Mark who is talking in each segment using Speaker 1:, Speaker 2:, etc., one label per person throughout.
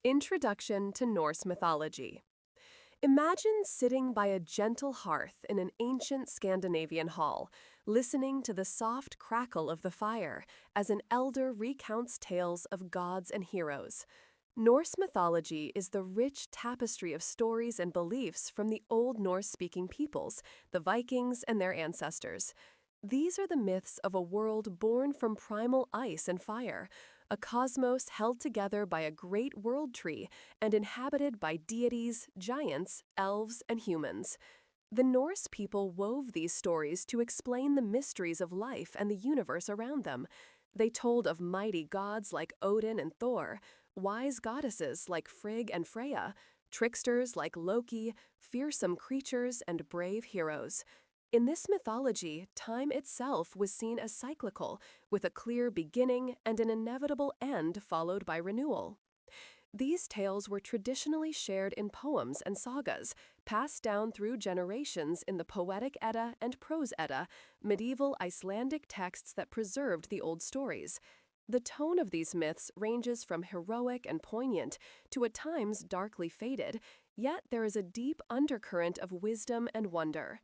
Speaker 1: Introduction to Norse Mythology. Imagine sitting by a gentle hearth in an ancient Scandinavian hall, listening to the soft crackle of the fire as an elder recounts tales of gods and heroes. Norse mythology is the rich tapestry of stories and beliefs from the Old Norse-speaking peoples, the Vikings and their ancestors. These are the myths of a world born from primal ice and fire, a cosmos held together by a great world tree and inhabited by deities, giants, elves, and humans. The Norse people wove these stories to explain the mysteries of life and the universe around them. They told of mighty gods like Odin and Thor, wise goddesses like Frigg and Freyja, tricksters like Loki, fearsome creatures, and brave heroes. In this mythology, time itself was seen as cyclical, with a clear beginning and an inevitable end followed by renewal. These tales were traditionally shared in poems and sagas, passed down through generations in the Poetic Edda and Prose Edda, medieval Icelandic texts that preserved the old stories. The tone of these myths ranges from heroic and poignant to at times darkly faded, yet there is a deep undercurrent of wisdom and wonder.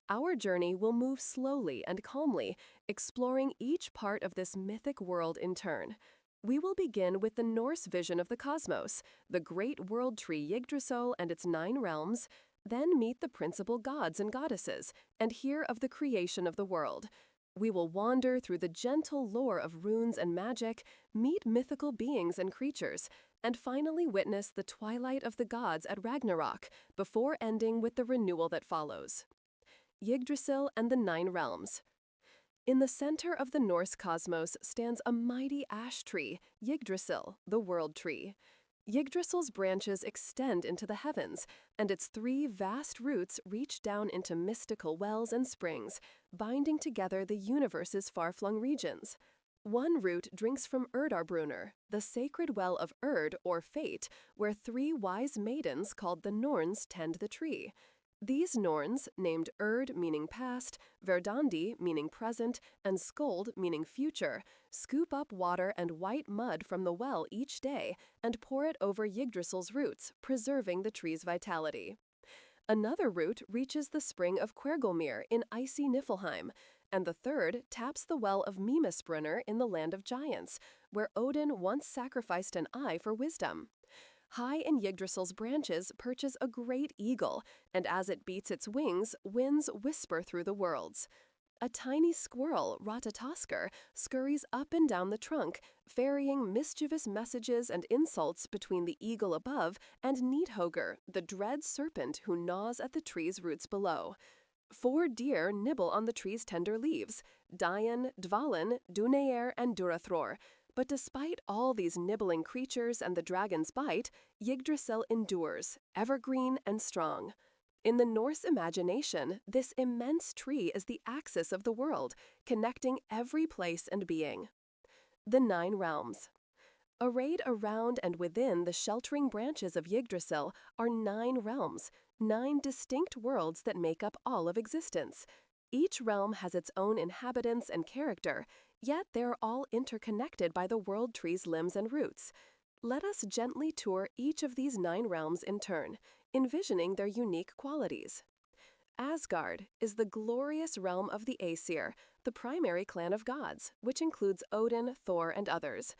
Speaker 1: Our journey will move slowly and calmly, exploring each part of this mythic world in turn. We will begin with the Norse vision of the cosmos, the great world tree Yggdrasil and its 9 realms, then meet the principal gods and goddesses, and hear of the creation of the world. We will wander through the gentle lore of runes and magic, meet mythical beings and creatures, and finally witness the twilight of the gods at Ragnarök, before ending with the renewal that follows. Yggdrasil and the 9 realms. In the center of the Norse cosmos stands a mighty ash tree, Yggdrasil, the world tree. Yggdrasil's branches extend into the heavens, and its 3 vast roots reach down into mystical wells and springs, binding together the universe's far-flung regions. One root drinks from Urdarbrunner, the sacred well of Urd or fate, where 3 wise maidens called the Norns tend the tree. These Norns, named Urd meaning past, Verdandi meaning present, and Skuld meaning future, scoop up water and white mud from the well each day and pour it over Yggdrasil's roots, preserving the tree's vitality. Another root reaches the spring of Hvergelmir in icy Niflheim, and the third taps the well of Mimisbrunner in the land of giants, where Odin once sacrificed an eye for wisdom. High in Yggdrasil's branches perches a great eagle, and as it beats its wings, winds whisper through the worlds. A tiny squirrel, Ratatoskr, scurries up and down the trunk, ferrying mischievous messages and insults between the eagle above and Nidhogr, the dread serpent who gnaws at the tree's roots below. 4 deer nibble on the tree's tender leaves, Dian, Dvalin, Duneir, and Durathror. But despite all these nibbling creatures and the dragon's bite, Yggdrasil endures, evergreen and strong. In the Norse imagination, this immense tree is the axis of the world, connecting every place and being. The 9 realms. Arrayed around and within the sheltering branches of Yggdrasil are 9 realms, 9 distinct worlds that make up all of existence. Each realm has its own inhabitants and character, yet they are all interconnected by the world tree's limbs and roots. Let us gently tour each of these 9 realms in turn, envisioning their unique qualities. Asgard is the glorious realm of the Aesir, the primary clan of gods, which includes Odin, Thor, and others.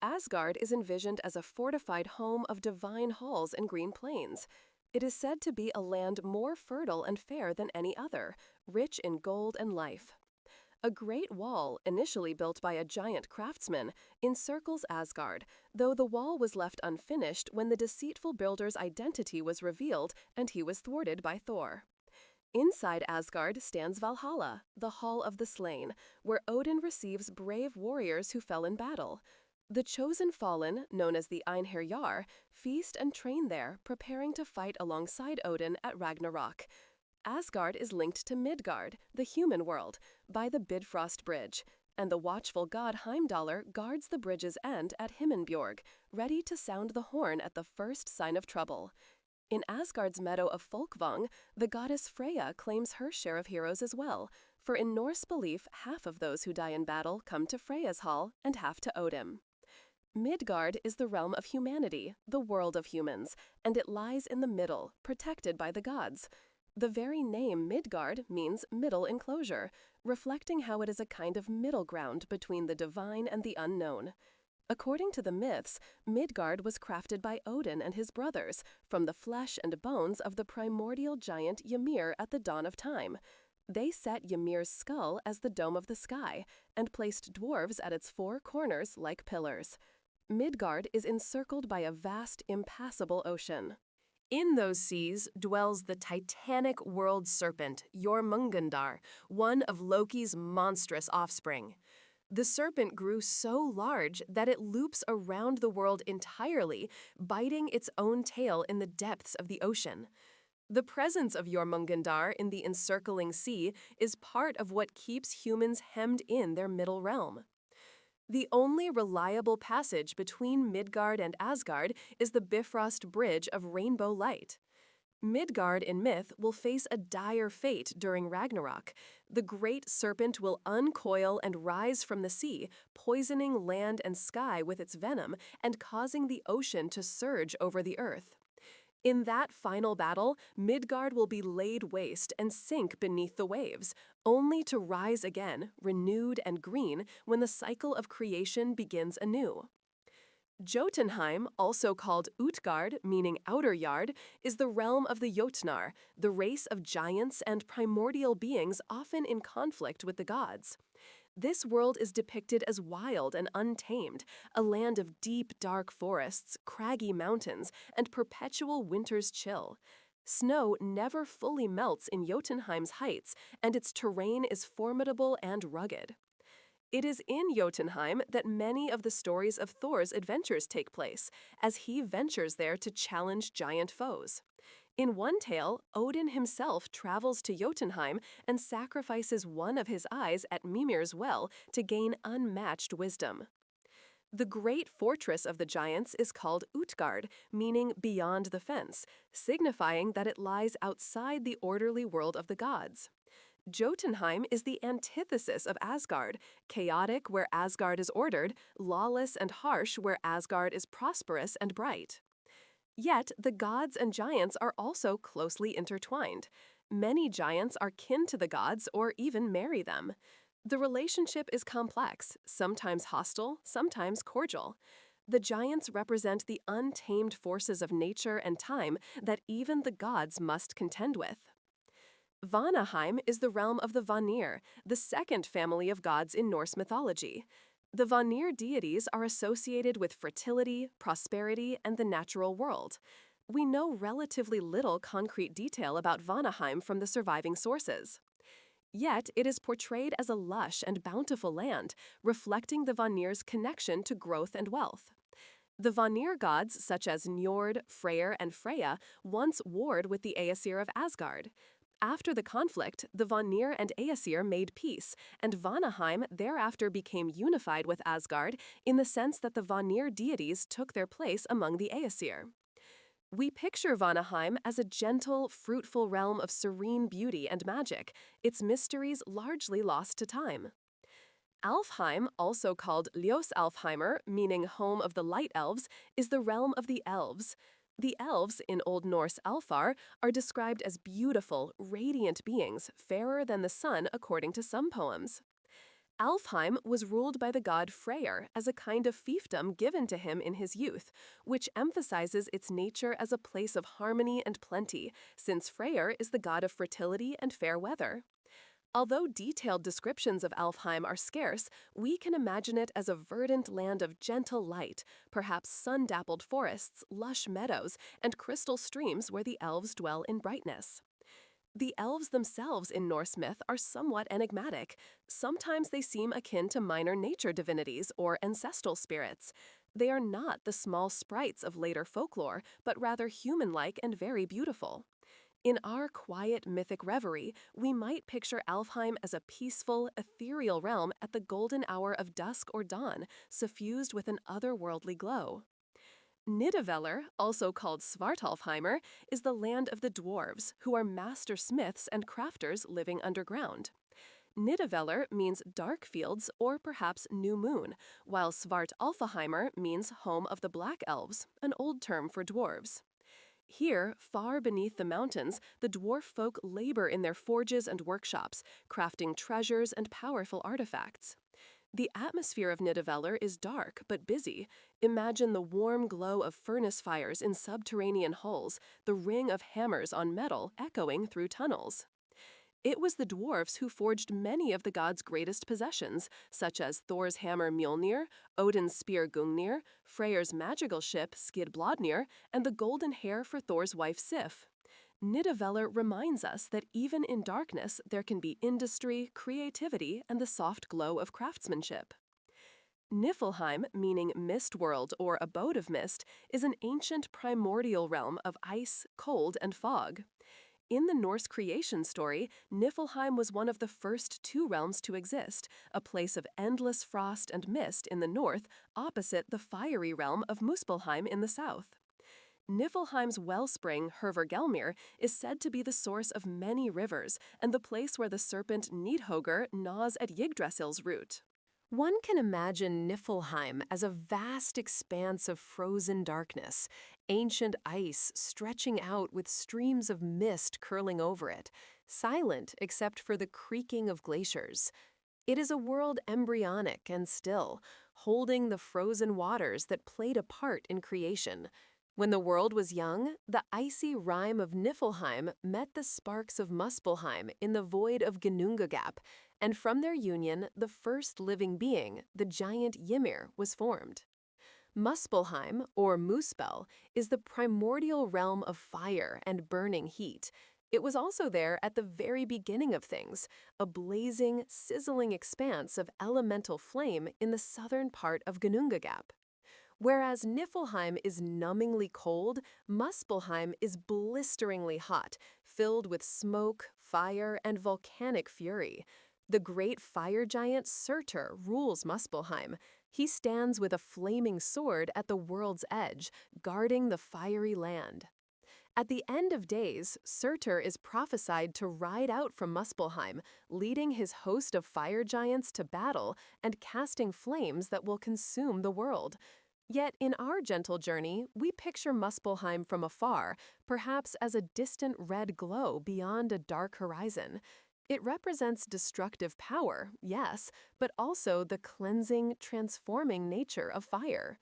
Speaker 1: Asgard is envisioned as a fortified home of divine halls and green plains. It is said to be a land more fertile and fair than any other, rich in gold and life. A great wall, initially built by a giant craftsman, encircles Asgard, though the wall was left unfinished when the deceitful builder's identity was revealed and he was thwarted by Thor. Inside Asgard stands Valhalla, the Hall of the Slain, where Odin receives brave warriors who fell in battle. The chosen fallen, known as the Einherjar, feast and train there, preparing to fight alongside Odin at Ragnarök. Asgard is linked to Midgard, the human world, by the Bifrost Bridge, and the watchful god Heimdallr guards the bridge's end at Himinbjorg, ready to sound the horn at the first sign of trouble. In Asgard's meadow of Folkvang, the goddess Freyja claims her share of heroes as well, for in Norse belief half of those who die in battle come to Freyja's hall and half to Odin. Midgard is the realm of humanity, the world of humans, and it lies in the middle, protected by the gods. The very name Midgard means middle enclosure, reflecting how it is a kind of middle ground between the divine and the unknown. According to the myths, Midgard was crafted by Odin and his brothers from the flesh and bones of the primordial giant Ymir at the dawn of time. They set Ymir's skull as the dome of the sky and placed dwarves at its four corners like pillars. Midgard is encircled by a vast, impassable ocean. In those seas dwells the titanic world serpent, Jormungandr, one of Loki's monstrous offspring. The serpent grew so large that it loops around the world entirely, biting its own tail in the depths of the ocean. The presence of Jormungandr in the encircling sea is part of what keeps humans hemmed in their middle realm. The only reliable passage between Midgard and Asgard is the Bifrost Bridge of rainbow light. Midgard in myth will face a dire fate during Ragnarök. The great serpent will uncoil and rise from the sea, poisoning land and sky with its venom and causing the ocean to surge over the earth. In that final battle, Midgard will be laid waste and sink beneath the waves, only to rise again, renewed and green, when the cycle of creation begins anew. Jotunheim, also called Utgard, meaning outer yard, is the realm of the Jotnar, the race of giants and primordial beings often in conflict with the gods. This world is depicted as wild and untamed, a land of deep, dark forests, craggy mountains, and perpetual winter's chill. Snow never fully melts in Jotunheim's heights, and its terrain is formidable and rugged. It is in Jotunheim that many of the stories of Thor's adventures take place, as he ventures there to challenge giant foes. In one tale, Odin himself travels to Jotunheim and sacrifices one of his eyes at Mimir's well to gain unmatched wisdom. The great fortress of the giants is called Utgard, meaning beyond the fence, signifying that it lies outside the orderly world of the gods. Jotunheim is the antithesis of Asgard, chaotic where Asgard is ordered, lawless and harsh where Asgard is prosperous and bright. Yet, the gods and giants are also closely intertwined. Many giants are kin to the gods or even marry them. The relationship is complex, sometimes hostile, sometimes cordial. The giants represent the untamed forces of nature and time that even the gods must contend with. Vanaheim is the realm of the Vanir, the second family of gods in Norse mythology. The Vanir deities are associated with fertility, prosperity, and the natural world. We know relatively little concrete detail about Vanaheim from the surviving sources. Yet it is portrayed as a lush and bountiful land, reflecting the Vanir's connection to growth and wealth. The Vanir gods, such as Njord, Freyr, and Freyja, once warred with the Aesir of Asgard. After the conflict, the Vanir and Aesir made peace, and Vanaheim thereafter became unified with Asgard in the sense that the Vanir deities took their place among the Aesir. We picture Vanaheim as a gentle, fruitful realm of serene beauty and magic, its mysteries largely lost to time. Alfheim, also called Ljósalfheimr, meaning home of the light elves, is the realm of the elves. The elves, in Old Norse Alfar, are described as beautiful, radiant beings, fairer than the sun according to some poems. Alfheim was ruled by the god Freyr as a kind of fiefdom given to him in his youth, which emphasizes its nature as a place of harmony and plenty, since Freyr is the god of fertility and fair weather. Although detailed descriptions of Alfheim are scarce, we can imagine it as a verdant land of gentle light, perhaps sun-dappled forests, lush meadows, and crystal streams where the elves dwell in brightness. The elves themselves in Norse myth are somewhat enigmatic. Sometimes they seem akin to minor nature divinities or ancestral spirits. They are not the small sprites of later folklore, but rather human-like and very beautiful. In our quiet mythic reverie, we might picture Alfheim as a peaceful, ethereal realm at the golden hour of dusk or dawn, suffused with an otherworldly glow. Nidavellir, also called Svartalfheimr, is the land of the dwarves, who are master smiths and crafters living underground. Nidavellir means dark fields or perhaps new moon, while Svart Alfheimer means home of the Black Elves, an old term for dwarves. Here, far beneath the mountains, the dwarf folk labor in their forges and workshops, crafting treasures and powerful artifacts. The atmosphere of Nidavellir is dark but busy. Imagine the warm glow of furnace fires in subterranean halls, the ring of hammers on metal echoing through tunnels. It was the dwarfs who forged many of the gods' greatest possessions, such as Thor's hammer Mjolnir, Odin's spear Gungnir, Freyr's magical ship Skidbladnir, and the golden hair for Thor's wife Sif. Nidavellir reminds us that even in darkness there can be industry, creativity, and the soft glow of craftsmanship. Niflheim, meaning mist world or abode of mist, is an ancient primordial realm of ice, cold, and fog. In the Norse creation story, Niflheim was one of the first two realms to exist, a place of endless frost and mist in the north, opposite the fiery realm of Muspelheim in the south. Niflheim's wellspring, Hervergelmir, is said to be the source of many rivers and the place where the serpent Nidhogger gnaws at Yggdrasil's root. One can imagine Niflheim as a vast expanse of frozen darkness, ancient ice stretching out with streams of mist curling over it, silent except for the creaking of glaciers. It is a world embryonic and still, holding the frozen waters that played a part in creation. When the world was young, the icy rime of Niflheim met the sparks of Muspelheim in the void of Ginnungagap, and from their union, the first living being, the giant Ymir, was formed. Muspelheim, or Muspel, is the primordial realm of fire and burning heat. It was also there at the very beginning of things, a blazing, sizzling expanse of elemental flame in the southern part of Ginnungagap. Whereas Niflheim is numbingly cold, Muspelheim is blisteringly hot, filled with smoke, fire, and volcanic fury. The great fire giant Surtur rules Muspelheim. He stands with a flaming sword at the world's edge, guarding the fiery land. At the end of days, Surtur is prophesied to ride out from Muspelheim, leading his host of fire giants to battle and casting flames that will consume the world. Yet in our gentle journey, we picture Muspelheim from afar, perhaps as a distant red glow beyond a dark horizon. It represents destructive power, yes, but also the cleansing, transforming nature of fire.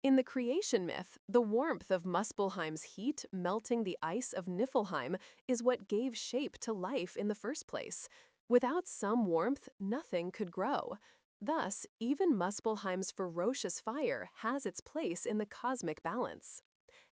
Speaker 1: In the creation myth, the warmth of Muspelheim's heat melting the ice of Niflheim is what gave shape to life in the first place. Without some warmth, nothing could grow. Thus, even Muspelheim's ferocious fire has its place in the cosmic balance.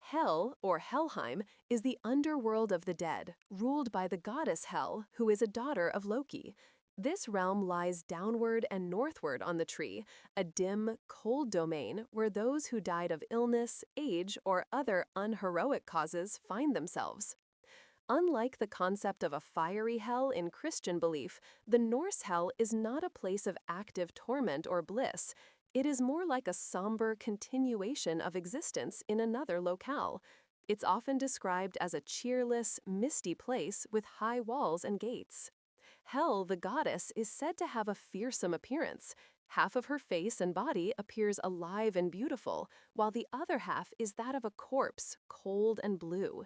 Speaker 1: Hel, or Helheim, is the underworld of the dead, ruled by the goddess Hel, who is a daughter of Loki. This realm lies downward and northward on the tree, a dim, cold domain where those who died of illness, age, or other unheroic causes find themselves. Unlike the concept of a fiery hell in Christian belief, the Norse hell is not a place of active torment or bliss. It is more like a somber continuation of existence in another locale. It's often described as a cheerless, misty place with high walls and gates. Hel, the goddess, is said to have a fearsome appearance. Half of her face and body appears alive and beautiful, while the other half is that of a corpse, cold and blue.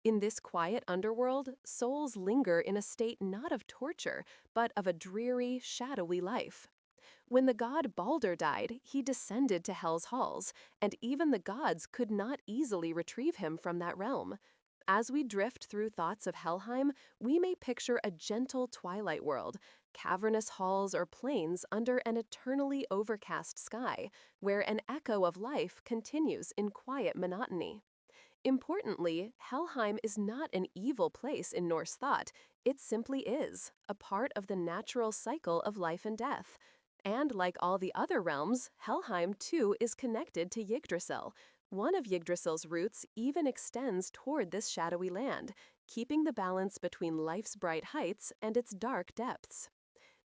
Speaker 1: In this quiet underworld, souls linger in a state not of torture, but of a dreary, shadowy life. When the god Balder died, he descended to Hel's halls, and even the gods could not easily retrieve him from that realm. As we drift through thoughts of Helheim, we may picture a gentle twilight world, cavernous halls or plains under an eternally overcast sky, where an echo of life continues in quiet monotony. Importantly, Helheim is not an evil place in Norse thought. It simply is, a part of the natural cycle of life and death. And like all the other realms, Helheim too is connected to Yggdrasil. One of Yggdrasil's roots even extends toward this shadowy land, keeping the balance between life's bright heights and its dark depths.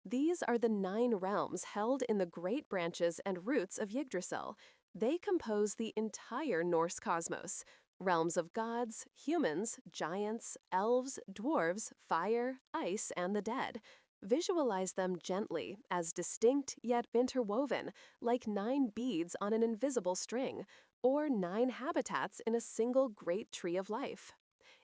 Speaker 1: These are the 9 realms held in the great branches and roots of Yggdrasil. They compose the entire Norse cosmos. Realms of gods, humans, giants, elves, dwarves, fire, ice, and the dead. Visualize them gently as distinct yet interwoven, like 9 beads on an invisible string, or 9 habitats in a single great tree of life.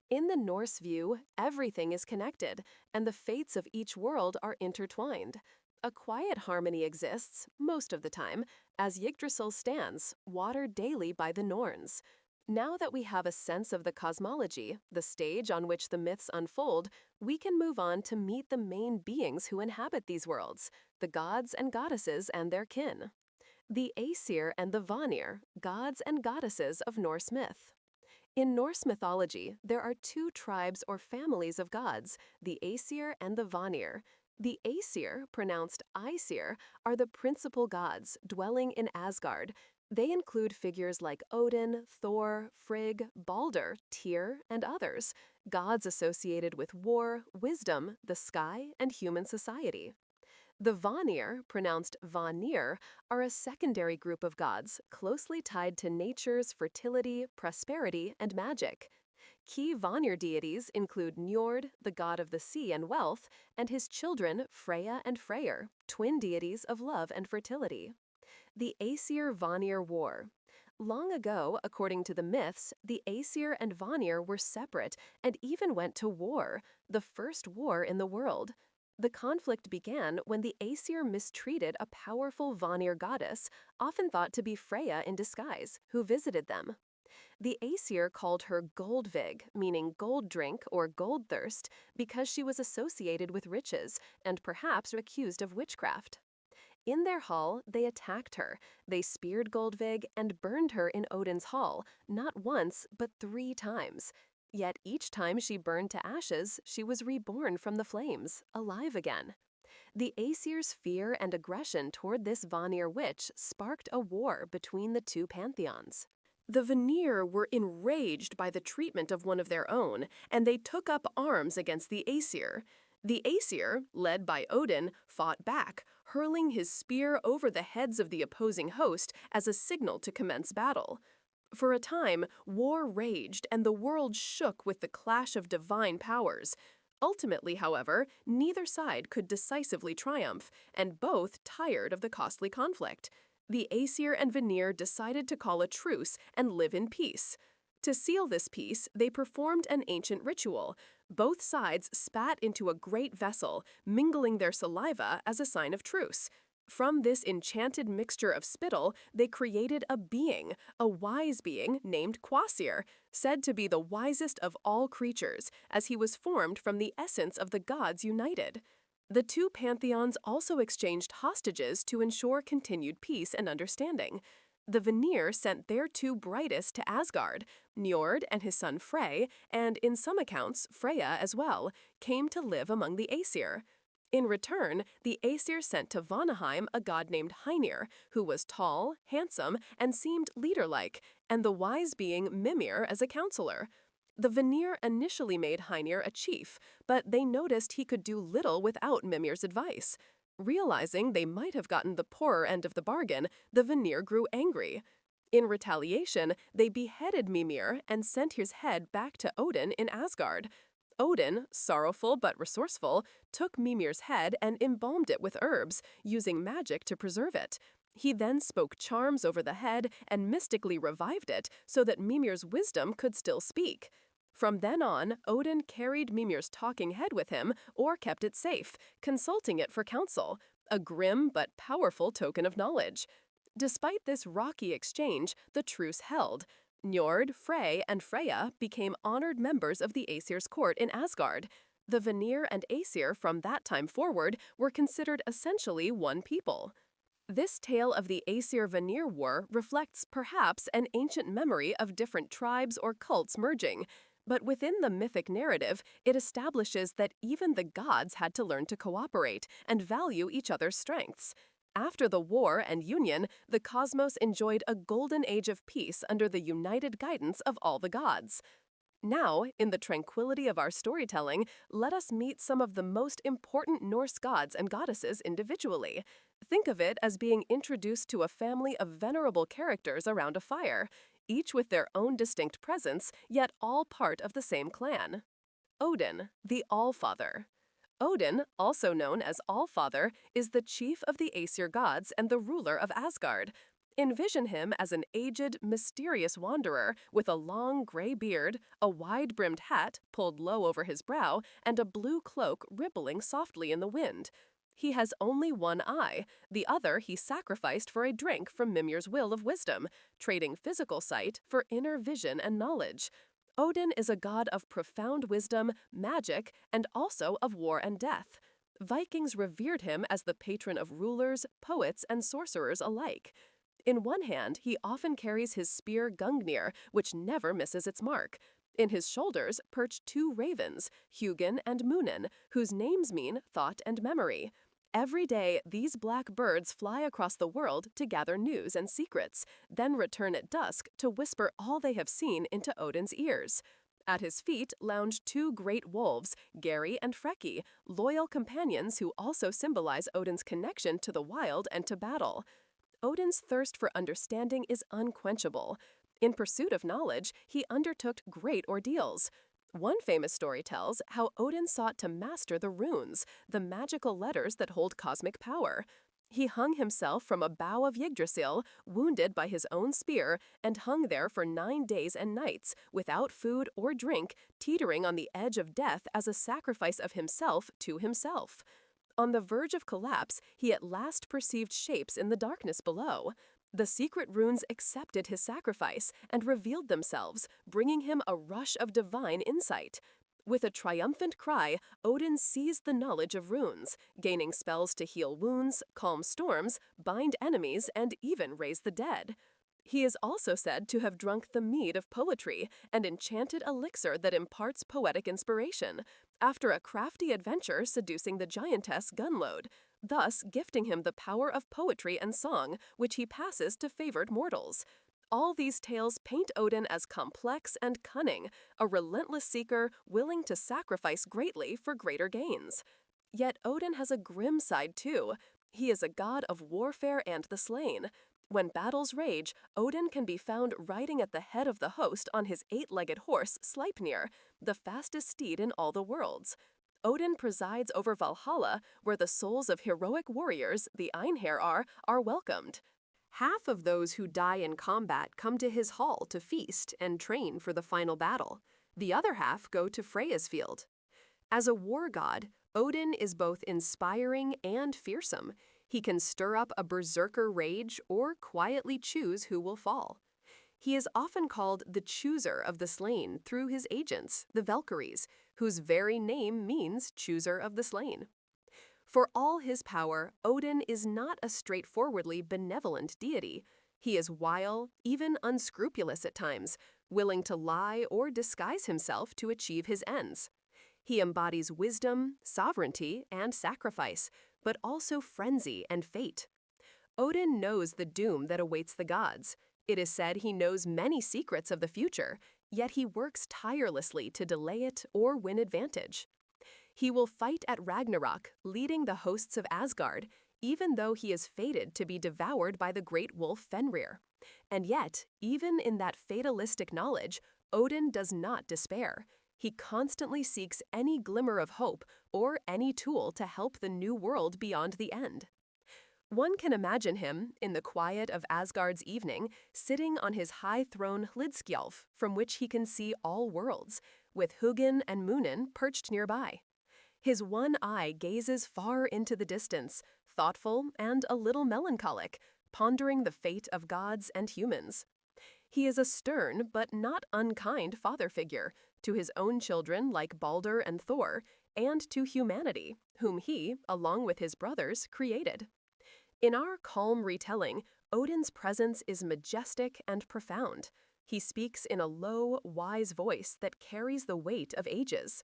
Speaker 1: In the Norse view, everything is connected, and the fates of each world are intertwined. A quiet harmony exists, most of the time, as Yggdrasil stands, watered daily by the Norns. Now that we have a sense of the cosmology, the stage on which the myths unfold, we can move on to meet the main beings who inhabit these worlds, the gods and goddesses and their kin. The Aesir and the Vanir, gods and goddesses of Norse myth. In Norse mythology, there are 2 tribes or families of gods, the Aesir and the Vanir. The Aesir, pronounced Aesir, are the principal gods dwelling in Asgard. They include figures like Odin, Thor, Frigg, Balder, Tyr, and others, gods associated with war, wisdom, the sky, and human society. The Vanir, pronounced Vanir, are a secondary group of gods closely tied to nature's fertility, prosperity, and magic. Key Vanir deities include Njord, the god of the sea and wealth, and his children Freyja and Freyr, twin deities of love and fertility. The Aesir-Vanir War. Long ago, according to the myths, the Aesir and Vanir were separate and even went to war, the first war in the world. The conflict began when the Aesir mistreated a powerful Vanir goddess, often thought to be Freyja in disguise, who visited them. The Aesir called her Goldvig, meaning gold drink or gold thirst, because she was associated with riches and perhaps accused of witchcraft. In their hall, they attacked her. They speared Goldvig and burned her in Odin's hall, not once, but 3 times. Yet each time she burned to ashes, she was reborn from the flames, alive again. The Aesir's fear and aggression toward this Vanir witch sparked a war between the 2 pantheons. The Vanir were enraged by the treatment of one of their own, and they took up arms against the Aesir. The Aesir, led by Odin, fought back, hurling his spear over the heads of the opposing host as a signal to commence battle. For a time, war raged and the world shook with the clash of divine powers. Ultimately, however, neither side could decisively triumph, and both tired of the costly conflict. The Aesir and Vanir decided to call a truce and live in peace. To seal this peace, they performed an ancient ritual. Both sides spat into a great vessel, mingling their saliva as a sign of truce. From this enchanted mixture of spittle, they created a being, a wise being named Kvasir, said to be the wisest of all creatures, as he was formed from the essence of the gods united. The 2 pantheons also exchanged hostages to ensure continued peace and understanding. The Vanir sent their 2 brightest to Asgard. Njord and his son Frey, and in some accounts Freyja as well, came to live among the Aesir. In return, the Aesir sent to Vanaheim a god named Heinir, who was tall, handsome, and seemed leader-like, and the wise being Mimir as a counselor. The Vanir initially made Heinir a chief, but they noticed he could do little without Mimir's advice. Realizing they might have gotten the poorer end of the bargain, the Vanir grew angry. In retaliation, they beheaded Mimir and sent his head back to Odin in Asgard. Odin, sorrowful but resourceful, took Mimir's head and embalmed it with herbs, using magic to preserve it. He then spoke charms over the head and mystically revived it so that Mimir's wisdom could still speak. From then on, Odin carried Mimir's talking head with him or kept it safe, consulting it for counsel, a grim but powerful token of knowledge. Despite this rocky exchange, the truce held. Njord, Frey, and Freyja became honored members of the Aesir's court in Asgard. The Vanir and Aesir from that time forward were considered essentially one people. This tale of the Aesir-Vanir War reflects perhaps an ancient memory of different tribes or cults merging. But within the mythic narrative, it establishes that even the gods had to learn to cooperate and value each other's strengths. After the war and union, the cosmos enjoyed a golden age of peace under the united guidance of all the gods. Now, in the tranquility of our storytelling, let us meet some of the most important Norse gods and goddesses individually. Think of it as being introduced to a family of venerable characters around a fire, each with their own distinct presence, yet all part of the same clan. Odin, the Allfather. Odin, also known as Allfather, is the chief of the Aesir gods and the ruler of Asgard. Envision him as an aged, mysterious wanderer with a long gray beard, a wide-brimmed hat pulled low over his brow, and a blue cloak rippling softly in the wind. He has only one eye, the other he sacrificed for a drink from Mimir's will of wisdom, trading physical sight for inner vision and knowledge. Odin is a god of profound wisdom, magic, and also of war and death. Vikings revered him as the patron of rulers, poets, and sorcerers alike. In one hand, he often carries his spear Gungnir, which never misses its mark. In his shoulders perch two ravens, Hugin and Munin, whose names mean thought and memory. Every day, these black birds fly across the world to gather news and secrets, then return at dusk to whisper all they have seen into Odin's ears. At his feet lounge two great wolves, Geri and Freki, loyal companions who also symbolize Odin's connection to the wild and to battle. Odin's thirst for understanding is unquenchable. In pursuit of knowledge, he undertook great ordeals. One famous story tells how Odin sought to master the runes, the magical letters that hold cosmic power. He hung himself from a bough of Yggdrasil, wounded by his own spear, and hung there for 9 days and nights, without food or drink, teetering on the edge of death as a sacrifice of himself to himself. On the verge of collapse, he at last perceived shapes in the darkness below. The secret runes accepted his sacrifice and revealed themselves, bringing him a rush of divine insight. With a triumphant cry, Odin seized the knowledge of runes, gaining spells to heal wounds, calm storms, bind enemies, and even raise the dead. He is also said to have drunk the mead of poetry, an enchanted elixir that imparts poetic inspiration, after a crafty adventure seducing the giantess Gunlode, thus gifting him the power of poetry and song, which he passes to favored mortals. All these tales paint Odin as complex and cunning, a relentless seeker willing to sacrifice greatly for greater gains. Yet Odin has a grim side too. He is a god of warfare and the slain. When battles rage, Odin can be found riding at the head of the host on his 8-legged horse, Sleipnir, the fastest steed in all the worlds. Odin presides over Valhalla, where the souls of heroic warriors, the Einherjar, are welcomed. Half of those who die in combat come to his hall to feast and train for the final battle. The other half go to Freyja's field. As a war god, Odin is both inspiring and fearsome. He can stir up a berserker rage or quietly choose who will fall. He is often called the chooser of the slain through his agents, the Valkyries, whose very name means chooser of the slain. For all his power, Odin is not a straightforwardly benevolent deity. He is wile, even unscrupulous at times, willing to lie or disguise himself to achieve his ends. He embodies wisdom, sovereignty, and sacrifice, but also frenzy and fate. Odin knows the doom that awaits the gods. It is said he knows many secrets of the future, yet he works tirelessly to delay it or win advantage. He will fight at Ragnarök, leading the hosts of Asgard, even though he is fated to be devoured by the great wolf Fenrir. And yet, even in that fatalistic knowledge, Odin does not despair. He constantly seeks any glimmer of hope or any tool to help the new world beyond the end. One can imagine him, in the quiet of Asgard's evening, sitting on his high throne Hlidskjalf, from which he can see all worlds, with Hugin and Munin perched nearby. His one eye gazes far into the distance, thoughtful and a little melancholic, pondering the fate of gods and humans. He is a stern but not unkind father figure, to his own children like Balder and Thor, and to humanity, whom he, along with his brothers, created. In our calm retelling, Odin's presence is majestic and profound. He speaks in a low, wise voice that carries the weight of ages.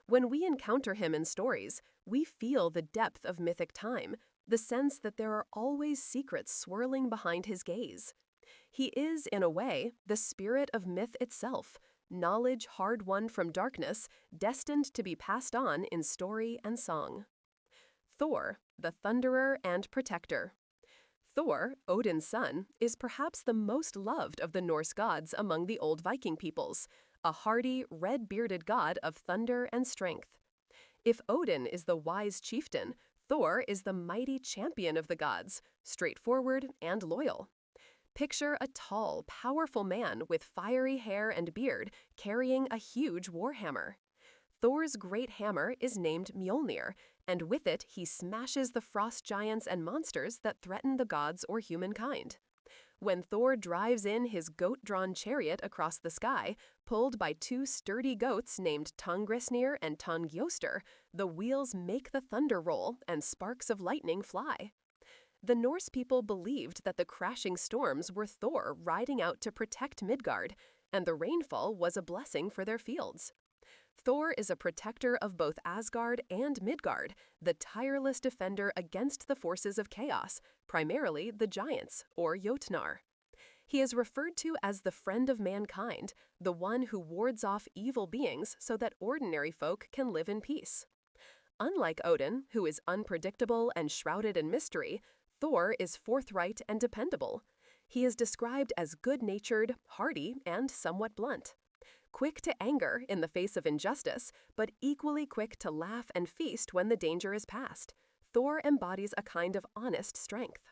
Speaker 1: When we encounter him in stories, we feel the depth of mythic time, the sense that there are always secrets swirling behind his gaze. He is, in a way, the spirit of myth itself, knowledge hard-won from darkness, destined to be passed on in story and song. Thor, the Thunderer and Protector. Thor, Odin's son, is perhaps the most loved of the Norse gods among the old Viking peoples, a hardy, red-bearded god of thunder and strength. If Odin is the wise chieftain, Thor is the mighty champion of the gods, straightforward and loyal. Picture a tall, powerful man with fiery hair and beard carrying a huge warhammer. Thor's great hammer is named Mjolnir, and with it he smashes the frost giants and monsters that threaten the gods or humankind. When Thor drives in his goat-drawn chariot across the sky, pulled by two sturdy goats named Tangrisnir and Tangjoster, the wheels make the thunder roll and sparks of lightning fly. The Norse people believed that the crashing storms were Thor riding out to protect Midgard, and the rainfall was a blessing for their fields. Thor is a protector of both Asgard and Midgard, the tireless defender against the forces of chaos, primarily the giants, or Jotnar. He is referred to as the friend of mankind, the one who wards off evil beings so that ordinary folk can live in peace. Unlike Odin, who is unpredictable and shrouded in mystery, Thor is forthright and dependable. He is described as good-natured, hardy, and somewhat blunt. Quick to anger in the face of injustice, but equally quick to laugh and feast when the danger is past. Thor embodies a kind of honest strength.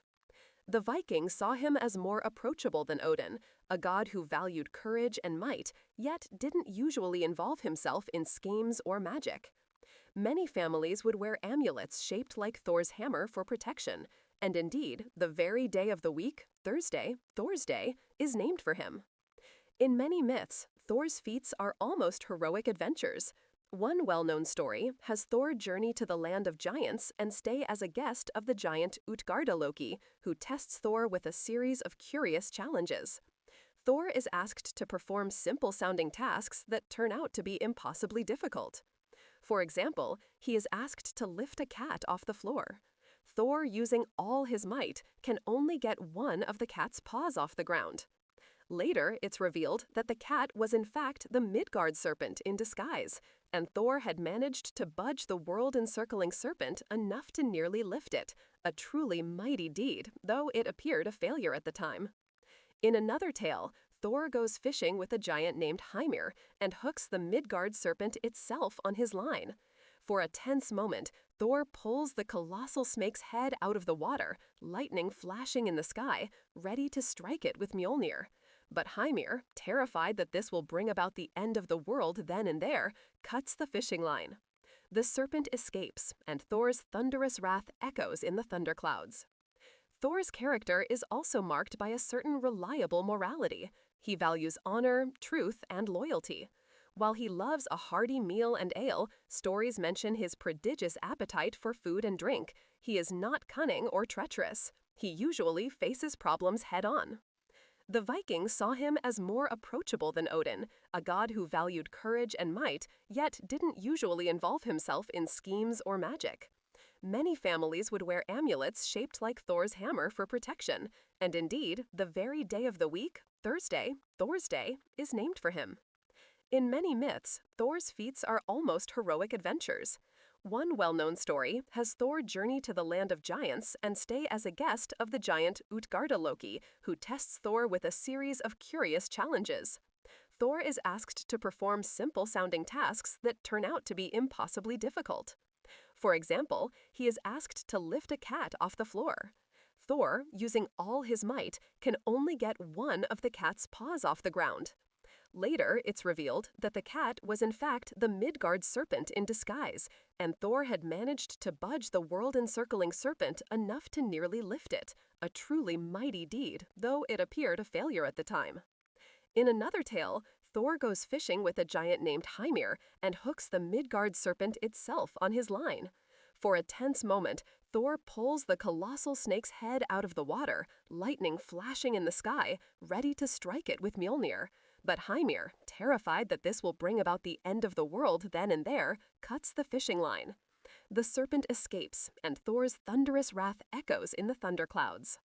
Speaker 1: The Vikings saw him as more approachable than Odin, a god who valued courage and might, yet didn't usually involve himself in schemes or magic. Many families would wear amulets shaped like Thor's hammer for protection, and indeed, the very day of the week, Thursday, Thor's Day, is named for him. In many myths, Thor's feats are almost heroic adventures. One well-known story has Thor journey to the land of giants and stay as a guest of the giant Loki, who tests Thor with a series of curious challenges. Thor is asked to perform simple-sounding tasks that turn out to be impossibly difficult. For example, he is asked to lift a cat off the floor. Thor, using all his might, can only get one of the cat's paws off the ground. Later, it's revealed that the cat was in fact the Midgard serpent in disguise, and Thor had managed to budge the world-encircling serpent enough to nearly lift it, a truly mighty deed, though it appeared a failure at the time. In another tale, Thor goes fishing with a giant named Heimir and hooks the Midgard serpent itself on his line. For a tense moment, Thor pulls the colossal snake's head out of the water, lightning flashing in the sky, ready to strike it with Mjolnir. But Heimir, terrified that this will bring about the end of the world then and there, cuts the fishing line. The serpent escapes, and Thor's thunderous wrath echoes in the thunderclouds. Thor's character is also marked by a certain reliable morality. He values honor, truth, and loyalty. While he loves a hearty meal and ale, stories mention his prodigious appetite for food and drink. He is not cunning or treacherous. He usually faces problems head-on. The Vikings saw him as more approachable than Odin, a god who valued courage and might, yet didn't usually involve himself in schemes or magic. Many families would wear amulets shaped like Thor's hammer for protection, and indeed, the very day of the week, Thursday, Thor's Day, is named for him. In many myths, Thor's feats are almost heroic adventures. One well-known story has Thor journey to the land of giants and stay as a guest of the giant Loki, who tests Thor with a series of curious challenges. Thor is asked to perform simple-sounding tasks that turn out to be impossibly difficult. For example, he is asked to lift a cat off the floor. Thor, using all his might, can only get one of the cat's paws off the ground. Later, it's revealed that the cat was in fact the Midgard serpent in disguise, and Thor had managed to budge the world-encircling serpent enough to nearly lift it, a truly mighty deed, though it appeared a failure at the time. In another tale, Thor goes fishing with a giant named Heimir and hooks the Midgard serpent itself on his line. For a tense moment, Thor pulls the colossal snake's head out of the water, lightning flashing in the sky, ready to strike it with Mjolnir. But Heimir, terrified that this will bring about the end of the world then and there, cuts the fishing line. The serpent escapes, and Thor's thunderous wrath echoes in the thunderclouds.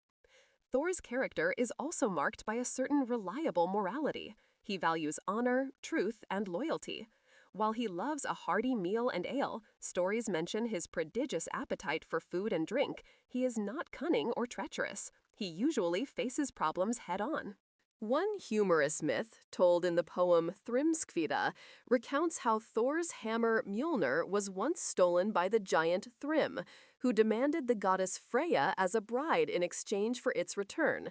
Speaker 1: Thor's character is also marked by a certain reliable morality. He values honor, truth, and loyalty. While he loves a hearty meal and ale, stories mention his prodigious appetite for food and drink. He is not cunning or treacherous. He usually faces problems head-on. One humorous myth, told in the poem Thrymskvida, recounts how Thor's hammer Mjolnir was once stolen by the giant Thrym, who demanded the goddess Freyja as a bride in exchange for its return.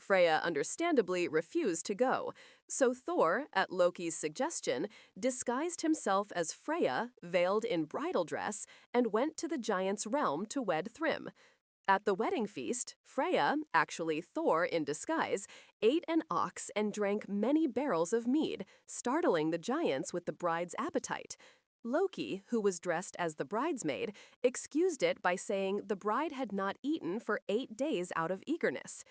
Speaker 1: Freyja understandably refused to go, so Thor, at Loki's suggestion, disguised himself as Freyja, veiled in bridal dress, and went to the giant's realm to wed Thrym. At the wedding feast, Freyja, actually Thor in disguise, ate an ox and drank many barrels of mead, startling the giants with the bride's appetite. Loki, who was dressed as the bridesmaid, excused it by saying the bride had not eaten for 8 days out of eagerness.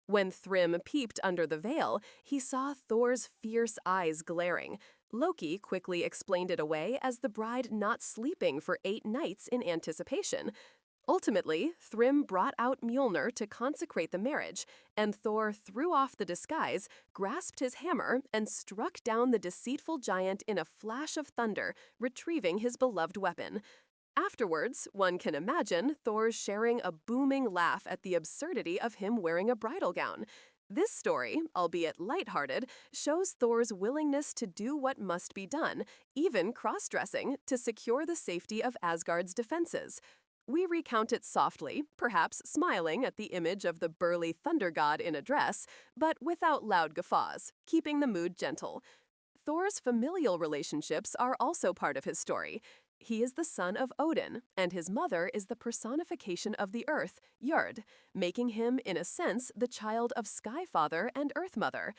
Speaker 1: When Thrym peeped under the veil, he saw Thor's fierce eyes glaring. Loki quickly explained it away as the bride not sleeping for 8 nights in anticipation. Ultimately, Thrym brought out Mjolnir to consecrate the marriage, and Thor threw off the disguise, grasped his hammer, and struck down the deceitful giant in a flash of thunder, retrieving his beloved weapon. Afterwards, one can imagine Thor sharing a booming laugh at the absurdity of him wearing a bridal gown. This story, albeit lighthearted, shows Thor's willingness to do what must be done, even cross-dressing, to secure the safety of Asgard's defenses. We recount it softly, perhaps smiling at the image of the burly thunder god in a dress, but without loud guffaws, keeping the mood gentle. Thor's familial relationships are also part of his story. He is the son of Odin, and his mother is the personification of the earth, Jord, making him, in a sense, the child of Skyfather and Earthmother.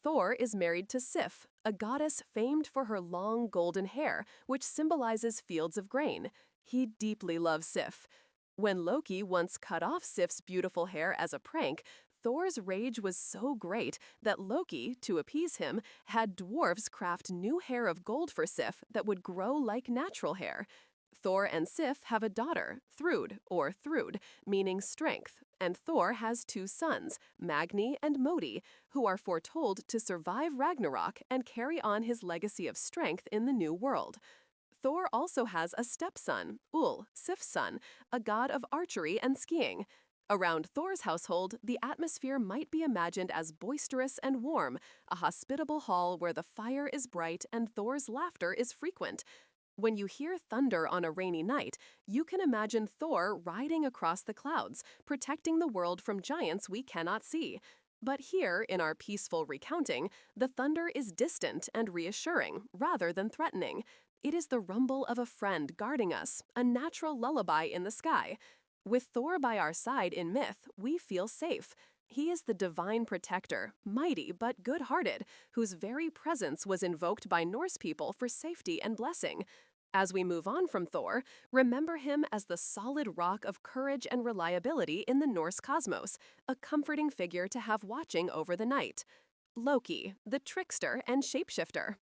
Speaker 1: Thor is married to Sif, a goddess famed for her long golden hair, which symbolizes fields of grain. He deeply loves Sif. When Loki once cut off Sif's beautiful hair as a prank, Thor's rage was so great that Loki, to appease him, had dwarves craft new hair of gold for Sif that would grow like natural hair. Thor and Sif have a daughter, Thrud, or Thrud, meaning strength, and Thor has 2 sons, Magni and Modi, who are foretold to survive Ragnarök and carry on his legacy of strength in the new world. Thor also has a stepson, Ul, Sif's son, a god of archery and skiing. Around Thor's household, the atmosphere might be imagined as boisterous and warm, a hospitable hall where the fire is bright and Thor's laughter is frequent. When you hear thunder on a rainy night, you can imagine Thor riding across the clouds, protecting the world from giants we cannot see. But here, in our peaceful recounting, the thunder is distant and reassuring, rather than threatening. It is the rumble of a friend guarding us, a natural lullaby in the sky. With Thor by our side in myth, we feel safe. He is the divine protector, mighty but good-hearted, whose very presence was invoked by Norse people for safety and blessing. As we move on from Thor, remember him as the solid rock of courage and reliability in the Norse cosmos, a comforting figure to have watching over the night. Loki, the trickster and shapeshifter.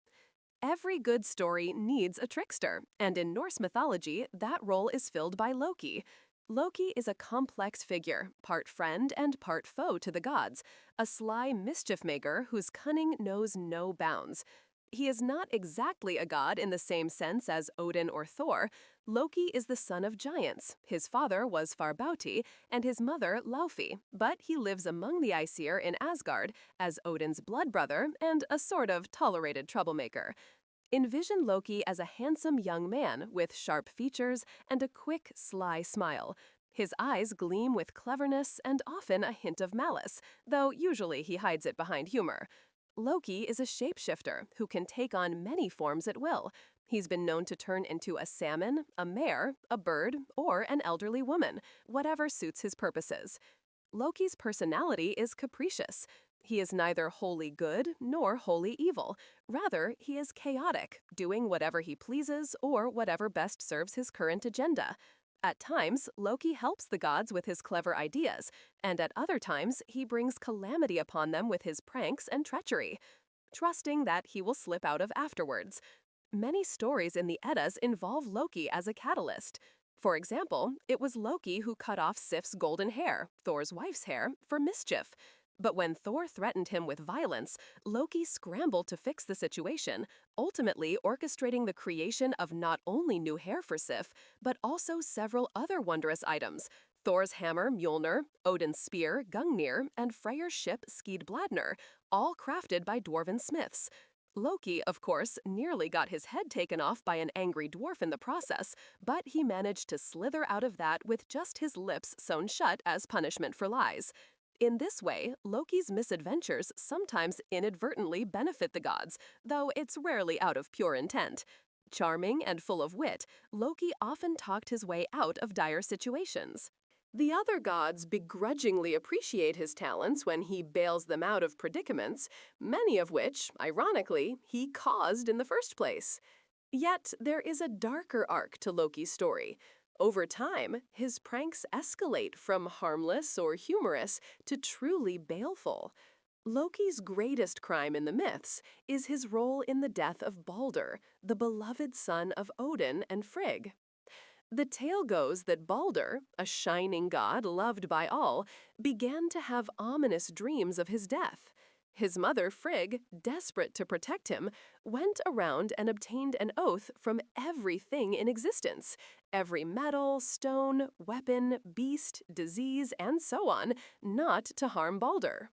Speaker 1: Every good story needs a trickster, and in Norse mythology, that role is filled by Loki. Loki is a complex figure, part friend and part foe to the gods, a sly mischief maker whose cunning knows no bounds. He is not exactly a god in the same sense as Odin or Thor. Loki is the son of giants. His father was Farbauti, and his mother Laufey, but he lives among the Aesir in Asgard as Odin's blood brother and a sort of tolerated troublemaker. Envision Loki as a handsome young man with sharp features and a quick, sly smile. His eyes gleam with cleverness and often a hint of malice, though usually he hides it behind humor. Loki is a shapeshifter who can take on many forms at will. He's been known to turn into a salmon, a mare, a bird, or an elderly woman, whatever suits his purposes. Loki's personality is capricious. He is neither wholly good nor wholly evil. Rather, he is chaotic, doing whatever he pleases or whatever best serves his current agenda. At times, Loki helps the gods with his clever ideas, and at other times, he brings calamity upon them with his pranks and treachery, trusting that he will slip out of afterwards. Many stories in the Eddas involve Loki as a catalyst. For example, it was Loki who cut off Sif's golden hair, Thor's wife's hair, for mischief. But when Thor threatened him with violence, Loki scrambled to fix the situation, ultimately orchestrating the creation of not only new hair for Sif, but also several other wondrous items: Thor's hammer Mjolnir, Odin's spear Gungnir, and Freyr's ship Skidbladnir, all crafted by dwarven smiths. Loki, of course, nearly got his head taken off by an angry dwarf in the process, but he managed to slither out of that with just his lips sewn shut as punishment for lies. In this way, Loki's misadventures sometimes inadvertently benefit the gods, though it's rarely out of pure intent. Charming and full of wit, Loki often talked his way out of dire situations. The other gods begrudgingly appreciate his talents when he bails them out of predicaments, many of which, ironically, he caused in the first place. Yet there is a darker arc to Loki's story. Over time, his pranks escalate from harmless or humorous to truly baleful. Loki's greatest crime in the myths is his role in the death of Balder, the beloved son of Odin and Frigg. The tale goes that Balder, a shining god loved by all, began to have ominous dreams of his death. His mother, Frigg, desperate to protect him, went around and obtained an oath from everything in existence, every metal, stone, weapon, beast, disease, and so on, not to harm Balder.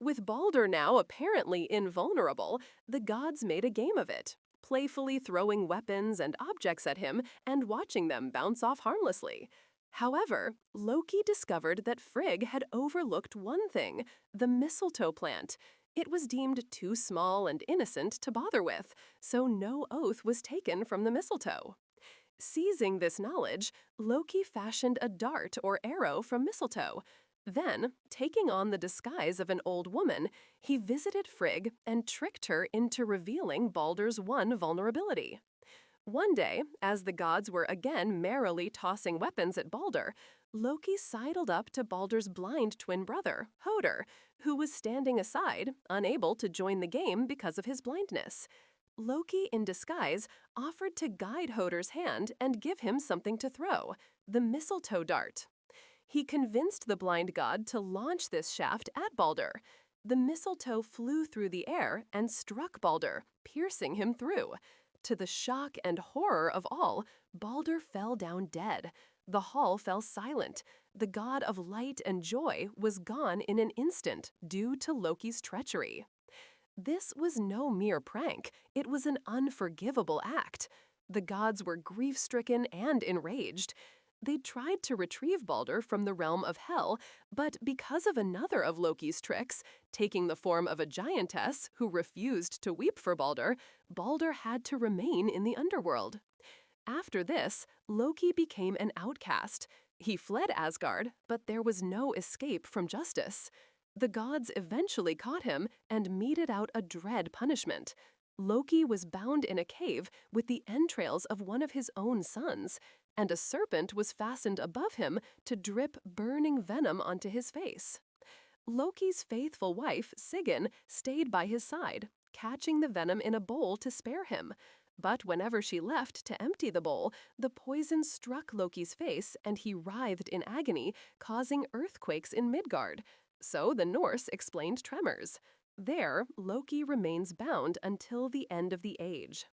Speaker 1: With Balder now apparently invulnerable, the gods made a game of it, playfully throwing weapons and objects at him and watching them bounce off harmlessly. However, Loki discovered that Frigg had overlooked one thing, the mistletoe plant. It was deemed too small and innocent to bother with, so no oath was taken from the mistletoe. Seizing this knowledge, Loki fashioned a dart or arrow from mistletoe. Then, taking on the disguise of an old woman, he visited Frigg and tricked her into revealing Balder's one vulnerability. One day, as the gods were again merrily tossing weapons at Balder, Loki sidled up to Balder's blind twin brother, Hoder, who was standing aside, unable to join the game because of his blindness. Loki, in disguise, offered to guide Hoder's hand and give him something to throw, the mistletoe dart. He convinced the blind god to launch this shaft at Balder. The mistletoe flew through the air and struck Balder, piercing him through. To the shock and horror of all, Balder fell down dead. The hall fell silent. The god of light and joy was gone in an instant due to Loki's treachery. This was no mere prank. It was an unforgivable act. The gods were grief-stricken and enraged. They tried to retrieve Balder from the realm of Hel, but because of another of Loki's tricks, taking the form of a giantess who refused to weep for Balder, Balder had to remain in the underworld. After this, Loki became an outcast. He fled Asgard, but there was no escape from justice. The gods eventually caught him and meted out a dread punishment. Loki was bound in a cave with the entrails of one of his own sons, and a serpent was fastened above him to drip burning venom onto his face. Loki's faithful wife, Sigyn, stayed by his side, catching the venom in a bowl to spare him. But whenever she left to empty the bowl, the poison struck Loki's face and he writhed in agony, causing earthquakes in Midgard. So the Norse explained tremors. There, Loki remains bound until the end of the age.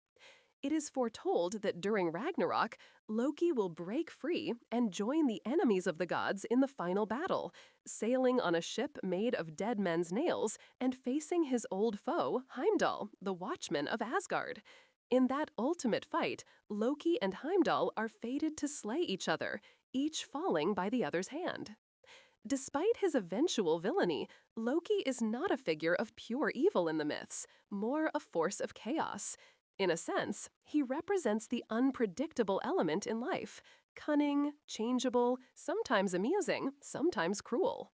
Speaker 1: It is foretold that during Ragnarök, Loki will break free and join the enemies of the gods in the final battle, sailing on a ship made of dead men's nails and facing his old foe, Heimdall, the watchman of Asgard. In that ultimate fight, Loki and Heimdall are fated to slay each other, each falling by the other's hand. Despite his eventual villainy, Loki is not a figure of pure evil in the myths, more a force of chaos. In a sense, he represents the unpredictable element in life, cunning, changeable, sometimes amusing, sometimes cruel.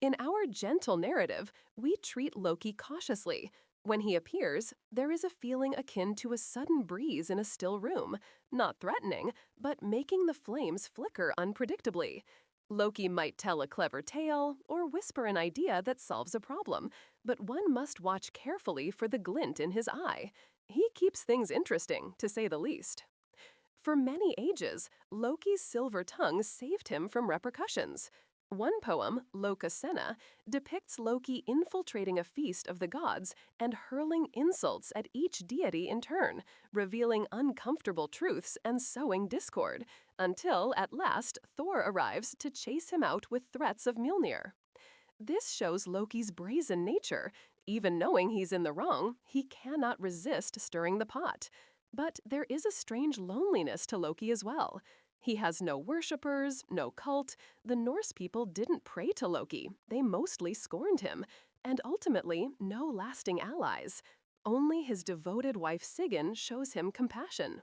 Speaker 1: In our gentle narrative, we treat Loki cautiously. When he appears, there is a feeling akin to a sudden breeze in a still room, not threatening, but making the flames flicker unpredictably. Loki might tell a clever tale or whisper an idea that solves a problem, but one must watch carefully for the glint in his eye. He keeps things interesting, to say the least. For many ages, Loki's silver tongue saved him from repercussions. One poem, Lokasenna, depicts Loki infiltrating a feast of the gods and hurling insults at each deity in turn, revealing uncomfortable truths and sowing discord, until at last Thor arrives to chase him out with threats of Mjolnir. This shows Loki's brazen nature. Even knowing he's in the wrong, he cannot resist stirring the pot. But there is a strange loneliness to Loki as well. He has no worshippers, no cult. The Norse people didn't pray to Loki. They mostly scorned him. And ultimately, no lasting allies. Only his devoted wife Sigyn shows him compassion.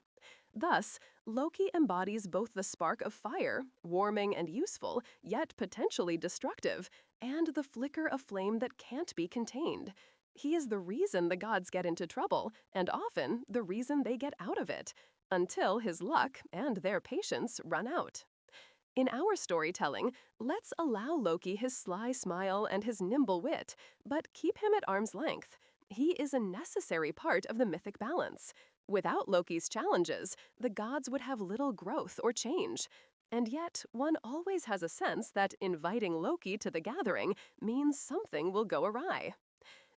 Speaker 1: Thus, Loki embodies both the spark of fire, warming and useful, yet potentially destructive, and the flicker of flame that can't be contained. He is the reason the gods get into trouble, and often the reason they get out of it, until his luck and their patience run out. In our storytelling, let's allow Loki his sly smile and his nimble wit, but keep him at arm's length. He is a necessary part of the mythic balance. Without Loki's challenges, the gods would have little growth or change. And yet, one always has a sense that inviting Loki to the gathering means something will go awry.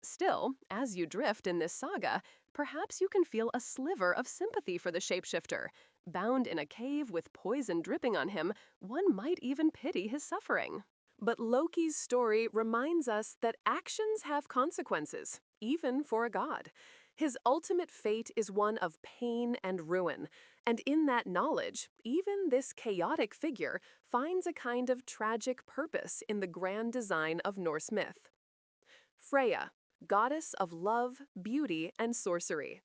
Speaker 1: Still, as you drift in this saga, perhaps you can feel a sliver of sympathy for the shapeshifter. Bound in a cave with poison dripping on him, one might even pity his suffering. But Loki's story reminds us that actions have consequences, even for a god. His ultimate fate is one of pain and ruin, and in that knowledge, even this chaotic figure finds a kind of tragic purpose in the grand design of Norse myth. Freyja, goddess of love, beauty, and sorcery.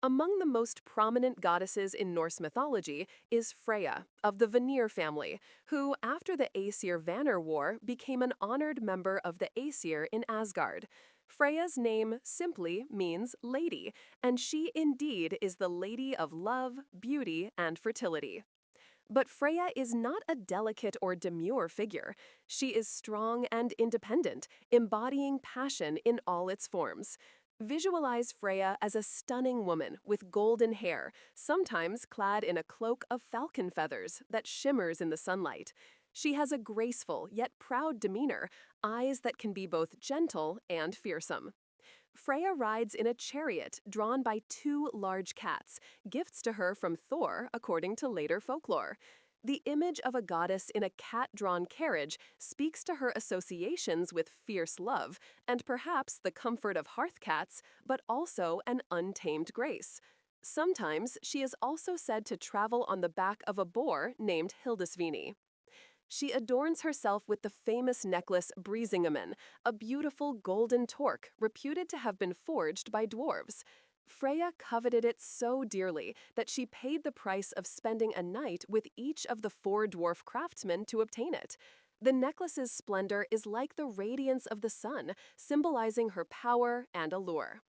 Speaker 1: Among the most prominent goddesses in Norse mythology is Freyja, of the Vanir family, who, after the Aesir-Vanir War, became an honored member of the Aesir in Asgard. Freyja's name simply means lady, and she indeed is the lady of love, beauty, and fertility. But Freyja is not a delicate or demure figure. She is strong and independent, embodying passion in all its forms. Visualize Freyja as a stunning woman with golden hair, sometimes clad in a cloak of falcon feathers that shimmers in the sunlight. She has a graceful yet proud demeanor, eyes that can be both gentle and fearsome. Freyja rides in a chariot drawn by two large cats, gifts to her from Thor according to later folklore. The image of a goddess in a cat-drawn carriage speaks to her associations with fierce love and perhaps the comfort of hearth cats, but also an untamed grace. Sometimes she is also said to travel on the back of a boar named Hildisvini. She adorns herself with the famous necklace Brisingamen, a beautiful golden torque reputed to have been forged by dwarves. Freyja coveted it so dearly that she paid the price of spending a night with each of the four dwarf craftsmen to obtain it. The necklace's splendor is like the radiance of the sun, symbolizing her power and allure.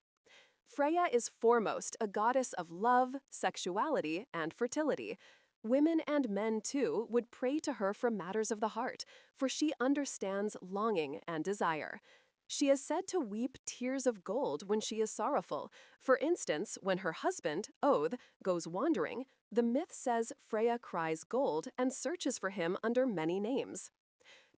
Speaker 1: Freyja is foremost a goddess of love, sexuality, and fertility. Women and men, too, would pray to her for matters of the heart, for she understands longing and desire. She is said to weep tears of gold when she is sorrowful. For instance, when her husband, Oth, goes wandering, the myth says Freyja cries gold and searches for him under many names.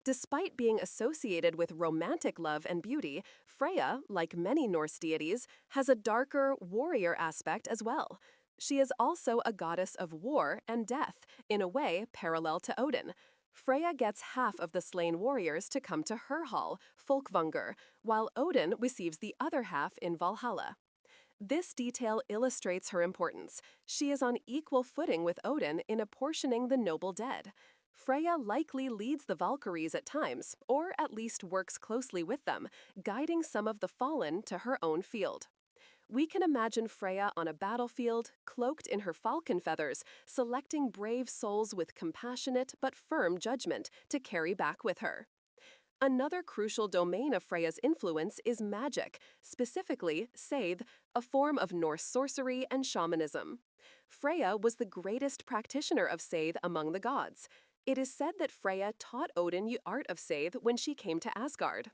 Speaker 1: Despite being associated with romantic love and beauty, Freyja, like many Norse deities, has a darker, warrior aspect as well. She is also a goddess of war and death, in a way parallel to Odin. Freyja gets half of the slain warriors to come to her hall, Folkvangr, while Odin receives the other half in Valhalla. This detail illustrates her importance. She is on equal footing with Odin in apportioning the noble dead. Freyja likely leads the Valkyries at times, or at least works closely with them, guiding some of the fallen to her own field. We can imagine Freyja on a battlefield, cloaked in her falcon feathers, selecting brave souls with compassionate but firm judgment to carry back with her. Another crucial domain of Freyja's influence is magic, specifically Seidr, a form of Norse sorcery and shamanism. Freyja was the greatest practitioner of Seidr among the gods. It is said that Freyja taught Odin the art of Seidr when she came to Asgard.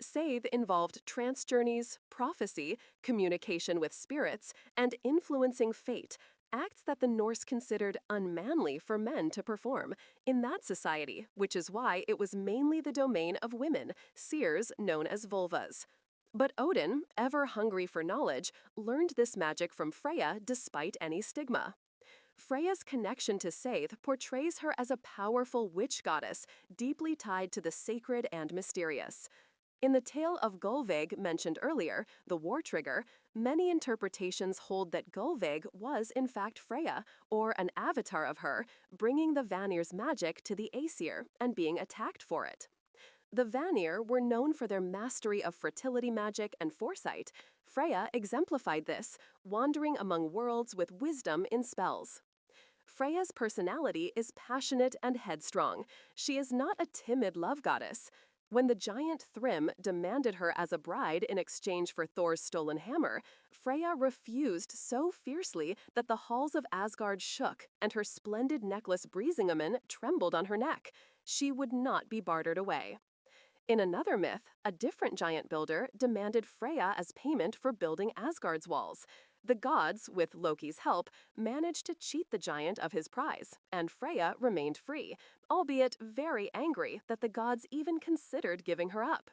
Speaker 1: Seidr involved trance journeys, prophecy, communication with spirits, and influencing fate, acts that the Norse considered unmanly for men to perform in that society, which is why it was mainly the domain of women, seers known as vulvas. But Odin, ever hungry for knowledge, learned this magic from Freyja despite any stigma. Freyja's connection to Seidr portrays her as a powerful witch goddess, deeply tied to the sacred and mysterious. In the tale of Gullveig mentioned earlier, the war trigger, many interpretations hold that Gullveig was in fact Freyja, or an avatar of her, bringing the Vanir's magic to the Aesir and being attacked for it. The Vanir were known for their mastery of fertility magic and foresight. Freyja exemplified this, wandering among worlds with wisdom in spells. Freyja's personality is passionate and headstrong. She is not a timid love goddess. When the giant Thrym demanded her as a bride in exchange for Thor's stolen hammer, Freyja refused so fiercely that the halls of Asgard shook and her splendid necklace Brisingamen trembled on her neck. She would not be bartered away. In another myth, a different giant builder demanded Freyja as payment for building Asgard's walls. The gods, with Loki's help, managed to cheat the giant of his prize, and Freyja remained free, albeit very angry that the gods even considered giving her up.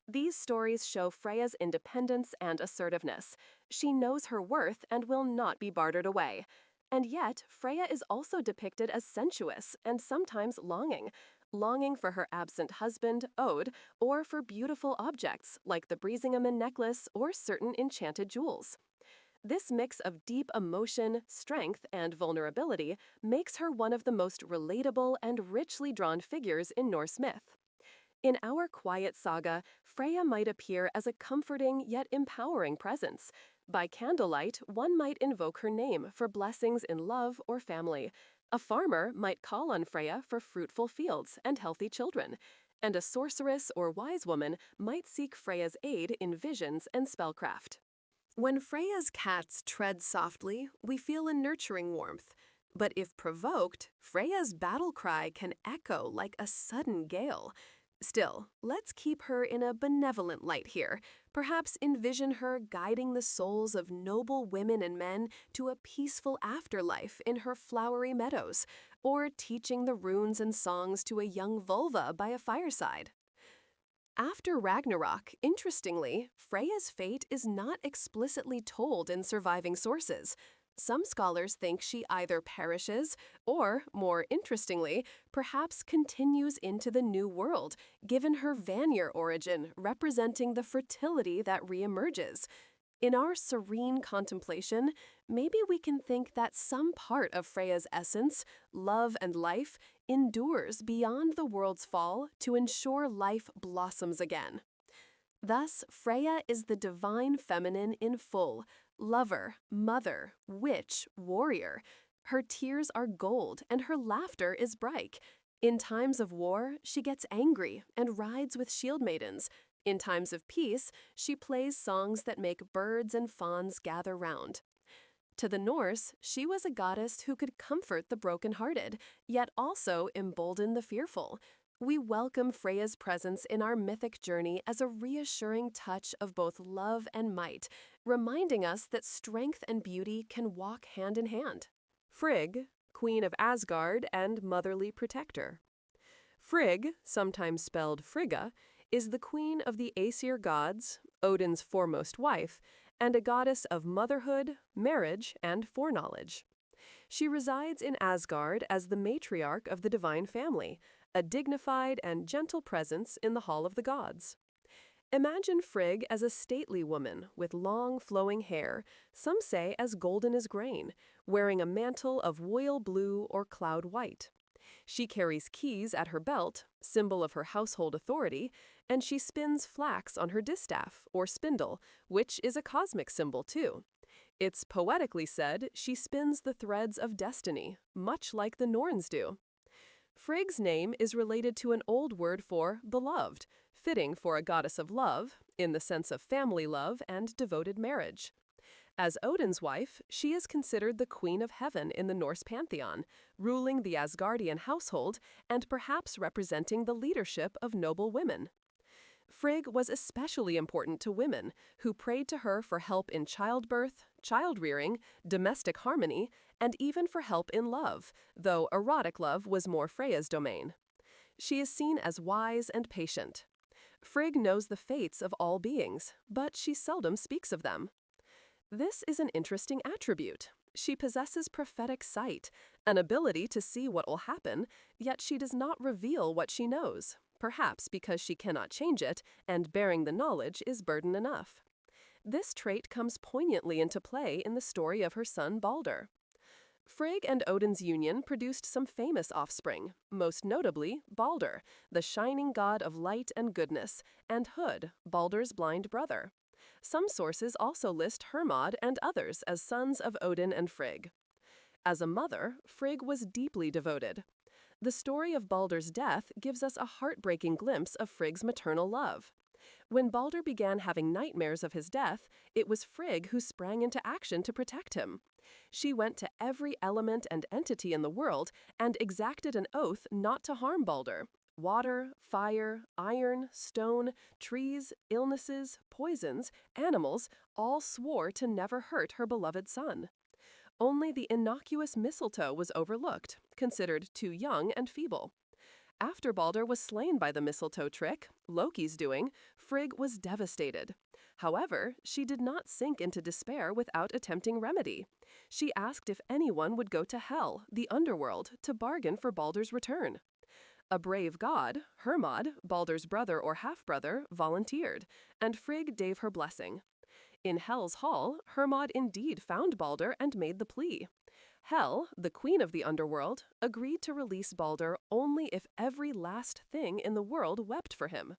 Speaker 1: These stories show Freyja's independence and assertiveness. She knows her worth and will not be bartered away. And yet, Freyja is also depicted as sensuous and sometimes longing for her absent husband, Od, or for beautiful objects like the Brisingamen necklace or certain enchanted jewels. This mix of deep emotion, strength, and vulnerability makes her one of the most relatable and richly drawn figures in Norse myth. In our quiet saga, Freyja might appear as a comforting yet empowering presence. By candlelight, one might invoke her name for blessings in love or family. A farmer might call on Freyja for fruitful fields and healthy children. And a sorceress or wise woman might seek Freyja's aid in visions and spellcraft. When Freyja's cats tread softly, we feel a nurturing warmth. But if provoked, Freyja's battle cry can echo like a sudden gale. Still, let's keep her in a benevolent light here. Perhaps envision her guiding the souls of noble women and men to a peaceful afterlife in her flowery meadows, or teaching the runes and songs to a young vulva by a fireside. After Ragnarök, interestingly, Freyja's fate is not explicitly told in surviving sources. Some scholars think she either perishes or, more interestingly, perhaps continues into the New World, given her Vanir origin representing the fertility that reemerges. In our serene contemplation, maybe we can think that some part of Freyja's essence, love and life, endures beyond the world's fall to ensure life blossoms again. Thus, Freyja is the divine feminine in full, lover, mother, witch, warrior. Her tears are gold and her laughter is bright. In times of war, she gets angry and rides with shield maidens. In times of peace, she plays songs that make birds and fawns gather round. To the Norse, she was a goddess who could comfort the broken-hearted, yet also embolden the fearful. We welcome Freyja's presence in our mythic journey as a reassuring touch of both love and might, reminding us that strength and beauty can walk hand in hand. Frigg, Queen of Asgard and Motherly Protector. Frigg, sometimes spelled Frigga, is the queen of the Aesir gods, Odin's foremost wife, and a goddess of motherhood, marriage, and foreknowledge. She resides in Asgard as the matriarch of the divine family, a dignified and gentle presence in the Hall of the Gods. Imagine Frigg as a stately woman with long flowing hair, some say as golden as grain, wearing a mantle of royal blue or cloud white. She carries keys at her belt, symbol of her household authority, and she spins flax on her distaff, or spindle, which is a cosmic symbol too. It's poetically said she spins the threads of destiny, much like the Norns do. Frigg's name is related to an old word for beloved, fitting for a goddess of love, in the sense of family love and devoted marriage. As Odin's wife, she is considered the queen of heaven in the Norse pantheon, ruling the Asgardian household and perhaps representing the leadership of noble women. Frigg was especially important to women, who prayed to her for help in childbirth, child-rearing, domestic harmony, and even for help in love, though erotic love was more Freyja's domain. She is seen as wise and patient. Frigg knows the fates of all beings, but she seldom speaks of them. This is an interesting attribute. She possesses prophetic sight, an ability to see what will happen, yet she does not reveal what she knows. perhaps because she cannot change it, and bearing the knowledge is burden enough. This trait comes poignantly into play in the story of her son Balder. Frigg and Odin's union produced some famous offspring, most notably Balder, the shining god of light and goodness, and Hod, Balder's blind brother. Some sources also list Hermod and others as sons of Odin and Frigg. As a mother, Frigg was deeply devoted. The story of Balder's death gives us a heartbreaking glimpse of Frigg's maternal love. When Balder began having nightmares of his death, it was Frigg who sprang into action to protect him. She went to every element and entity in the world and exacted an oath not to harm Balder. Water, fire, iron, stone, trees, illnesses, poisons, animals all swore to never hurt her beloved son. Only the innocuous mistletoe was overlooked, considered too young and feeble. After Balder was slain by the mistletoe trick, Loki's doing, Frigg was devastated. However, she did not sink into despair without attempting remedy. She asked if anyone would go to Hel, the underworld, to bargain for Balder's return. A brave god, Hermod, Balder's brother or half-brother, volunteered, and Frigg gave her blessing. In Hel's hall, Hermod indeed found Balder and made the plea. Hel, the queen of the underworld, agreed to release Balder only if every last thing in the world wept for him.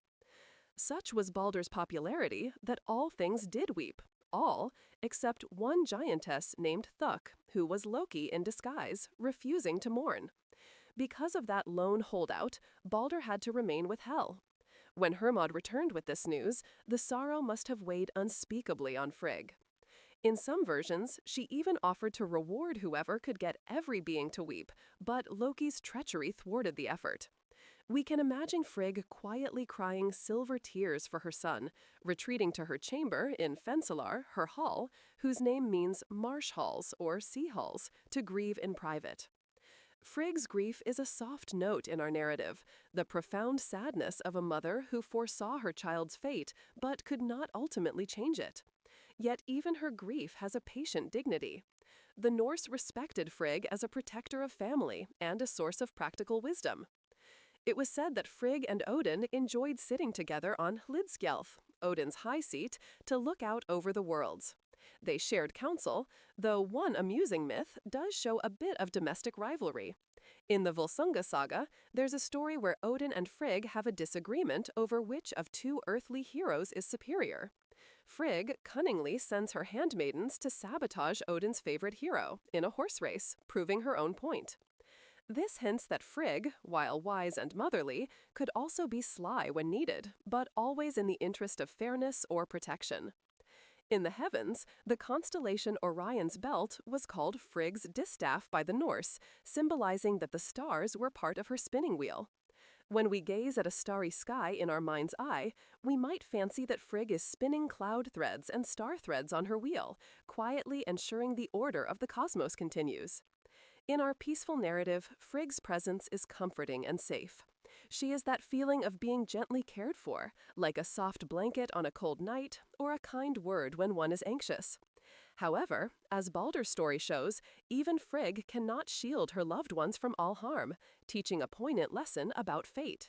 Speaker 1: Such was Balder's popularity that all things did weep, all except one giantess named Thuk, who was Loki in disguise, refusing to mourn. Because of that lone holdout, Balder had to remain with Hel. When Hermod returned with this news, the sorrow must have weighed unspeakably on Frigg. In some versions, she even offered to reward whoever could get every being to weep, but Loki's treachery thwarted the effort. We can imagine Frigg quietly crying silver tears for her son, retreating to her chamber in Fensalar, her hall, whose name means marsh halls or sea halls, to grieve in private. Frigg's grief is a soft note in our narrative, the profound sadness of a mother who foresaw her child's fate but could not ultimately change it. Yet even her grief has a patient dignity. The Norse respected Frigg as a protector of family and a source of practical wisdom. It was said that Frigg and Odin enjoyed sitting together on Hlidskjalf, Odin's high seat, to look out over the worlds. They shared counsel, though one amusing myth does show a bit of domestic rivalry. In the Volsunga saga, there's a story where Odin and Frigg have a disagreement over which of two earthly heroes is superior. Frigg cunningly sends her handmaidens to sabotage Odin's favorite hero in a horse race, proving her own point. This hints that Frigg, while wise and motherly, could also be sly when needed, but always in the interest of fairness or protection. In the heavens, the constellation Orion's belt was called Frigg's distaff by the Norse, symbolizing that the stars were part of her spinning wheel. When we gaze at a starry sky in our mind's eye, we might fancy that Frigg is spinning cloud threads and star threads on her wheel, quietly ensuring the order of the cosmos continues. In our peaceful narrative, Frigg's presence is comforting and safe. She is that feeling of being gently cared for, like a soft blanket on a cold night or a kind word when one is anxious. However, as Balder's story shows, even Frigg cannot shield her loved ones from all harm, teaching a poignant lesson about fate.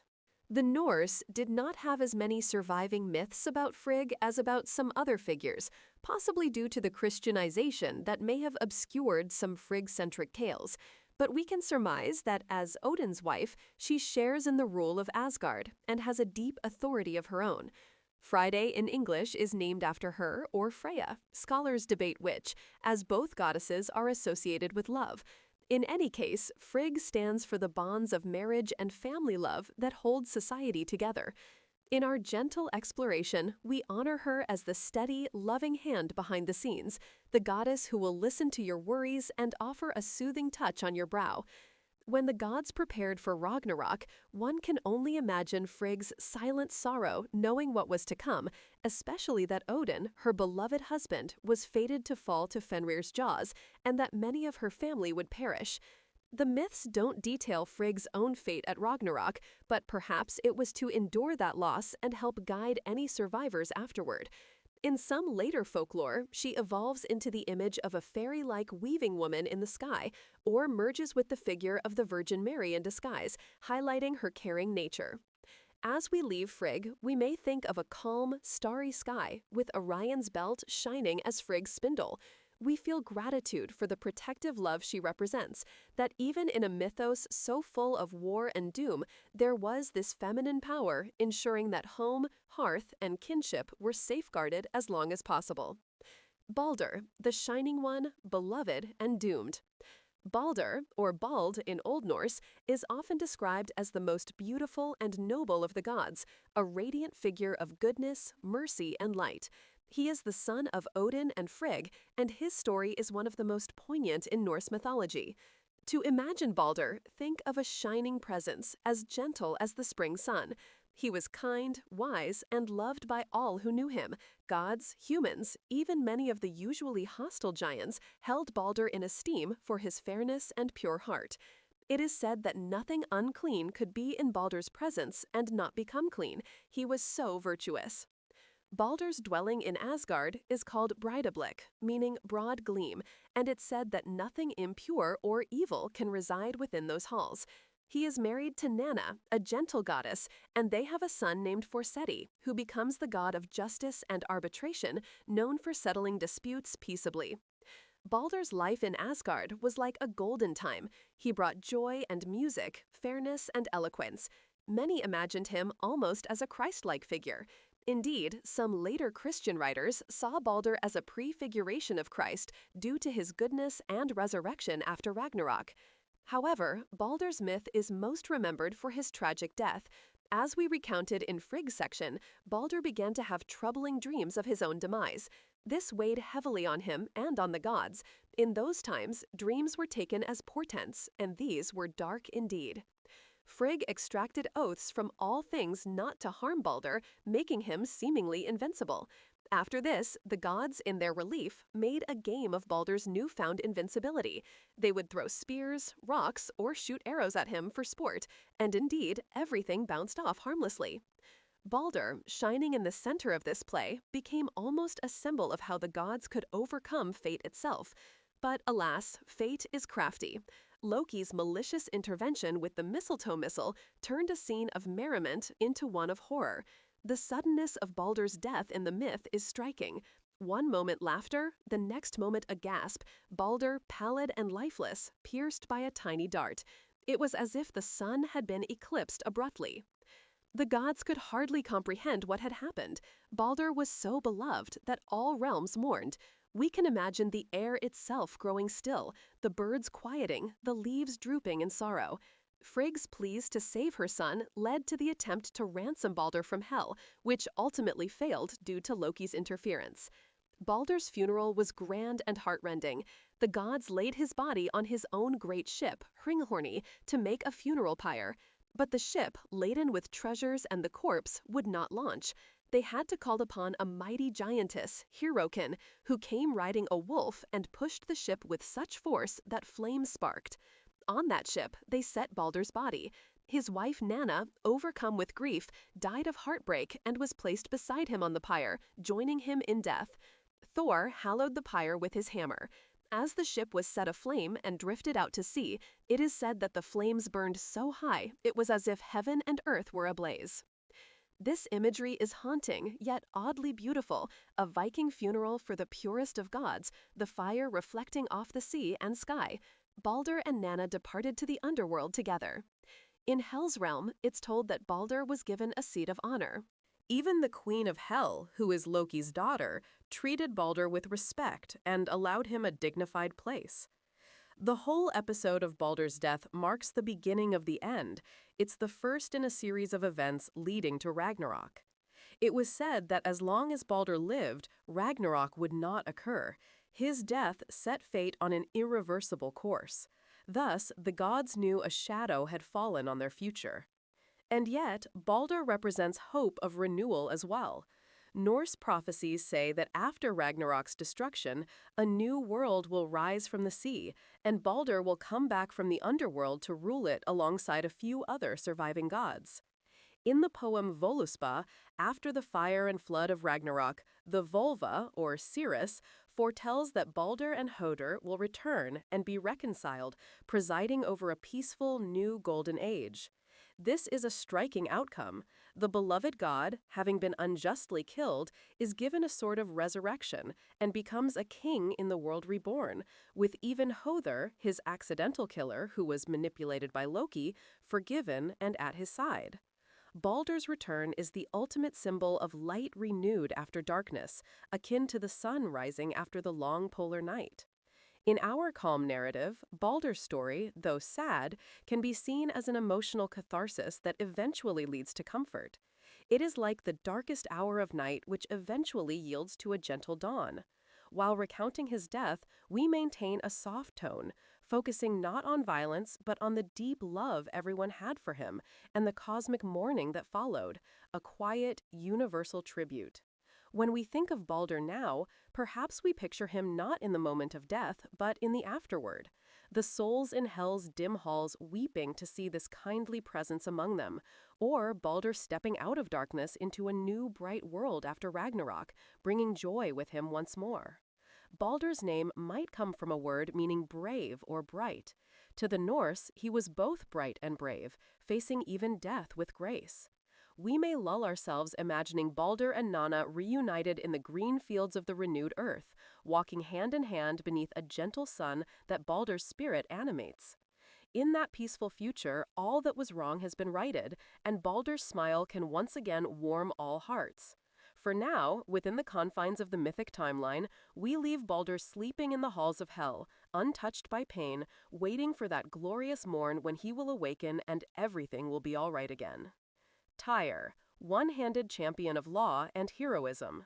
Speaker 1: The Norse did not have as many surviving myths about Frigg as about some other figures, possibly due to the Christianization that may have obscured some Frigg-centric tales. But we can surmise that as Odin's wife, she shares in the rule of Asgard and has a deep authority of her own. Friday in English is named after her or Freyja. Scholars debate which, as both goddesses are associated with love. In any case, Frigg stands for the bonds of marriage and family love that hold society together. In our gentle exploration, we honor her as the steady, loving hand behind the scenes, the goddess who will listen to your worries and offer a soothing touch on your brow. When the gods prepared for Ragnarök, one can only imagine Frigg's silent sorrow knowing what was to come, especially that Odin, her beloved husband, was fated to fall to Fenrir's jaws, and that many of her family would perish. The myths don't detail Frigg's own fate at Ragnarök, but perhaps it was to endure that loss and help guide any survivors afterward. In some later folklore, she evolves into the image of a fairy-like weaving woman in the sky, or merges with the figure of the Virgin Mary in disguise, highlighting her caring nature. As we leave Frigg, we may think of a calm, starry sky with Orion's belt shining as Frigg's spindle. We feel gratitude for the protective love she represents, that even in a mythos so full of war and doom, there was this feminine power ensuring that home, hearth, and kinship were safeguarded as long as possible. Balder, the Shining One, beloved and doomed. Balder, or Bald in Old Norse, is often described as the most beautiful and noble of the gods, a radiant figure of goodness, mercy, and light. He is the son of Odin and Frigg, and his story is one of the most poignant in Norse mythology. To imagine Balder, think of a shining presence, as gentle as the spring sun. He was kind, wise, and loved by all who knew him. Gods, humans, even many of the usually hostile giants held Balder in esteem for his fairness and pure heart. It is said that nothing unclean could be in Balder's presence and not become clean. He was so virtuous. Balder's dwelling in Asgard is called Breidablik, meaning broad gleam, and it's said that nothing impure or evil can reside within those halls. He is married to Nanna, a gentle goddess, and they have a son named Forseti, who becomes the god of justice and arbitration, known for settling disputes peaceably. Balder's life in Asgard was like a golden time. He brought joy and music, fairness and eloquence. Many imagined him almost as a Christ-like figure. Indeed, some later Christian writers saw Balder as a prefiguration of Christ due to his goodness and resurrection after Ragnarök. However, Balder's myth is most remembered for his tragic death. As we recounted in Frigg's section, Balder began to have troubling dreams of his own demise. This weighed heavily on him and on the gods. In those times, dreams were taken as portents, and these were dark indeed. Frigg extracted oaths from all things not to harm Balder, making him seemingly invincible. After this, the gods, in their relief, made a game of Balder's newfound invincibility. They would throw spears, rocks, or shoot arrows at him for sport, and indeed, everything bounced off harmlessly. Balder, shining in the center of this play, became almost a symbol of how the gods could overcome fate itself. But alas, fate is crafty. Loki's malicious intervention with the mistletoe missile turned a scene of merriment into one of horror. The suddenness of Balder's death in the myth is striking. One moment laughter, the next moment a gasp, Balder, pallid and lifeless, pierced by a tiny dart. It was as if the sun had been eclipsed abruptly. The gods could hardly comprehend what had happened. Balder was so beloved that all realms mourned. We can imagine the air itself growing still, the birds quieting, the leaves drooping in sorrow. Frigg's pleas to save her son led to the attempt to ransom Balder from hell, which ultimately failed due to Loki's interference. Balder's funeral was grand and heartrending. The gods laid his body on his own great ship, Hringhorni, to make a funeral pyre. But the ship, laden with treasures and the corpse, would not launch. They had to call upon a mighty giantess, Hyrrokin, who came riding a wolf and pushed the ship with such force that flames sparked. On that ship, they set Balder's body. His wife Nanna, overcome with grief, died of heartbreak and was placed beside him on the pyre, joining him in death. Thor hallowed the pyre with his hammer. As the ship was set aflame and drifted out to sea, it is said that the flames burned so high it was as if heaven and earth were ablaze. This imagery is haunting, yet oddly beautiful, a Viking funeral for the purest of gods, the fire reflecting off the sea and sky. Balder and Nanna departed to the underworld together. In Hel's realm, it's told that Balder was given a seat of honor. Even the Queen of Hel, who is Loki's daughter, treated Balder with respect and allowed him a dignified place. The whole episode of Balder's death marks the beginning of the end. It's the first in a series of events leading to Ragnarök. It was said that as long as Balder lived, Ragnarök would not occur. His death set fate on an irreversible course. Thus, the gods knew a shadow had fallen on their future. And yet, Balder represents hope of renewal as well. Norse prophecies say that after Ragnarok's destruction, a new world will rise from the sea, and Balder will come back from the underworld to rule it alongside a few other surviving gods. In the poem Voluspa, after the fire and flood of Ragnarök, the Volva, or Cirrus, foretells that Balder and Höder will return and be reconciled, presiding over a peaceful new golden age. This is a striking outcome. The beloved god, having been unjustly killed, is given a sort of resurrection and becomes a king in the world reborn, with even Hother, his accidental killer who was manipulated by Loki, forgiven and at his side. Baldur's return is the ultimate symbol of light renewed after darkness, akin to the sun rising after the long polar night. In our calm narrative, Baldur's story, though sad, can be seen as an emotional catharsis that eventually leads to comfort. It is like the darkest hour of night which eventually yields to a gentle dawn. While recounting his death, we maintain a soft tone, focusing not on violence but on the deep love everyone had for him and the cosmic mourning that followed, a quiet, universal tribute. When we think of Baldur now, perhaps we picture him not in the moment of death, but in the afterward. The souls in hell's dim halls weeping to see this kindly presence among them, or Baldur stepping out of darkness into a new bright world after Ragnarök, bringing joy with him once more. Baldur's name might come from a word meaning brave or bright. To the Norse, he was both bright and brave, facing even death with grace. We may lull ourselves imagining Baldur and Nanna reunited in the green fields of the renewed earth, walking hand in hand beneath a gentle sun that Baldur's spirit animates. In that peaceful future, all that was wrong has been righted, and Baldur's smile can once again warm all hearts. For now, within the confines of the mythic timeline, we leave Baldur sleeping in the halls of hell, untouched by pain, waiting for that glorious morn when he will awaken and everything will be all right again. Tyr, one-handed champion of law and heroism.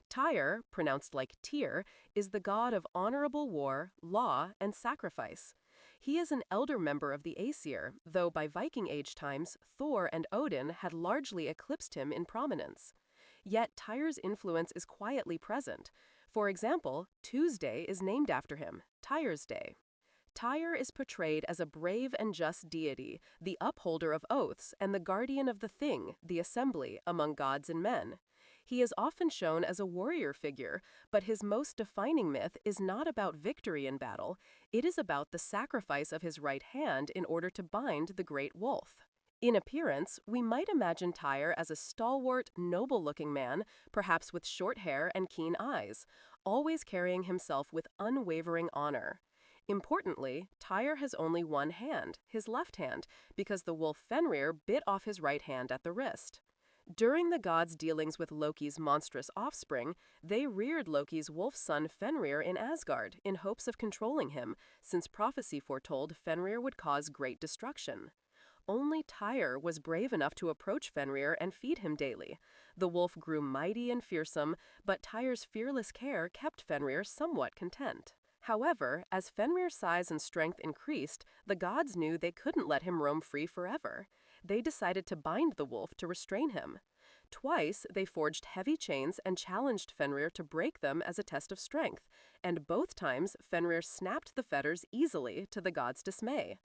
Speaker 1: Tyr, pronounced like Tyr, is the god of honorable war, law, and sacrifice. He is an elder member of the Aesir, though by Viking Age times, Thor and Odin had largely eclipsed him in prominence. Yet Tyr's influence is quietly present. For example, Tuesday is named after him, Tyr's Day. Tyr is portrayed as a brave and just deity, the upholder of oaths and the guardian of the thing, the assembly, among gods and men. He is often shown as a warrior figure, but his most defining myth is not about victory in battle, it is about the sacrifice of his right hand in order to bind the great wolf. In appearance, we might imagine Tyr as a stalwart, noble-looking man, perhaps with short hair and keen eyes, always carrying himself with unwavering honor. Importantly, Tyr has only one hand, his left hand, because the wolf Fenrir bit off his right hand at the wrist. During the gods' dealings with Loki's monstrous offspring, they reared Loki's wolf son Fenrir in Asgard in hopes of controlling him, since prophecy foretold Fenrir would cause great destruction. Only Tyr was brave enough to approach Fenrir and feed him daily. The wolf grew mighty and fearsome, but Tyr's fearless care kept Fenrir somewhat content. However, as Fenrir's size and strength increased, the gods knew they couldn't let him roam free forever. They decided to bind the wolf to restrain him. Twice, they forged heavy chains and challenged Fenrir to break them as a test of strength, and both times Fenrir snapped the fetters easily to the gods' dismay.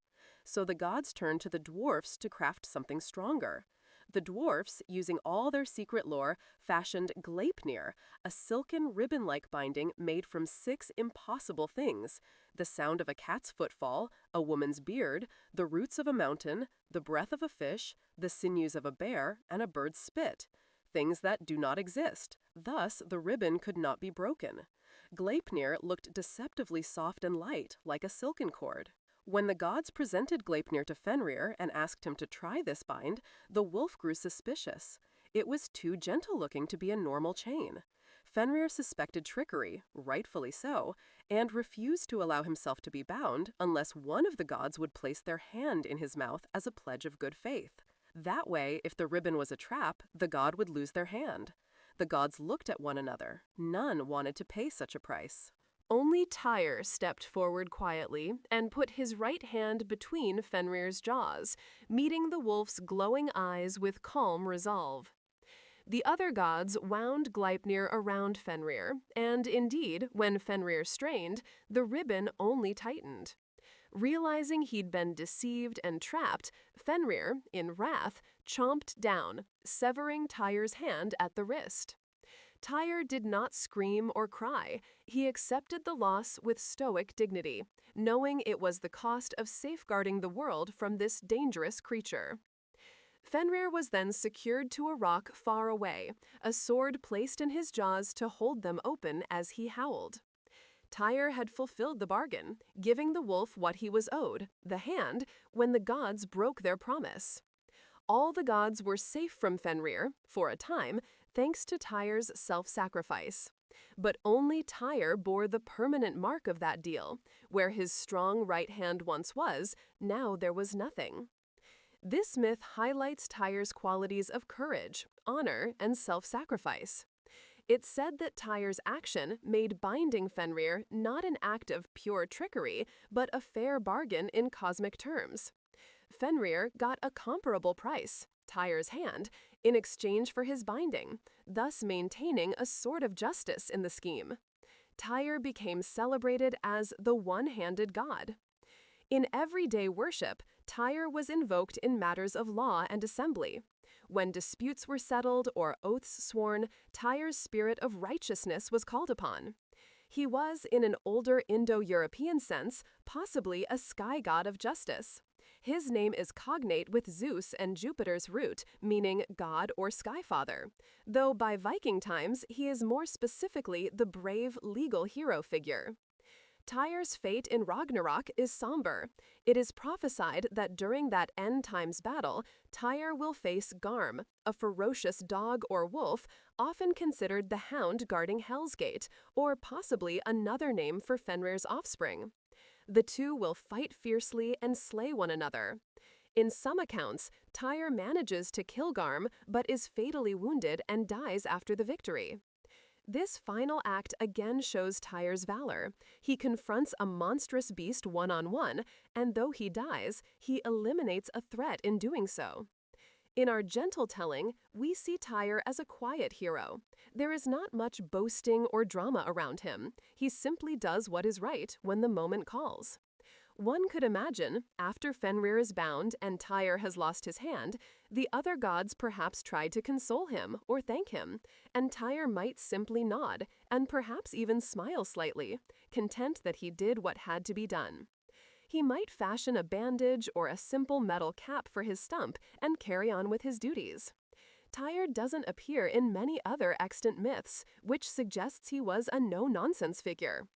Speaker 1: So the gods turned to the dwarfs to craft something stronger. The dwarfs, using all their secret lore, fashioned Gleipnir, a silken ribbon-like binding made from 6 impossible things: the sound of a cat's footfall, a woman's beard, the roots of a mountain, the breath of a fish, the sinews of a bear, and a bird's spit. Things that do not exist. Thus, the ribbon could not be broken. Gleipnir looked deceptively soft and light, like a silken cord. When the gods presented Gleipnir to Fenrir and asked him to try this bind, the wolf grew suspicious. It was too gentle-looking to be a normal chain. Fenrir suspected trickery, rightfully so, and refused to allow himself to be bound unless one of the gods would place their hand in his mouth as a pledge of good faith. That way, if the ribbon was a trap, the god would lose their hand. The gods looked at one another. None wanted to pay such a price. Only Tyr stepped forward quietly and put his right hand between Fenrir's jaws, meeting the wolf's glowing eyes with calm resolve. The other gods wound Gleipnir around Fenrir, and indeed, when Fenrir strained, the ribbon only tightened. Realizing he'd been deceived and trapped, Fenrir, in wrath, chomped down, severing Tyr's hand at the wrist. Tyr did not scream or cry. He accepted the loss with stoic dignity, knowing it was the cost of safeguarding the world from this dangerous creature. Fenrir was then secured to a rock far away, a sword placed in his jaws to hold them open as he howled. Tyr had fulfilled the bargain, giving the wolf what he was owed, the hand, when the gods broke their promise. All the gods were safe from Fenrir, for a time, thanks to Tyr's self-sacrifice. But only Tyr bore the permanent mark of that deal. Where his strong right hand once was, now there was nothing. This myth highlights Tyr's qualities of courage, honor, and self-sacrifice. It's said that Tyr's action made binding Fenrir not an act of pure trickery, but a fair bargain in cosmic terms. Fenrir got a comparable price, Tyr's hand, in exchange for his binding, thus maintaining a sort of justice in the scheme. Tyr became celebrated as the one-handed god. In everyday worship, Tyr was invoked in matters of law and assembly. When disputes were settled or oaths sworn, Tyr's spirit of righteousness was called upon. He was, in an older Indo-European sense, possibly a sky god of justice. His name is cognate with Zeus and Jupiter's root, meaning god or sky father, though by Viking times he is more specifically the brave legal hero figure. Tyr's fate in Ragnarök is somber. It is prophesied that during that end times battle, Tyr will face Garm, a ferocious dog or wolf, often considered the hound guarding Hell's Gate, or possibly another name for Fenrir's offspring. The two will fight fiercely and slay one another. In some accounts, Tyr manages to kill Garm, but is fatally wounded and dies after the victory. This final act again shows Tyr's valor. He confronts a monstrous beast one-on-one, and though he dies, he eliminates a threat in doing so. In our gentle telling, we see Tyr as a quiet hero. There is not much boasting or drama around him. He simply does what is right when the moment calls. One could imagine, after Fenrir is bound and Tyr has lost his hand, the other gods perhaps tried to console him or thank him, and Tyr might simply nod and perhaps even smile slightly, content that he did what had to be done. He might fashion a bandage or a simple metal cap for his stump and carry on with his duties. Tyr doesn't appear in many other extant myths, which suggests he was a no-nonsense figure.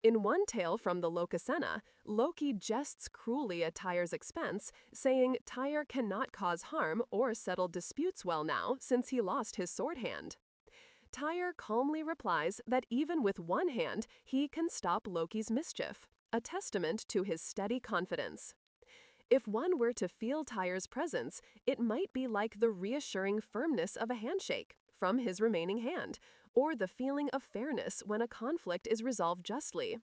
Speaker 1: In one tale from the Lokasenna, Loki jests cruelly at Tyr's expense, saying Tyr cannot cause harm or settle disputes well now since he lost his sword hand. Tyr calmly replies that even with one hand, he can stop Loki's mischief, a testament to his steady confidence. If one were to feel Tyr's presence, it might be like the reassuring firmness of a handshake from his remaining hand, or the feeling of fairness when a conflict is resolved justly.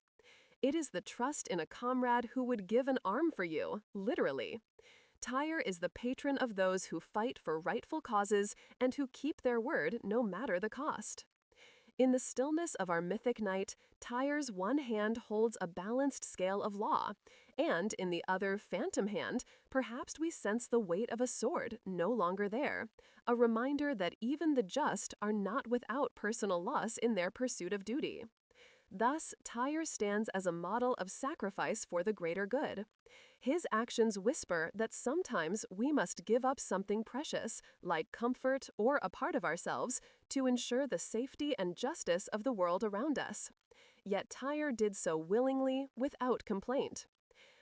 Speaker 1: It is the trust in a comrade who would give an arm for you, literally. Tyr is the patron of those who fight for rightful causes and who keep their word no matter the cost. In the stillness of our mythic night, Tyr's one hand holds a balanced scale of law, and in the other phantom hand, perhaps we sense the weight of a sword no longer there, a reminder that even the just are not without personal loss in their pursuit of duty. Thus, Tyr stands as a model of sacrifice for the greater good. His actions whisper that sometimes we must give up something precious, like comfort or a part of ourselves, to ensure the safety and justice of the world around us. Yet Tyr did so willingly, without complaint.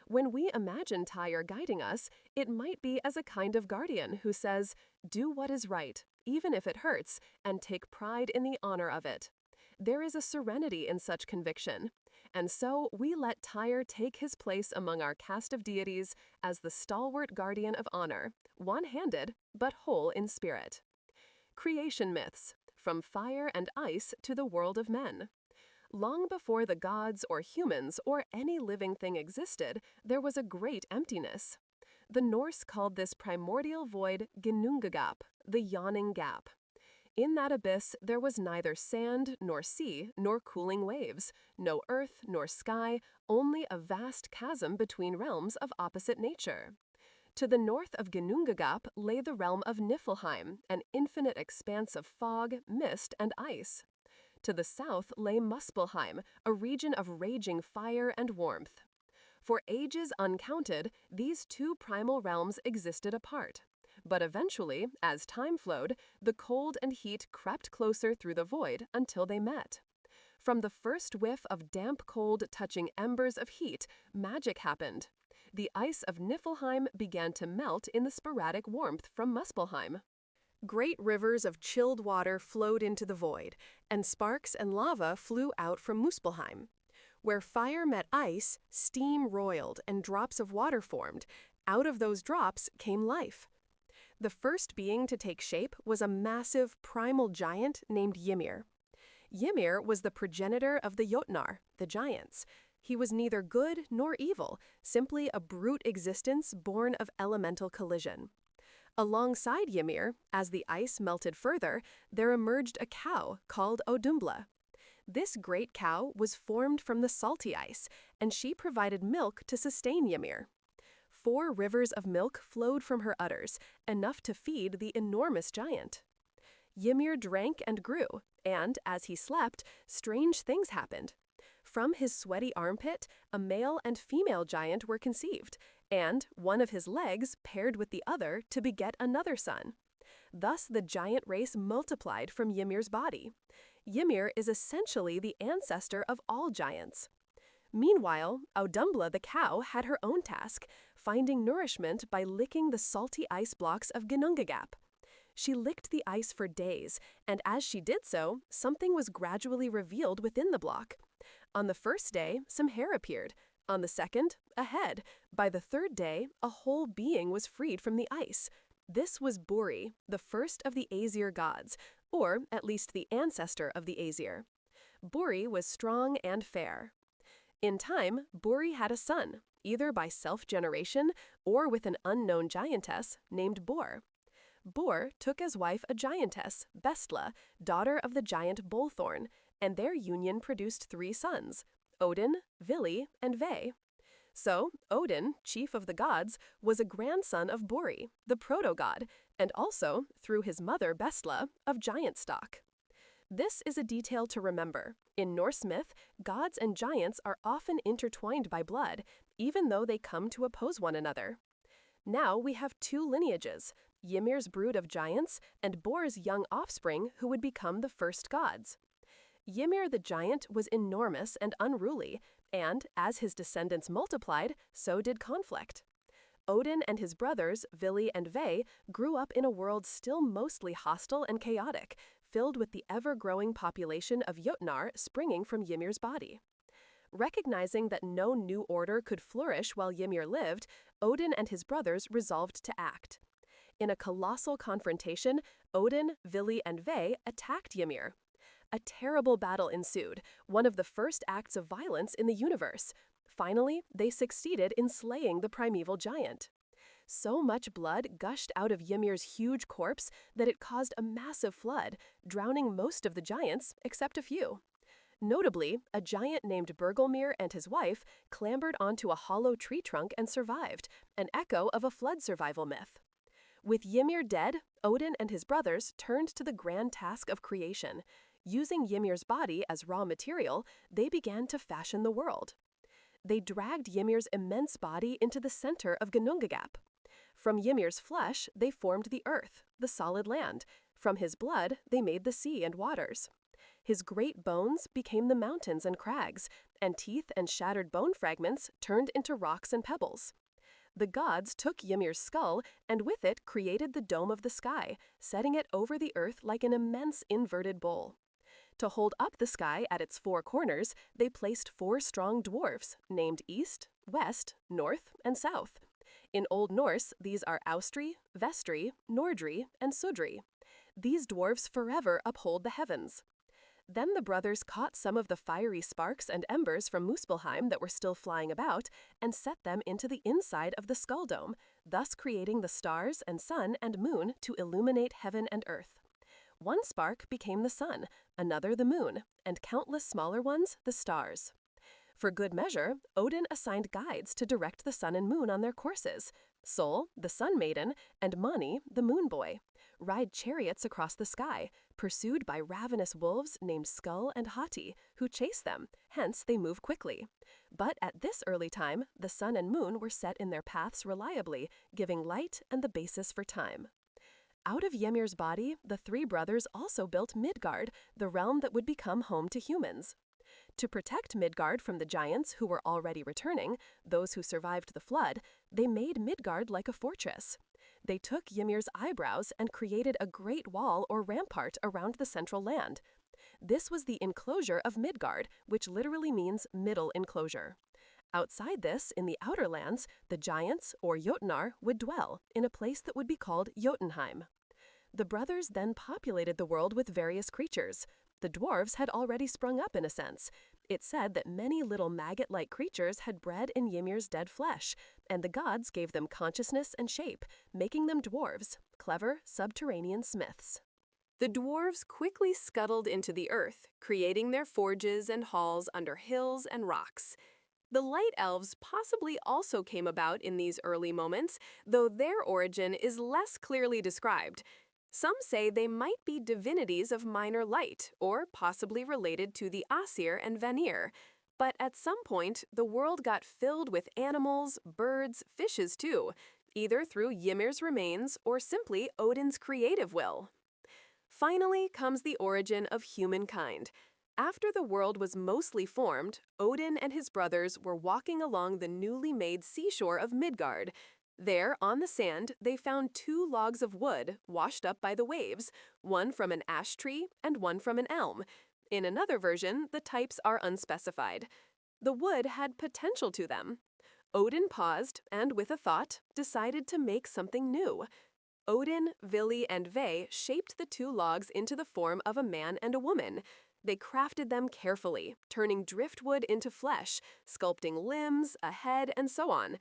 Speaker 1: When we imagine Tyr guiding us, it might be as a kind of guardian who says, "Do what is right, even if it hurts, and take pride in the honor of it." There is a serenity in such conviction. And so we let Tyr take his place among our cast of deities as the stalwart guardian of honor, one-handed, but whole in spirit. Creation myths, from fire and ice to the world of men. Long before the gods or humans or any living thing existed, there was a great emptiness. The Norse called this primordial void Ginnungagap, the yawning gap. In that abyss, there was neither sand nor sea nor cooling waves, no earth nor sky, only a vast chasm between realms of opposite nature. To the north of Ginnungagap lay the realm of Niflheim, an infinite expanse of fog, mist, and ice. To the south lay Muspelheim, a region of raging fire and warmth. For ages uncounted, these two primal realms existed apart. But eventually, as time flowed, the cold and heat crept closer through the void until they met. From the first whiff of damp cold touching embers of heat, magic happened. The ice of Niflheim began to melt in the sporadic warmth from Muspelheim. Great rivers of chilled water flowed into the void, and sparks and lava flew out from Muspelheim. Where fire met ice, steam roiled and drops of water formed. Out of those drops came life. The first being to take shape was a massive primal giant named Ymir. Ymir was the progenitor of the Jotnar, the giants. He was neither good nor evil, simply a brute existence born of elemental collision. Alongside Ymir, as the ice melted further, there emerged a cow called Audumbla. This great cow was formed from the salty ice, and she provided milk to sustain Ymir. 4 rivers of milk flowed from her udders, enough to feed the enormous giant. Ymir drank and grew, and as he slept, strange things happened. From his sweaty armpit, a male and female giant were conceived, and one of his legs paired with the other to beget another son. Thus the giant race multiplied from Ymir's body. Ymir is essentially the ancestor of all giants. Meanwhile, Audumbla the cow had her own task, finding nourishment by licking the salty ice blocks of Ginnungagap. She licked the ice for days, and as she did so, something was gradually revealed within the block. On the first day, some hair appeared. On the second, a head. By the third day, a whole being was freed from the ice. This was Buri, the first of the Aesir gods, or at least the ancestor of the Aesir. Buri was strong and fair. In time, Buri had a son, either by self-generation or with an unknown giantess named Bor. Bor took as wife a giantess, Bestla, daughter of the giant Bolthorn, and their union produced 3 sons, Odin, Vili, and Ve. So, Odin, chief of the gods, was a grandson of Buri, the proto-god, and also, through his mother Bestla, of giant stock. This is a detail to remember. In Norse myth, gods and giants are often intertwined by blood, even though they come to oppose one another. Now we have 2 lineages, Ymir's brood of giants and Bor's young offspring who would become the first gods. Ymir the giant was enormous and unruly, and as his descendants multiplied, so did conflict. Odin and his brothers, Vili and Ve, grew up in a world still mostly hostile and chaotic, filled with the ever-growing population of Jotnar springing from Ymir's body. Recognizing that no new order could flourish while Ymir lived, Odin and his brothers resolved to act. In a colossal confrontation, Odin, Vili, and Ve attacked Ymir. A terrible battle ensued, one of the first acts of violence in the universe. Finally, they succeeded in slaying the primeval giant. So much blood gushed out of Ymir's huge corpse that it caused a massive flood, drowning most of the giants except a few. Notably, a giant named Bergelmir and his wife clambered onto a hollow tree trunk and survived, an echo of a flood survival myth. With Ymir dead, Odin and his brothers turned to the grand task of creation. Using Ymir's body as raw material, they began to fashion the world. They dragged Ymir's immense body into the center of Ginnungagap. From Ymir's flesh, they formed the earth, the solid land. From his blood, they made the sea and waters. His great bones became the mountains and crags, and teeth and shattered bone fragments turned into rocks and pebbles. The gods took Ymir's skull and with it created the dome of the sky, setting it over the earth like an immense inverted bowl. To hold up the sky at its 4 corners, they placed 4 strong dwarfs, named East, West, North, and South. In Old Norse, these are Austri, Vestri, Nordri, and Sudri. These dwarfs forever uphold the heavens. Then the brothers caught some of the fiery sparks and embers from Muspelheim that were still flying about and set them into the inside of the skull dome, thus creating the stars and sun and moon to illuminate heaven and earth. One spark became the sun, another the moon, and countless smaller ones the stars. For good measure, Odin assigned guides to direct the sun and moon on their courses, Sol, the sun maiden, and Mani, the moon boy. ride chariots across the sky, pursued by ravenous wolves named Skull and Hati, who chase them, hence they move quickly. But at this early time, the sun and moon were set in their paths reliably, giving light and the basis for time. Out of Ymir's body, the three brothers also built Midgard, the realm that would become home to humans. To protect Midgard from the giants who were already returning, those who survived the flood, they made Midgard like a fortress. They took Ymir's eyebrows and created a great wall or rampart around the central land. This was the enclosure of Midgard, which literally means middle enclosure. Outside this, in the outer lands, the giants, or Jotnar, would dwell, in a place that would be called Jotunheim. The brothers then populated the world with various creatures. The dwarves had already sprung up in a sense. It said that many little maggot-like creatures had bred in Ymir's dead flesh, and the gods gave them consciousness and shape, making them dwarves, clever subterranean smiths. The dwarves quickly scuttled into the earth, creating their forges and halls under hills and rocks. The light elves possibly also came about in these early moments, though their origin is less clearly described. Some say they might be divinities of minor light, or possibly related to the Aesir and Vanir. But at some point, the world got filled with animals, birds, fishes too, either through Ymir's remains or simply Odin's creative will. Finally comes the origin of humankind. After the world was mostly formed, Odin and his brothers were walking along the newly made seashore of Midgard. There, on the sand, they found 2 logs of wood washed up by the waves, one from an ash tree and one from an elm. In another version, the types are unspecified. The wood had potential to them. Odin paused and, with a thought, decided to make something new. Odin, Vili, and Ve shaped the 2 logs into the form of a man and a woman. They crafted them carefully, turning driftwood into flesh, sculpting limbs, a head, and so on.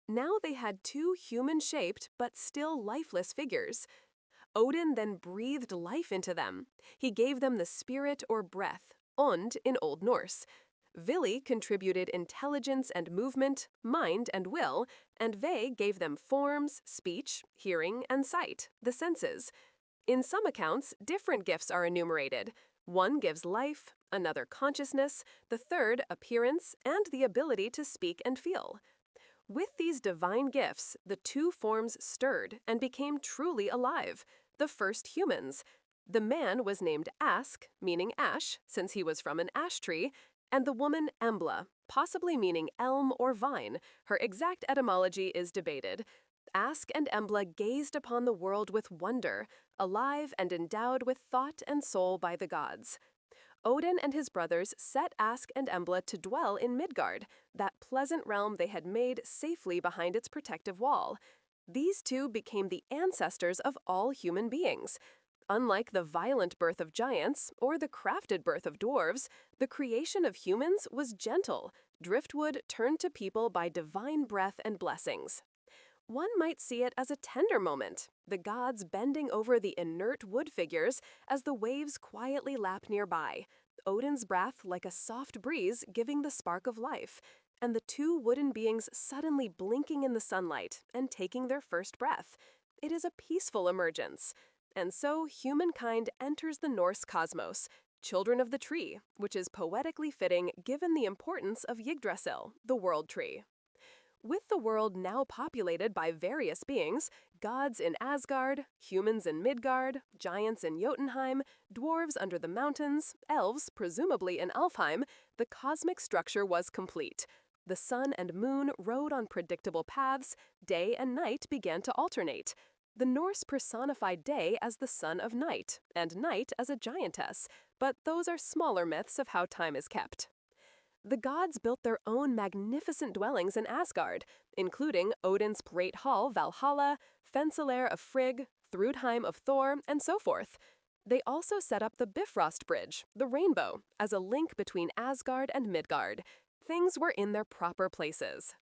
Speaker 1: Now they had 2 human-shaped but still lifeless figures. Odin then breathed life into them. He gave them the spirit or breath, ond in Old Norse. Vili contributed intelligence and movement, mind and will, and Ve gave them forms, speech, hearing, and sight, the senses. In some accounts, different gifts are enumerated. One gives life, another consciousness, the third appearance, and the ability to speak and feel. With these divine gifts, the 2 forms stirred and became truly alive, the first humans. The man was named Ask, meaning ash, since he was from an ash tree, and the woman Embla, possibly meaning elm or vine. Her exact etymology is debated. Ask and Embla gazed upon the world with wonder, alive and endowed with thought and soul by the gods. Odin and his brothers set Ask and Embla to dwell in Midgard, that pleasant realm they had made safely behind its protective wall. These 2 became the ancestors of all human beings. Unlike the violent birth of giants or the crafted birth of dwarves, the creation of humans was gentle, driftwood turned to people by divine breath and blessings. One might see it as a tender moment, the gods bending over the inert wood figures as the waves quietly lap nearby, Odin's breath like a soft breeze giving the spark of life, and the 2 wooden beings suddenly blinking in the sunlight and taking their first breath. It is a peaceful emergence. And so humankind enters the Norse cosmos, children of the tree, which is poetically fitting given the importance of Yggdrasil, the world tree. With the world now populated by various beings, gods in Asgard, humans in Midgard, giants in Jotunheim, dwarves under the mountains, elves, presumably in Alfheim, the cosmic structure was complete. The sun and moon rode on predictable paths, day and night began to alternate. The Norse personified day as the son of night, and night as a giantess, but those are smaller myths of how time is kept. The gods built their own magnificent dwellings in Asgard, including Odin's great hall Valhalla, Fenrir of Frigg, Thrudheim of Thor, and so forth. They also set up the Bifrost Bridge, the rainbow, as a link between Asgard and Midgard. Things were in their proper places.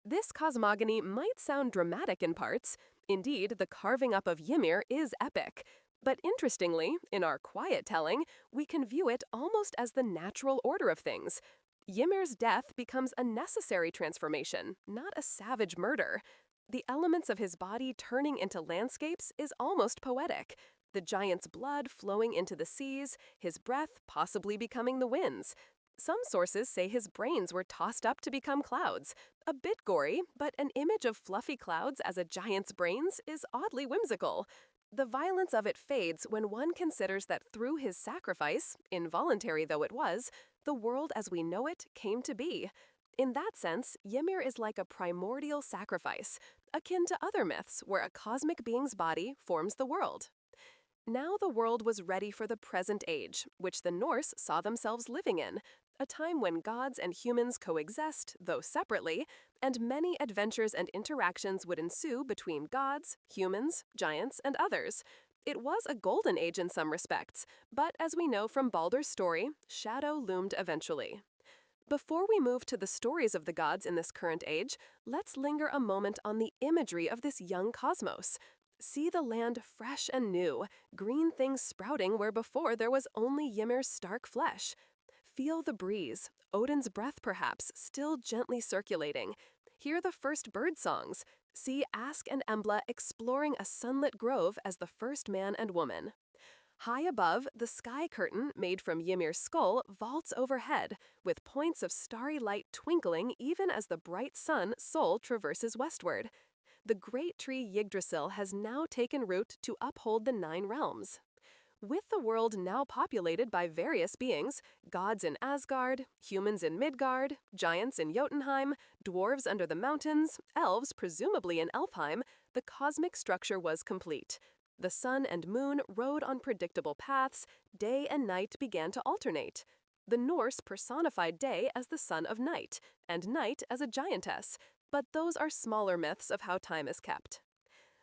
Speaker 1: This cosmogony might sound dramatic in parts. Indeed, the carving up of Ymir is epic. But interestingly, in our quiet telling, we can view it almost as the natural order of things. Ymir's death becomes a necessary transformation, not a savage murder. The elements of his body turning into landscapes is almost poetic. The giant's blood flowing into the seas, his breath possibly becoming the winds. Some sources say his brains were tossed up to become clouds. A bit gory, but an image of fluffy clouds as a giant's brains is oddly whimsical. The violence of it fades when one considers that through his sacrifice, involuntary though it was, the world as we know it came to be. In that sense, Ymir is like a primordial sacrifice, akin to other myths where a cosmic being's body forms the world. Now the world was ready for the present age, which the Norse saw themselves living in, a time when gods and humans coexist, though separately, and many adventures and interactions would ensue between gods, humans, giants, and others. It was a golden age in some respects, but as we know from Baldur's story, shadow loomed eventually. Before we move to the stories of the gods in this current age, let's linger a moment on the imagery of this young cosmos. See the land fresh and new, green things sprouting where before there was only Ymir's stark flesh. Feel the breeze, Odin's breath perhaps, still gently circulating. Hear the first bird songs. See Ask and Embla exploring a sunlit grove as the first man and woman. High above, the sky curtain, made from Ymir's skull, vaults overhead, with points of starry light twinkling even as the bright sun Sol traverses westward. The great tree Yggdrasil has now taken root to uphold the 9 realms. With the world now populated by various beings, gods in Asgard, humans in Midgard, giants in Jotunheim, dwarves under the mountains, elves presumably in Alfheim, the cosmic structure was complete. The sun and moon rode on predictable paths, day and night began to alternate. The Norse personified day as the son of night, and night as a giantess, but those are smaller myths of how time is kept.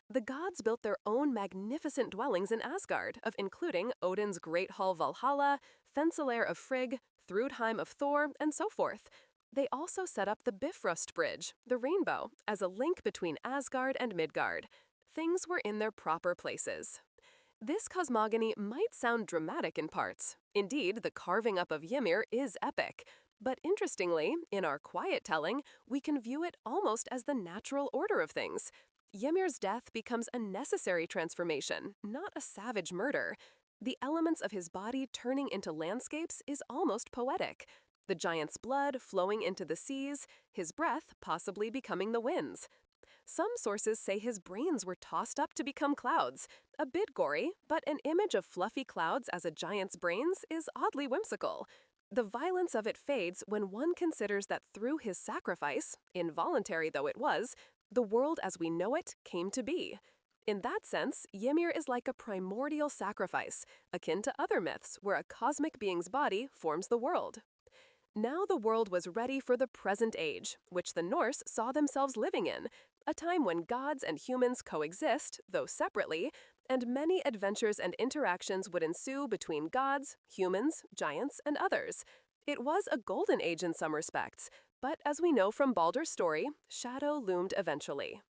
Speaker 1: The gods built their own magnificent dwellings in Asgard, including Odin's great hall Valhalla, Fenrir of Frigg, Thrudheim of Thor, and so forth. They also set up the Bifrost Bridge, the rainbow, as a link between Asgard and Midgard. Things were in their proper places. This cosmogony might sound dramatic in parts. Indeed, the carving up of Ymir is epic. But interestingly, in our quiet telling, we can view it almost as the natural order of things. Ymir's death becomes a necessary transformation, not a savage murder. The elements of his body turning into landscapes is almost poetic. The giant's blood flowing into the seas, his breath possibly becoming the winds. Some sources say his brains were tossed up to become clouds. A bit gory, but an image of fluffy clouds as a giant's brains is oddly whimsical. The violence of it fades when one considers that through his sacrifice, involuntary though it was, the world as we know it came to be. In that sense, Ymir is like a primordial sacrifice, akin to other myths where a cosmic being's body forms the world. Now the world was ready for the present age, which the Norse saw themselves living in, a time when gods and humans coexist, though separately, and many adventures and interactions would ensue between gods, humans, giants, and others. It was a golden age in some respects, but as we know from Baldur's story, shadow loomed eventually.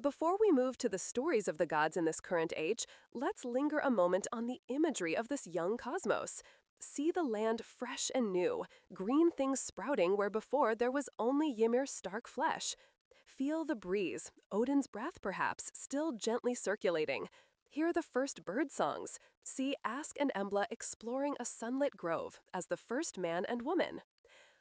Speaker 1: Before we move to the stories of the gods in this current age, let's linger a moment on the imagery of this young cosmos. See the land fresh and new, green things sprouting where before there was only Ymir's stark flesh. Feel the breeze, Odin's breath perhaps, still gently circulating. Hear the first bird songs. See Ask and Embla exploring a sunlit grove as the first man and woman.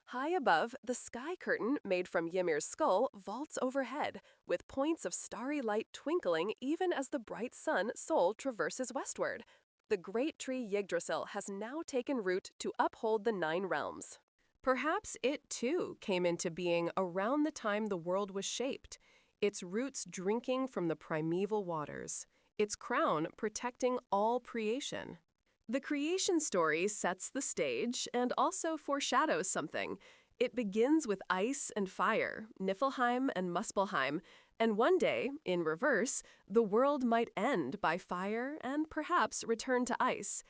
Speaker 1: High above, the sky curtain, made from Ymir's skull, vaults overhead, with points of starry light twinkling even as the bright sun Sol traverses westward. The great tree Yggdrasil has now taken root to uphold the 9 realms. Perhaps it, too, came into being around the time the world was shaped, its roots drinking from the primeval waters, its crown protecting all creation. The creation story sets the stage and also foreshadows something. It begins with ice and fire, Niflheim and Muspelheim, and one day, in reverse, the world might end by fire and perhaps return to ice.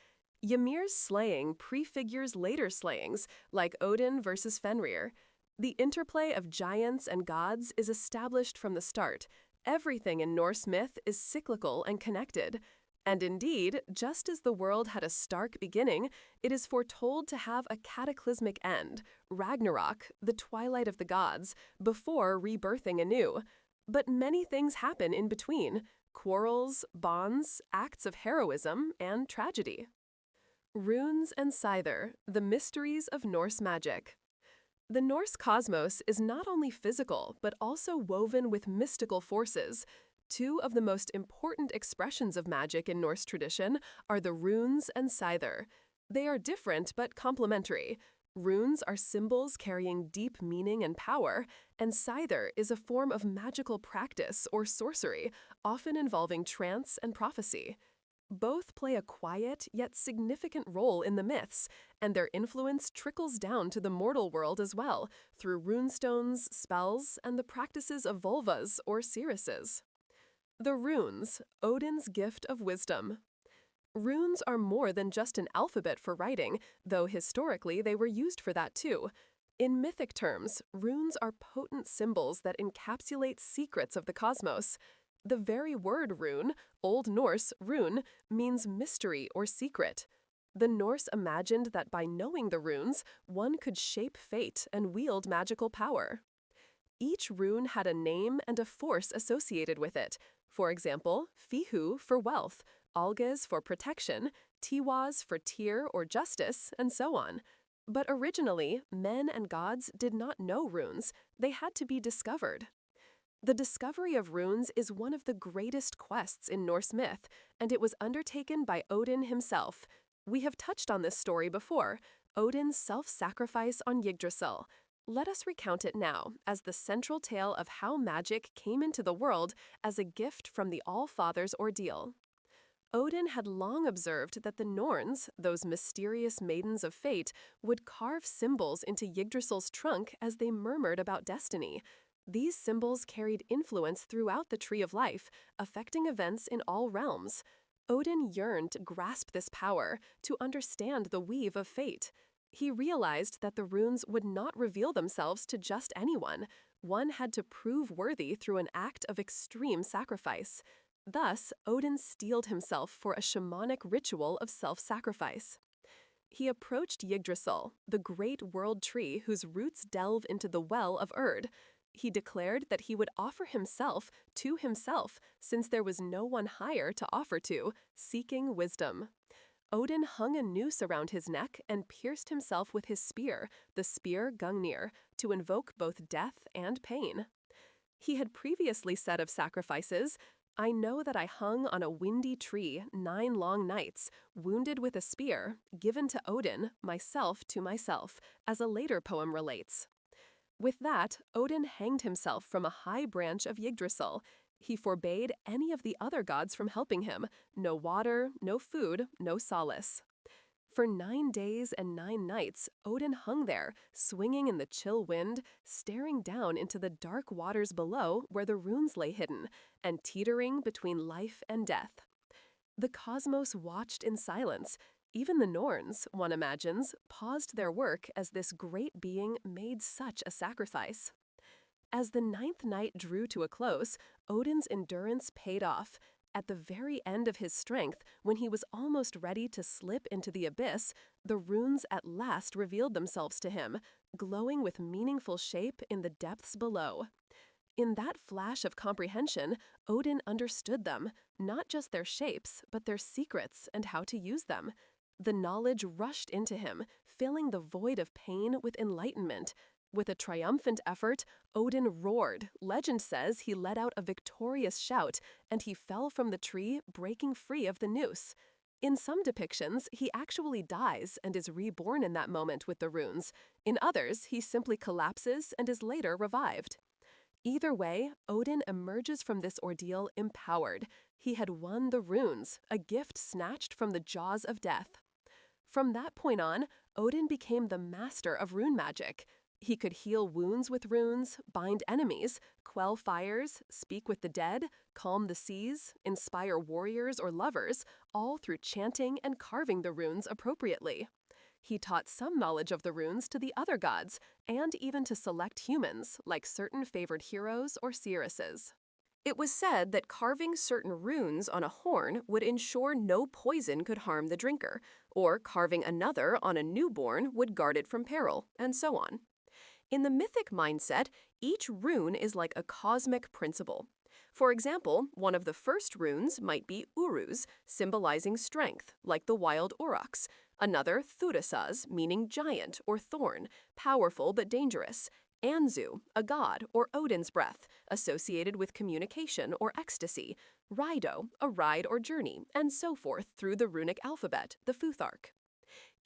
Speaker 1: Ymir's slaying prefigures later slayings, like Odin versus Fenrir. The interplay of giants and gods is established from the start. Everything in Norse myth is cyclical and connected. And indeed, just as the world had a stark beginning, it is foretold to have a cataclysmic end, Ragnarök, the twilight of the gods, before rebirthing anew. But many things happen in between: quarrels, bonds, acts of heroism, and tragedy. Runes and Scyther, the mysteries of Norse magic. The Norse cosmos is not only physical, but also woven with mystical forces. Two of the most important expressions of magic in Norse tradition are the runes and Scyther. They are different but complementary. Runes are symbols carrying deep meaning and power, and Scyther is a form of magical practice or sorcery, often involving trance and prophecy. Both play a quiet yet significant role in the myths, and their influence trickles down to the mortal world as well, through runestones, spells, and the practices of vulvas or seeresses. The runes, Odin's gift of wisdom. Runes are more than just an alphabet for writing, though historically they were used for that too. In mythic terms, runes are potent symbols that encapsulate secrets of the cosmos. The very word rune, Old Norse rune, means mystery or secret. The Norse imagined that by knowing the runes, one could shape fate and wield magical power. Each rune had a name and a force associated with it. For example, Fihu for wealth, Alges for protection, Tiwaz for tear or justice, and so on. But originally, men and gods did not know runes. They had to be discovered. The discovery of runes is one of the greatest quests in Norse myth, and it was undertaken by Odin himself. We have touched on this story before, Odin's self-sacrifice on Yggdrasil. Let us recount it now as the central tale of how magic came into the world as a gift from the All-Father's ordeal. Odin had long observed that the Norns, those mysterious maidens of fate, would carve symbols into Yggdrasil's trunk as they murmured about destiny. These symbols carried influence throughout the Tree of Life, affecting events in all realms. Odin yearned to grasp this power, to understand the weave of fate. He realized that the runes would not reveal themselves to just anyone. One had to prove worthy through an act of extreme sacrifice. Thus, Odin steeled himself for a shamanic ritual of self-sacrifice. He approached Yggdrasil, the great world tree whose roots delve into the well of Erd. He declared that he would offer himself to himself, since there was no one higher to offer to, seeking wisdom. Odin hung a noose around his neck and pierced himself with his spear, the spear Gungnir, to invoke both death and pain. He had previously said of sacrifices, "I know that I hung on a windy tree 9 long nights, wounded with a spear, given to Odin, myself to myself," as a later poem relates. With that, Odin hanged himself from a high branch of Yggdrasil. He forbade any of the other gods from helping him. No water, no food, no solace. For 9 days and 9 nights, Odin hung there, swinging in the chill wind, staring down into the dark waters below where the runes lay hidden, and teetering between life and death. The cosmos watched in silence. Even the Norns, one imagines, paused their work as this great being made such a sacrifice. As the 9th night drew to a close, Odin's endurance paid off. At the very end of his strength, when he was almost ready to slip into the abyss, the runes at last revealed themselves to him, glowing with meaningful shape in the depths below. In that flash of comprehension, Odin understood them, not just their shapes, but their secrets and how to use them. The knowledge rushed into him, filling the void of pain with enlightenment. With a triumphant effort, Odin roared. Legend says he let out a victorious shout, and he fell from the tree, breaking free of the noose. In some depictions, he actually dies and is reborn in that moment with the runes. In others, he simply collapses and is later revived. Either way, Odin emerges from this ordeal empowered. He had won the runes, a gift snatched from the jaws of death. From that point on, Odin became the master of rune magic. He could heal wounds with runes, bind enemies, quell fires, speak with the dead, calm the seas, inspire warriors or lovers, all through chanting and carving the runes appropriately. He taught some knowledge of the runes to the other gods, and even to select humans, like certain favored heroes or seeresses. It was said that carving certain runes on a horn would ensure no poison could harm the drinker, or carving another on a newborn would guard it from peril, and so on. In the mythic mindset, each rune is like a cosmic principle. For example, one of the first runes might be Uruz, symbolizing strength, like the wild aurochs. Another, Thurasas, meaning giant or thorn, powerful but dangerous. Anzu, a god, or Odin's breath, associated with communication or ecstasy. Rido, a ride or journey, and so forth through the runic alphabet, the Futhark.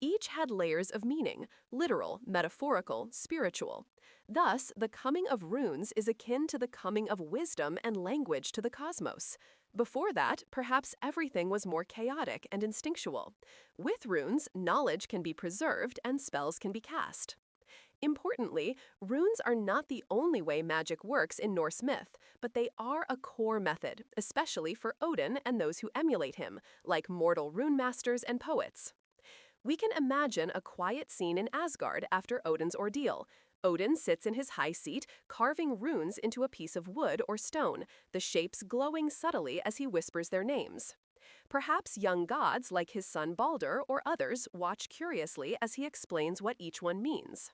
Speaker 1: Each had layers of meaning, literal, metaphorical, spiritual. Thus, the coming of runes is akin to the coming of wisdom and language to the cosmos. Before that, perhaps everything was more chaotic and instinctual. With runes, knowledge can be preserved and spells can be cast. Importantly, runes are not the only way magic works in Norse myth, but they are a core method, especially for Odin and those who emulate him, like mortal rune masters and poets. We can imagine a quiet scene in Asgard after Odin's ordeal. Odin sits in his high seat, carving runes into a piece of wood or stone, the shapes glowing subtly as he whispers their names. Perhaps young gods like his son Balder or others watch curiously as he explains what each one means.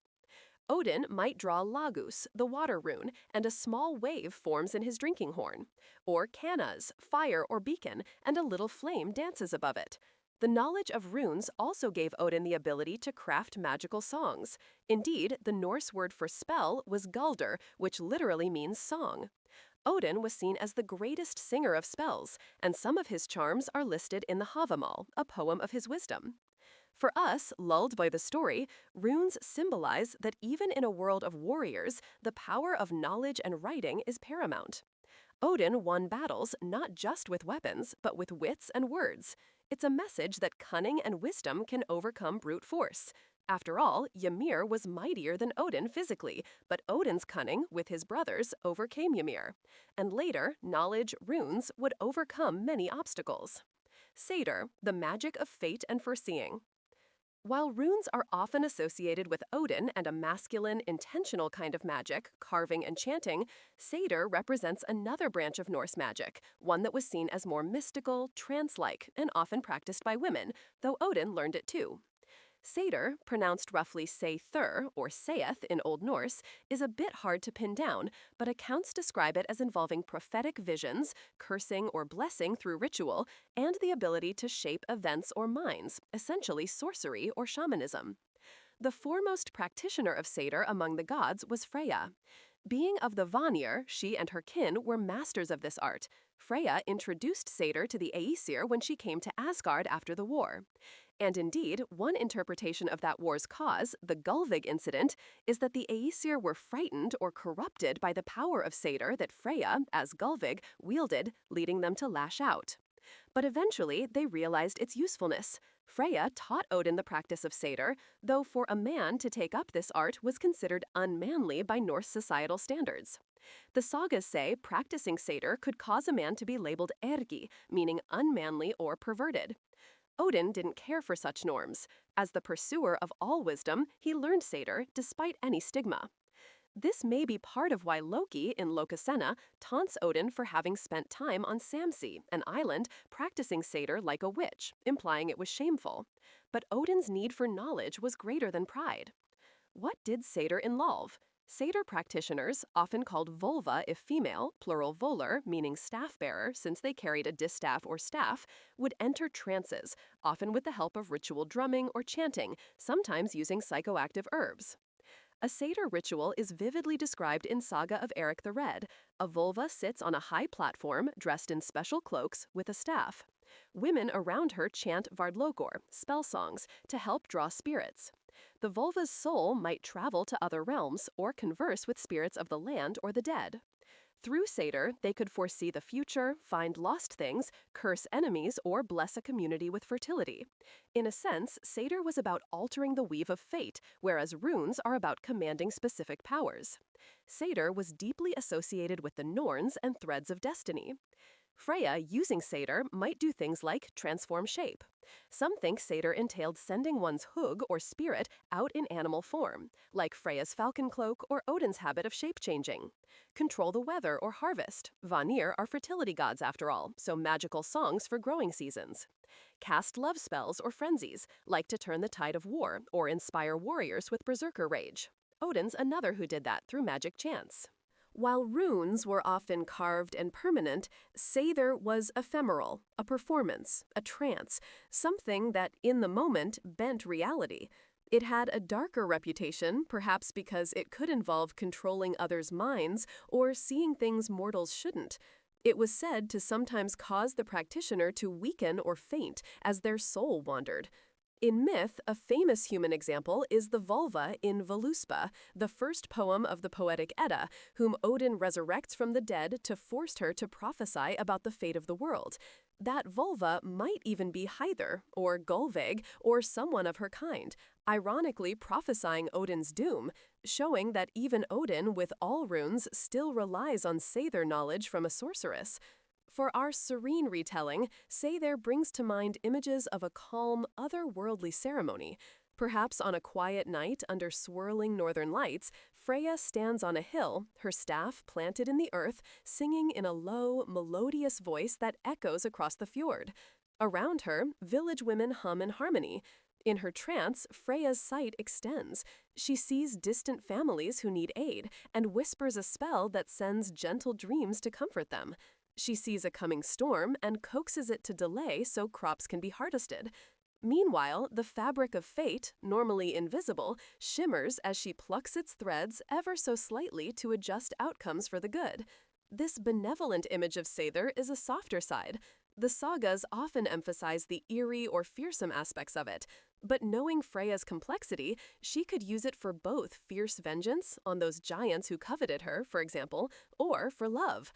Speaker 1: Odin might draw Lagus, the water rune, and a small wave forms in his drinking horn. Or Canas, fire or beacon, and a little flame dances above it. The knowledge of runes also gave Odin the ability to craft magical songs. Indeed, the Norse word for spell was galdr, which literally means song. Odin was seen as the greatest singer of spells, and some of his charms are listed in the Havamal, a poem of his wisdom. For us, lulled by the story, runes symbolize that even in a world of warriors, the power of knowledge and writing is paramount. Odin won battles not just with weapons, but with wits and words. It's a message that cunning and wisdom can overcome brute force. After all, Ymir was mightier than Odin physically, but Odin's cunning, with his brothers, overcame Ymir. And later, knowledge, runes, would overcome many obstacles. Satyr, the magic of fate and foreseeing. While runes are often associated with Odin and a masculine, intentional kind of magic, carving and chanting, satyr represents another branch of Norse magic, one that was seen as more mystical, trance-like, and often practiced by women, though Odin learned it too. Satyr, pronounced roughly say-thur or saith in Old Norse, is a bit hard to pin down, but accounts describe it as involving prophetic visions, cursing or blessing through ritual, and the ability to shape events or minds, essentially sorcery or shamanism. The foremost practitioner of satyr among the gods was Freyja. Being of the Vanir, she and her kin were masters of this art. Freyja introduced satyr to the Aesir when she came to Asgard after the war. And indeed, one interpretation of that war's cause, the Gullveig incident, is that the Aesir were frightened or corrupted by the power of satyr that Freyja, as Gullveig, wielded, leading them to lash out. But eventually, they realized its usefulness. Freyja taught Odin the practice of satyr, though for a man to take up this art was considered unmanly by Norse societal standards. The sagas say practicing satyr could cause a man to be labeled ergi, meaning unmanly or perverted. Odin didn't care for such norms. As the pursuer of all wisdom, he learned satyr despite any stigma. This may be part of why Loki, in Lokasenna, taunts Odin for having spent time on Samsey, an island, practicing satyr like a witch, implying it was shameful. But Odin's need for knowledge was greater than pride. What did satyr involve? Satyr practitioners, often called vulva if female, plural volar, meaning staff-bearer since they carried a distaff or staff, would enter trances, often with the help of ritual drumming or chanting, sometimes using psychoactive herbs. A satyr ritual is vividly described in Saga of Eric the Red. A vulva sits on a high platform, dressed in special cloaks, with a staff. Women around her chant Vardlokor, spell songs, to help draw spirits. The vulva's soul might travel to other realms or converse with spirits of the land or the dead. Through satyr, they could foresee the future, find lost things, curse enemies, or bless a community with fertility. In a sense, satyr was about altering the weave of fate, whereas runes are about commanding specific powers. Satyr was deeply associated with the Norns and threads of destiny. Freyja, using satyr, might do things like transform shape. Some think satyr entailed sending one's hug or spirit out in animal form, like Freyja's falcon cloak or Odin's habit of shape-changing. Control the weather or harvest. Vanir are fertility gods after all, so magical songs for growing seasons. Cast love spells or frenzies, like to turn the tide of war or inspire warriors with berserker rage. Odin's another who did that through magic chance. While runes were often carved and permanent, Seidr was ephemeral, a performance, a trance, something that, in the moment, bent reality. It had a darker reputation, perhaps because it could involve controlling others' minds or seeing things mortals shouldn't. It was said to sometimes cause the practitioner to weaken or faint as their soul wandered. In myth, a famous human example is the Volva in Völuspá, the first poem of the Poetic Edda, whom Odin resurrects from the dead to force her to prophesy about the fate of the world. That Volva might even be Heidr, or Gullveig, or someone of her kind, ironically prophesying Odin's doom, showing that even Odin, with all runes, still relies on Seidr knowledge from a sorceress. For our serene retelling, Seidr brings to mind images of a calm, otherworldly ceremony. Perhaps on a quiet night under swirling northern lights, Freyja stands on a hill, her staff planted in the earth, singing in a low, melodious voice that echoes across the fjord. Around her, village women hum in harmony. In her trance, Freyja's sight extends. She sees distant families who need aid and whispers a spell that sends gentle dreams to comfort them. She sees a coming storm and coaxes it to delay so crops can be harvested. Meanwhile, the fabric of fate, normally invisible, shimmers as she plucks its threads ever so slightly to adjust outcomes for the good. This benevolent image of Seidr is a softer side. The sagas often emphasize the eerie or fearsome aspects of it, but knowing Freyja's complexity, she could use it for both fierce vengeance on those giants who coveted her, for example, or for love.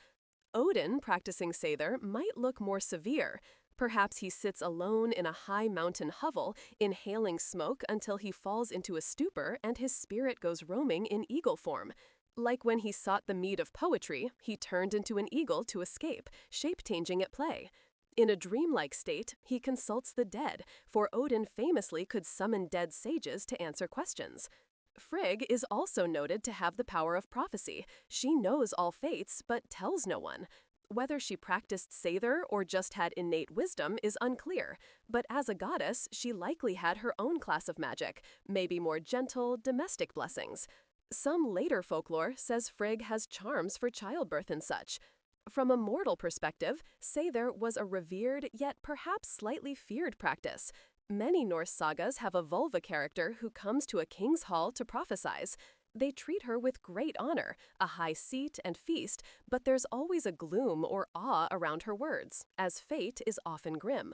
Speaker 1: Odin, practicing Seidr, might look more severe. Perhaps he sits alone in a high mountain hovel, inhaling smoke until he falls into a stupor and his spirit goes roaming in eagle form. Like when he sought the mead of poetry, he turned into an eagle to escape, shape-changing at play. In a dreamlike state, he consults the dead, for Odin famously could summon dead sages to answer questions. Frigg is also noted to have the power of prophecy. She knows all fates, but tells no one. Whether she practiced Seidr or just had innate wisdom is unclear, but as a goddess, she likely had her own class of magic, maybe more gentle, domestic blessings. Some later folklore says Frigg has charms for childbirth and such. From a mortal perspective, Seidr was a revered yet perhaps slightly feared practice. Many Norse sagas have a Volva character who comes to a king's hall to prophesize. They treat her with great honor, a high seat and feast, but there's always a gloom or awe around her words, as fate is often grim.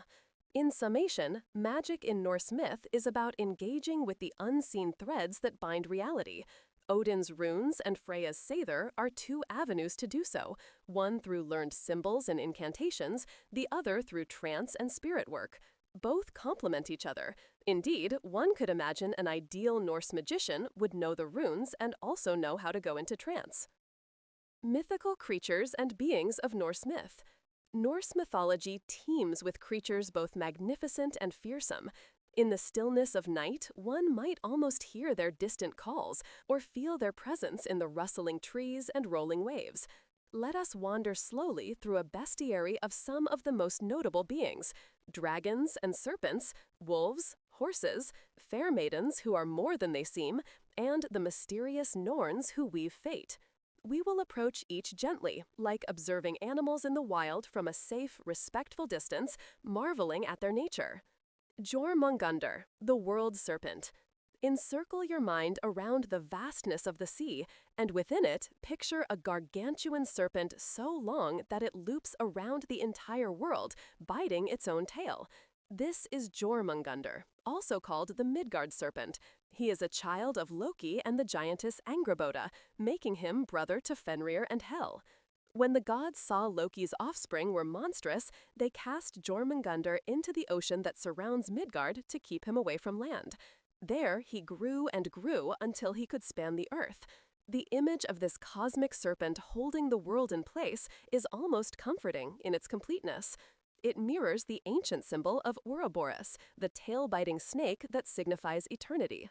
Speaker 1: In summation, magic in Norse myth is about engaging with the unseen threads that bind reality. Odin's runes and Freyja's Seidr are two avenues to do so, one through learned symbols and incantations, the other through trance and spirit work. Both complement each other. Indeed, one could imagine an ideal Norse magician would know the runes and also know how to go into trance. Mythical creatures and beings of Norse myth. Norse mythology teems with creatures both magnificent and fearsome. In the stillness of night, one might almost hear their distant calls or feel their presence in the rustling trees and rolling waves. Let us wander slowly through a bestiary of some of the most notable beings: dragons and serpents, wolves, horses, fair maidens who are more than they seem, and the mysterious Norns who weave fate. We will approach each gently, like observing animals in the wild from a safe, respectful distance, marveling at their nature. Jormungandr, the world serpent. Encircle your mind around the vastness of the sea, and within it, picture a gargantuan serpent so long that it loops around the entire world, biting its own tail. This is Jormungandr, also called the Midgard serpent. He is a child of Loki and the giantess Angrboda, making him brother to Fenrir and Hel. When the gods saw Loki's offspring were monstrous, they cast Jormungandr into the ocean that surrounds Midgard to keep him away from land. There, he grew and grew until he could span the earth. The image of this cosmic serpent holding the world in place is almost comforting in its completeness. It mirrors the ancient symbol of Ouroboros, the tail-biting snake that signifies eternity.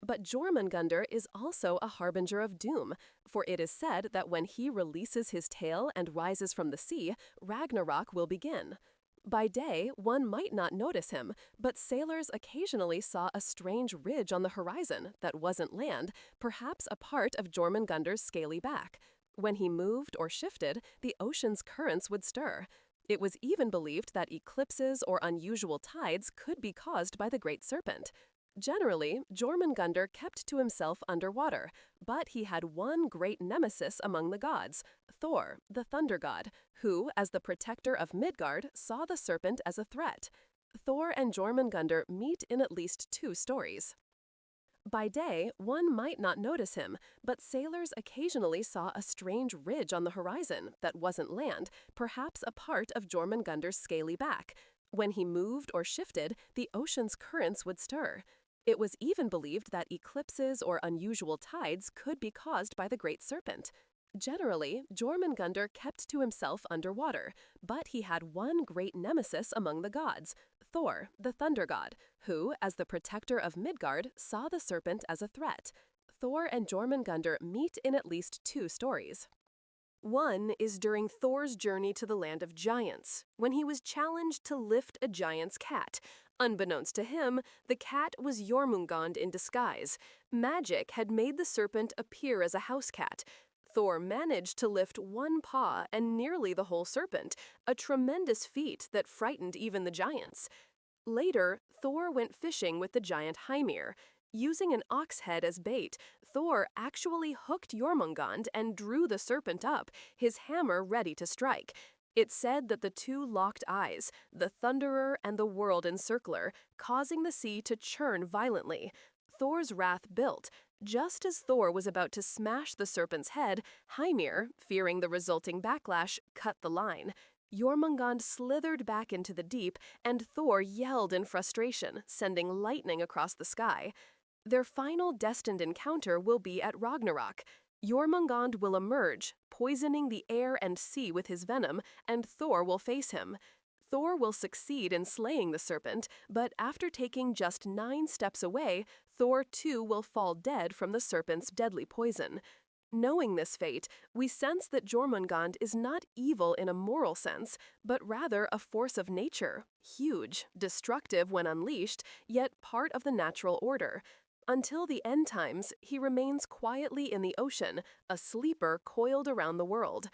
Speaker 1: But Jormungandr is also a harbinger of doom, for it is said that when he releases his tail and rises from the sea, Ragnarök will begin. By day, one might not notice him, but sailors occasionally saw a strange ridge on the horizon that wasn't land, perhaps a part of Jormungandr's scaly back. When he moved or shifted, the ocean's currents would stir. It was even believed that eclipses or unusual tides could be caused by the great serpent. Generally, Jormungandr kept to himself underwater, but he had one great nemesis among the gods, Thor, the thunder god, who, as the protector of Midgard, saw the serpent as a threat. Thor and Jormungandr meet in at least two stories. By day, one might not notice him, but sailors occasionally saw a strange ridge on the horizon that wasn't land, perhaps a part of Jormungandr's scaly back. When he moved or shifted, the ocean's currents would stir. It was even believed that eclipses or unusual tides could be caused by the great serpent. Generally, Jormungandr kept to himself underwater, but he had one great nemesis among the gods, Thor, the thunder god, who, as the protector of Midgard, saw the serpent as a threat. Thor and Jormungandr meet in at least two stories. One is during Thor's journey to the land of giants, when he was challenged to lift a giant's cat. Unbeknownst to him, the cat was Jormungand in disguise. Magic had made the serpent appear as a house cat. Thor managed to lift one paw and nearly the whole serpent, a tremendous feat that frightened even the giants. Later, Thor went fishing with the giant Heimir. Using an ox head as bait, Thor actually hooked Jormungand and drew the serpent up, his hammer ready to strike. It's said that the two locked eyes, the Thunderer and the World Encircler, causing the sea to churn violently. Thor's wrath built. Just as Thor was about to smash the serpent's head, Heimir, fearing the resulting backlash, cut the line. Jormungand slithered back into the deep, and Thor yelled in frustration, sending lightning across the sky. Their final destined encounter will be at Ragnarök. Jormungand will emerge, poisoning the air and sea with his venom, and Thor will face him. Thor will succeed in slaying the serpent, but after taking just 9 steps away, Thor too will fall dead from the serpent's deadly poison. Knowing this fate, we sense that Jormungand is not evil in a moral sense, but rather a force of nature, huge, destructive when unleashed, yet part of the natural order. Until the end times, he remains quietly in the ocean, a sleeper coiled around the world.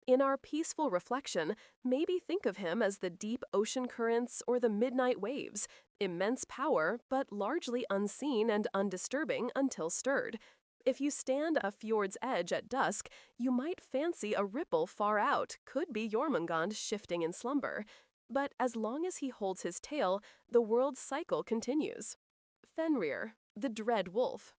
Speaker 1: In our peaceful reflection, maybe think of him as the deep ocean currents or the midnight waves, immense power, but largely unseen and undisturbing until stirred. If you stand a fjord's edge at dusk, you might fancy a ripple far out could be Jormungand shifting in slumber. But as long as he holds his tail, the world's cycle continues. Fenrir, the dread wolf.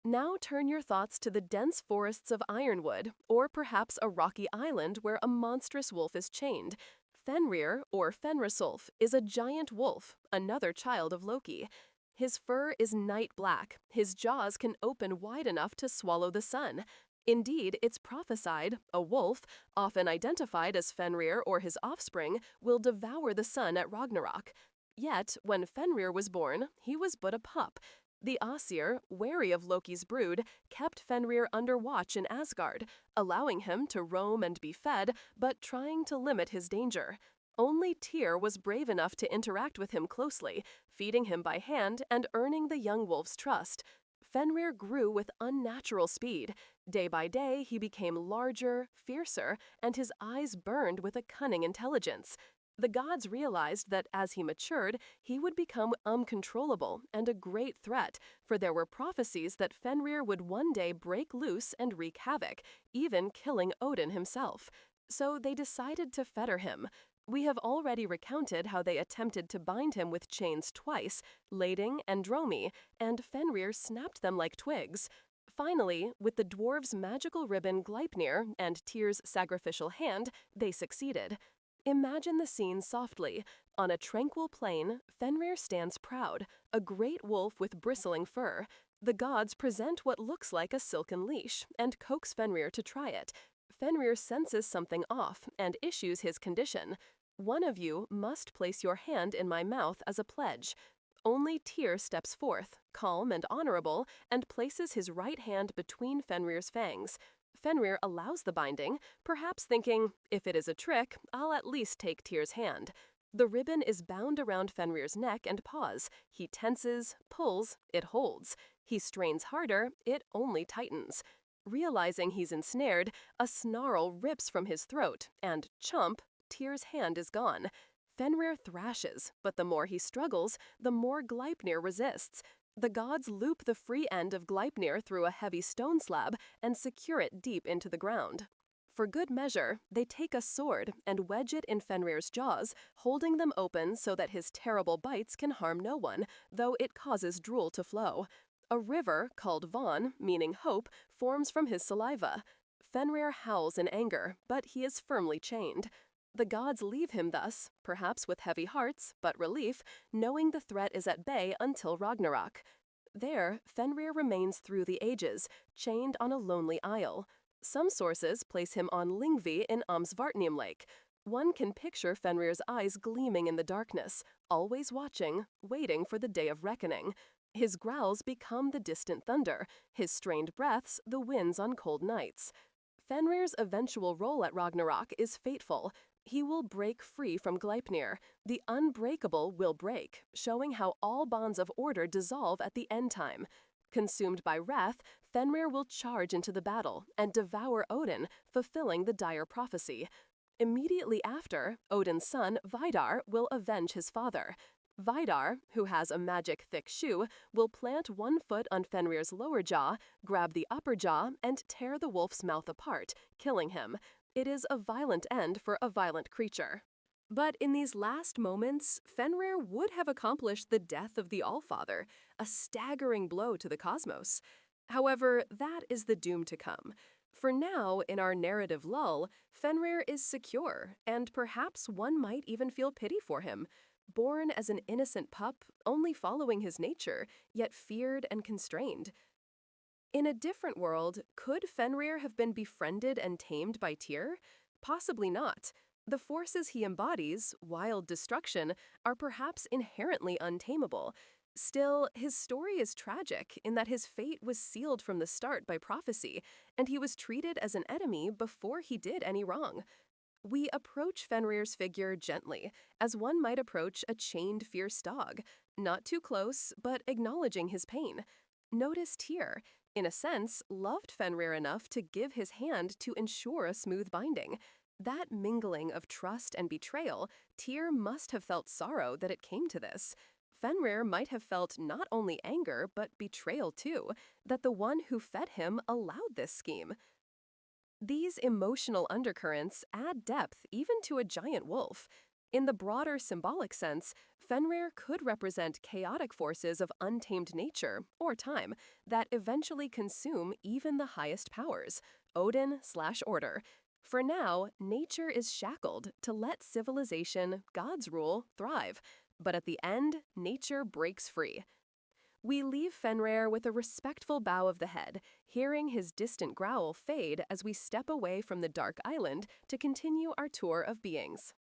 Speaker 1: Now turn your thoughts to the dense forests of ironwood, or perhaps a rocky island where a monstrous wolf is chained. Fenrir, or Fenrisulf, is a giant wolf, another child of Loki. His fur is night black. His jaws can open wide enough to swallow the sun. Indeed, it's prophesied a wolf, often identified as Fenrir or his offspring, will devour the sun at Ragnarök. Yet, when Fenrir was born, he was but a pup. The Aesir, wary of Loki's brood, kept Fenrir under watch in Asgard, allowing him to roam and be fed, but trying to limit his danger. Only Tyr was brave enough to interact with him closely, feeding him by hand and earning the young wolf's trust. Fenrir grew with unnatural speed. Day by day, he became larger, fiercer, and his eyes burned with a cunning intelligence. The gods realized that as he matured, he would become uncontrollable and a great threat, for there were prophecies that Fenrir would one day break loose and wreak havoc, even killing Odin himself. So they decided to fetter him. We have already recounted how they attempted to bind him with chains twice, Lading and Dromi, and Fenrir snapped them like twigs. Finally, with the dwarves' magical ribbon Gleipnir and Tyr's sacrificial hand, they succeeded. Imagine the scene softly. On a tranquil plain, Fenrir stands proud, a great wolf with bristling fur. The gods present what looks like a silken leash and coax Fenrir to try it. Fenrir senses something off and issues his condition. One of you must place your hand in my mouth as a pledge. Only Tyr steps forth, calm and honorable, and places his right hand between Fenrir's fangs. Fenrir allows the binding, perhaps thinking, if it is a trick, I'll at least take Tyr's hand. The ribbon is bound around Fenrir's neck and paws. He tenses, pulls, it holds. He strains harder, it only tightens. Realizing he's ensnared, a snarl rips from his throat, and chomp, Tyr's hand is gone. Fenrir thrashes, but the more he struggles, the more Gleipnir resists. The gods loop the free end of Gleipnir through a heavy stone slab and secure it deep into the ground. For good measure, they take a sword and wedge it in Fenrir's jaws, holding them open so that his terrible bites can harm no one, though it causes drool to flow. A river, called Von, meaning hope, forms from his saliva. Fenrir howls in anger, but he is firmly chained. The gods leave him thus, perhaps with heavy hearts, but relief, knowing the threat is at bay until Ragnarök. There, Fenrir remains through the ages, chained on a lonely isle. Some sources place him on Lyngvi in Amsvartnium Lake. One can picture Fenrir's eyes gleaming in the darkness, always watching, waiting for the day of reckoning. His growls become the distant thunder, his strained breaths the winds on cold nights. Fenrir's eventual role at Ragnarök is fateful. He will break free from Gleipnir. The unbreakable will break, showing how all bonds of order dissolve at the end time. Consumed by wrath, Fenrir will charge into the battle and devour Odin, fulfilling the dire prophecy. Immediately after, Odin's son, Vidar, will avenge his father. Vidar, who has a magic thick shoe, will plant one foot on Fenrir's lower jaw, grab the upper jaw, and tear the wolf's mouth apart, killing him. It is a violent end for a violent creature. But in these last moments, Fenrir would have accomplished the death of the Allfather, a staggering blow to the cosmos. However, that is the doom to come. For now, in our narrative lull, Fenrir is secure, and perhaps one might even feel pity for him. Born as an innocent pup, only following his nature, yet feared and constrained. In a different world, could Fenrir have been befriended and tamed by Tyr? Possibly not. The forces he embodies, wild destruction, are perhaps inherently untamable. Still, his story is tragic in that his fate was sealed from the start by prophecy, and he was treated as an enemy before he did any wrong. We approach Fenrir's figure gently, as one might approach a chained fierce dog, not too close, but acknowledging his pain. Notice Tyr, in a sense, loved Fenrir enough to give his hand to ensure a smooth binding. That mingling of trust and betrayal, Tyr must have felt sorrow that it came to this. Fenrir might have felt not only anger, but betrayal too, that the one who fed him allowed this scheme. These emotional undercurrents add depth even to a giant wolf. In the broader symbolic sense, Fenrir could represent chaotic forces of untamed nature, or time, that eventually consume even the highest powers, Odin/order. For now, nature is shackled to let civilization, God's rule, thrive. But at the end, nature breaks free. We leave Fenrir with a respectful bow of the head, hearing his distant growl fade as we step away from the dark island to continue our tour of beings.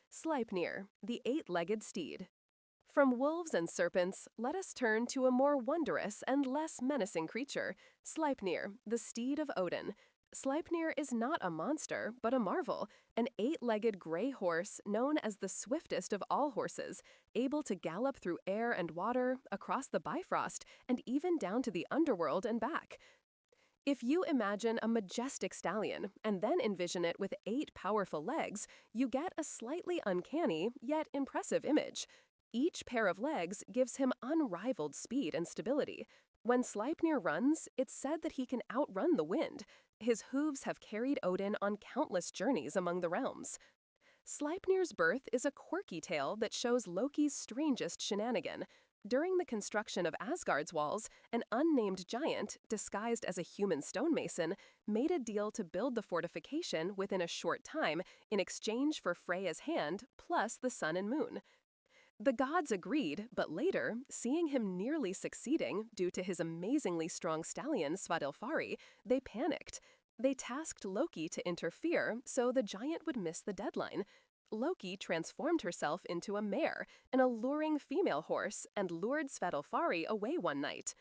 Speaker 1: Sleipnir, the eight-legged steed. From wolves and serpents, let us turn to a more wondrous and less menacing creature, Sleipnir, the steed of Odin. Sleipnir is not a monster, but a marvel, an eight-legged gray horse known as the swiftest of all horses, able to gallop through air and water, across the Bifrost, and even down to the underworld and back. If you imagine a majestic stallion and then envision it with 8 powerful legs, you get a slightly uncanny, yet impressive image. Each pair of legs gives him unrivaled speed and stability. When Sleipnir runs, it's said that he can outrun the wind. His hooves have carried Odin on countless journeys among the realms. Sleipnir's birth is a quirky tale that shows Loki's strangest shenanigan. During the construction of Asgard's walls, an unnamed giant, disguised as a human stonemason, made a deal to build the fortification within a short time in exchange for Freyja's hand plus the sun and moon. The gods agreed, but later, seeing him nearly succeeding due to his amazingly strong stallion Svadilfari, they panicked. They tasked Loki to interfere so the giant would miss the deadline. Loki transformed herself into a mare, an alluring female horse, and lured Svadilfari away one night.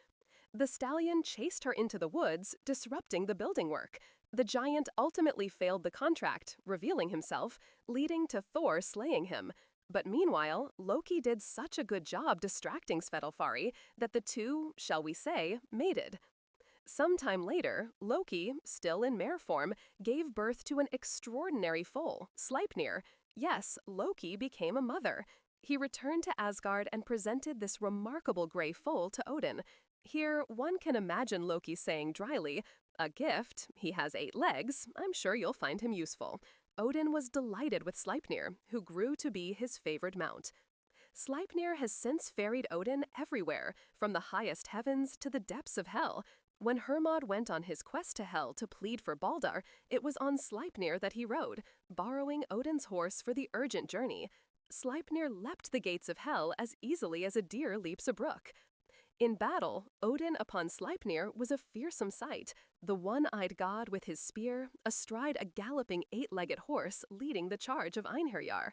Speaker 1: The stallion chased her into the woods, disrupting the building work. The giant ultimately failed the contract, revealing himself, leading to Thor slaying him. But meanwhile, Loki did such a good job distracting Svetlfari that the two, shall we say, mated. Sometime later, Loki, still in mare form, gave birth to an extraordinary foal, Sleipnir. Yes, Loki became a mother. He returned to Asgard and presented this remarkable gray foal to Odin. Here, one can imagine Loki saying dryly, "A gift, he has 8 legs, I'm sure you'll find him useful." Odin was delighted with Sleipnir, who grew to be his favored mount. Sleipnir has since ferried Odin everywhere, from the highest heavens to the depths of hell. When Hermod went on his quest to Hel to plead for Baldr, it was on Sleipnir that he rode, borrowing Odin's horse for the urgent journey. Sleipnir leapt the gates of Hel as easily as a deer leaps a brook. In battle, Odin upon Sleipnir was a fearsome sight, the one-eyed god with his spear, astride a galloping 8-legged horse leading the charge of Einherjar.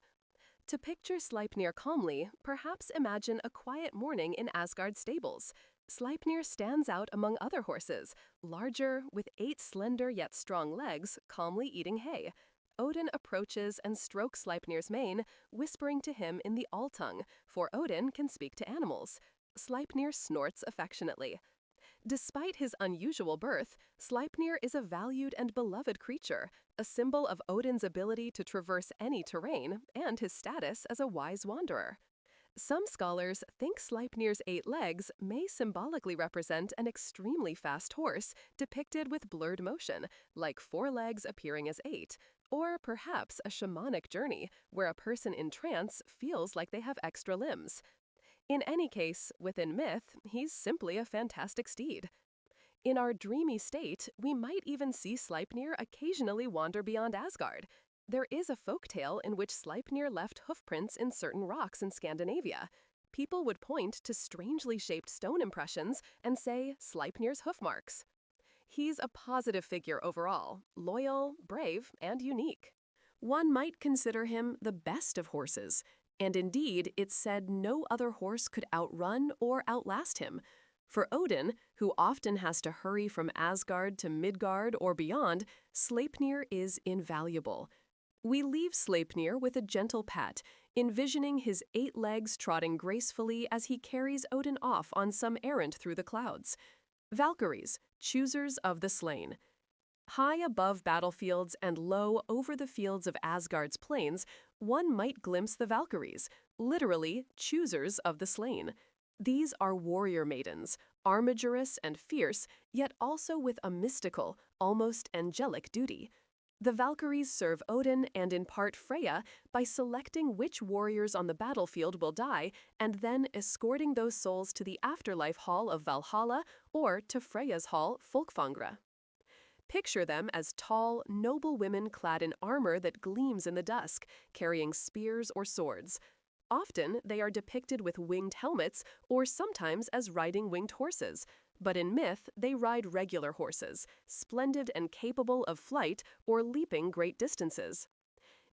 Speaker 1: To picture Sleipnir calmly, perhaps imagine a quiet morning in Asgard stables. Sleipnir stands out among other horses, larger, with 8 slender yet strong legs, calmly eating hay. Odin approaches and strokes Sleipnir's mane, whispering to him in the Altung, for Odin can speak to animals. Sleipnir snorts affectionately. Despite his unusual birth, Sleipnir is a valued and beloved creature, a symbol of Odin's ability to traverse any terrain and his status as a wise wanderer. Some scholars think Sleipnir's 8 legs may symbolically represent an extremely fast horse depicted with blurred motion, like 4 legs appearing as 8, or perhaps a shamanic journey where a person in trance feels like they have extra limbs. In any case, within myth, he's simply a fantastic steed. In our dreamy state, we might even see Sleipnir occasionally wander beyond Asgard. There is a folktale in which Sleipnir left hoofprints in certain rocks in Scandinavia. People would point to strangely shaped stone impressions and say Sleipnir's hoof marks. He's a positive figure overall, loyal, brave, and unique. One might consider him the best of horses, and indeed it's said no other horse could outrun or outlast him. For Odin, who often has to hurry from Asgard to Midgard or beyond, Sleipnir is invaluable. We leave Sleipnir with a gentle pat, envisioning his 8 legs trotting gracefully as he carries Odin off on some errand through the clouds. Valkyries, choosers of the slain. High above battlefields and low over the fields of Asgard's plains, one might glimpse the Valkyries, literally choosers of the slain. These are warrior maidens, armigerous and fierce, yet also with a mystical, almost angelic duty. The Valkyries serve Odin and in part Freyja by selecting which warriors on the battlefield will die and then escorting those souls to the afterlife hall of Valhalla or to Freyja's hall, Folkvangra. Picture them as tall, noble women clad in armor that gleams in the dusk, carrying spears or swords. Often, they are depicted with winged helmets or sometimes as riding winged horses, but in myth, they ride regular horses, splendid and capable of flight or leaping great distances.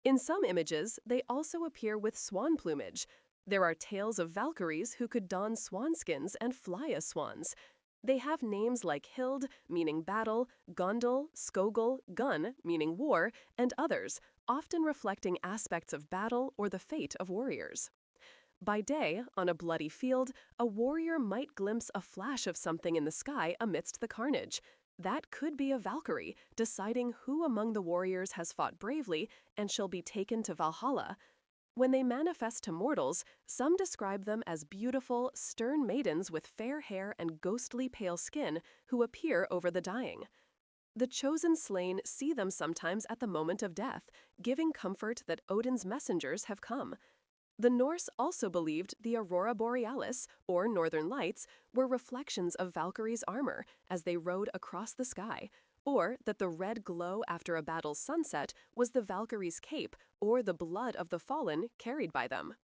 Speaker 1: In some images, they also appear with swan plumage. There are tales of Valkyries who could don swanskins and fly as swans. They have names like Hild, meaning battle, Gondel, Skogul, Gun, meaning war, and others, often reflecting aspects of battle or the fate of warriors. By day, on a bloody field, a warrior might glimpse a flash of something in the sky amidst the carnage. That could be a Valkyrie, deciding who among the warriors has fought bravely and shall be taken to Valhalla. When they manifest to mortals, some describe them as beautiful, stern maidens with fair hair and ghostly pale skin who appear over the dying. The chosen slain see them sometimes at the moment of death, giving comfort that Odin's messengers have come. The Norse also believed the aurora borealis, or northern lights, were reflections of Valkyrie's armor as they rode across the sky, or that the red glow after a battle's sunset was the Valkyrie's cape or the blood of the fallen carried by them.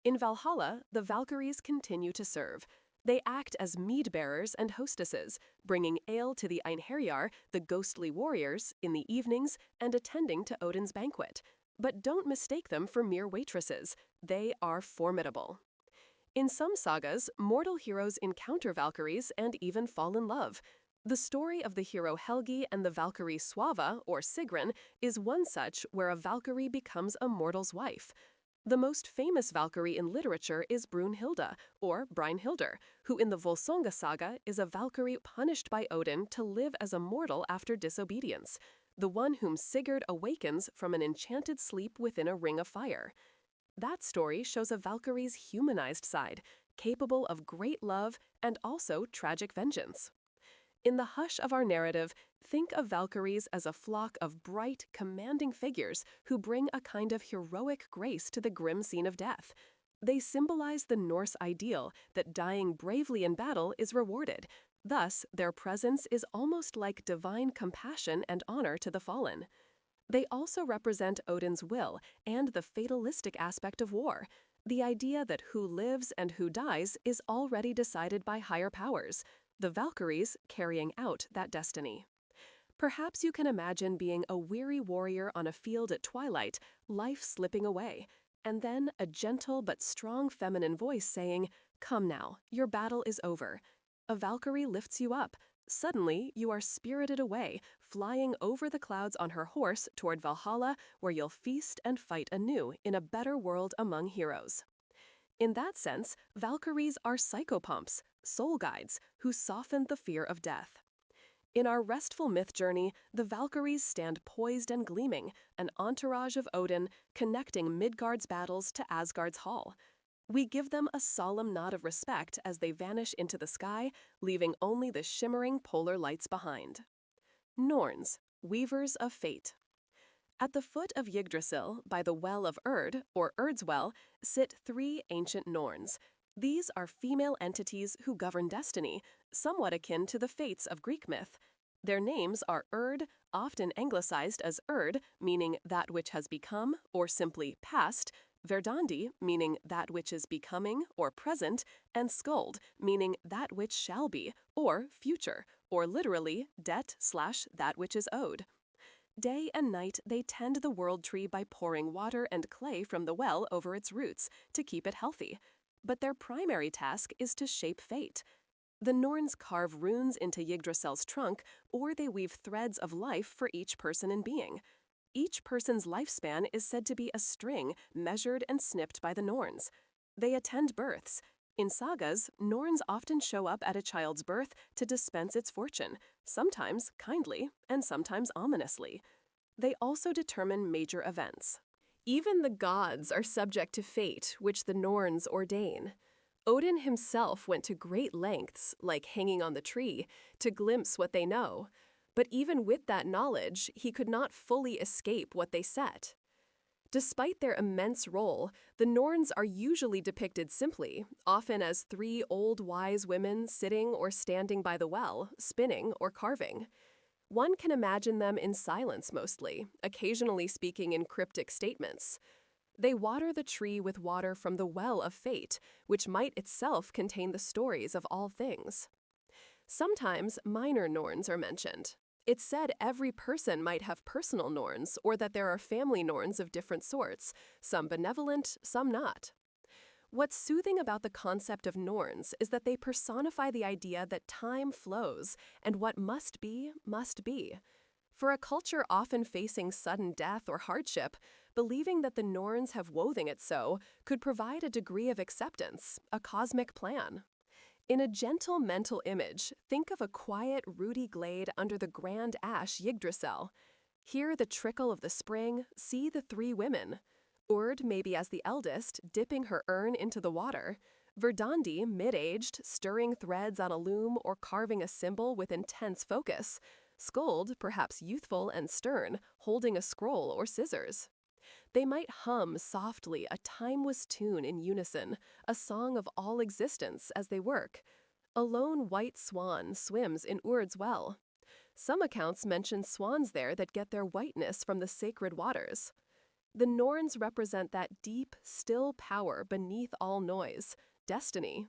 Speaker 1: In Valhalla, the Valkyries continue to serve. They act as mead-bearers and hostesses, bringing ale to the Einherjar, the ghostly warriors, in the evenings and attending to Odin's banquet. But don't mistake them for mere waitresses. They are formidable. In some sagas, mortal heroes encounter Valkyries and even fall in love. The story of the hero Helgi and the Valkyrie Svava, or Sigrun, is one such where a Valkyrie becomes a mortal's wife. The most famous Valkyrie in literature is Brunhilde, or Brynhildr, who in the Volsunga saga is a Valkyrie punished by Odin to live as a mortal after disobedience, the one whom Sigurd awakens from an enchanted sleep within a ring of fire. That story shows a Valkyrie's humanized side, capable of great love and also tragic vengeance. In the hush of our narrative, think of Valkyries as a flock of bright, commanding figures who bring a kind of heroic grace to the grim scene of death. They symbolize the Norse ideal that dying bravely in battle is rewarded. Thus, their presence is almost like divine compassion and honor to the fallen. They also represent Odin's will and the fatalistic aspect of war, the idea that who lives and who dies is already decided by higher powers, the Valkyries carrying out that destiny. Perhaps you can imagine being a weary warrior on a field at twilight, life slipping away, and then a gentle but strong feminine voice saying, "Come now, your battle is over." A Valkyrie lifts you up. Suddenly, you are spirited away, flying over the clouds on her horse toward Valhalla, where you'll feast and fight anew in a better world among heroes. In that sense, Valkyries are psychopomps, soul guides, who soften the fear of death. In our restful myth journey, the Valkyries stand poised and gleaming, an entourage of Odin, connecting Midgard's battles to Asgard's hall. We give them a solemn nod of respect as they vanish into the sky, leaving only the shimmering polar lights behind. Norns, weavers of fate. At the foot of Yggdrasil, by the Well of Urd, or Urd's Well, sit three ancient Norns. These are female entities who govern destiny, somewhat akin to the fates of Greek myth. Their names are Urd, often anglicized as Urd, meaning that which has become, or simply past, Verdandi, meaning that which is becoming, or present, and Skuld, meaning that which shall be, or future, or literally debt/that which is owed. Day and night they tend the world tree by pouring water and clay from the well over its roots to keep it healthy. But their primary task is to shape fate. The Norns carve runes into Yggdrasil's trunk, or they weave threads of life for each person and being. Each person's lifespan is said to be a string measured and snipped by the Norns. They attend births. In sagas, Norns often show up at a child's birth to dispense its fortune, sometimes kindly and sometimes ominously. They also determine major events. Even the gods are subject to fate, which the Norns ordain. Odin himself went to great lengths, like hanging on the tree, to glimpse what they know. But even with that knowledge, he could not fully escape what they set. Despite their immense role, the Norns are usually depicted simply, often as three old wise women sitting or standing by the well, spinning or carving. One can imagine them in silence mostly, occasionally speaking in cryptic statements. They water the tree with water from the well of fate, which might itself contain the stories of all things. Sometimes minor Norns are mentioned. It's said every person might have personal Norns, or that there are family Norns of different sorts, some benevolent, some not. What's soothing about the concept of Norns is that they personify the idea that time flows, and what must be, must be. For a culture often facing sudden death or hardship, believing that the Norns have woven it so could provide a degree of acceptance, a cosmic plan. In a gentle mental image, think of a quiet, rooty glade under the grand ash Yggdrasil. Hear the trickle of the spring, see the three women. Urd maybe as the eldest, dipping her urn into the water. Verdandi, mid-aged, stirring threads on a loom or carving a symbol with intense focus. Skuld, perhaps youthful and stern, holding a scroll or scissors. They might hum softly a timeless tune in unison, a song of all existence as they work. A lone white swan swims in Urd's well. Some accounts mention swans there that get their whiteness from the sacred waters. The Norns represent that deep, still power beneath all noise, destiny.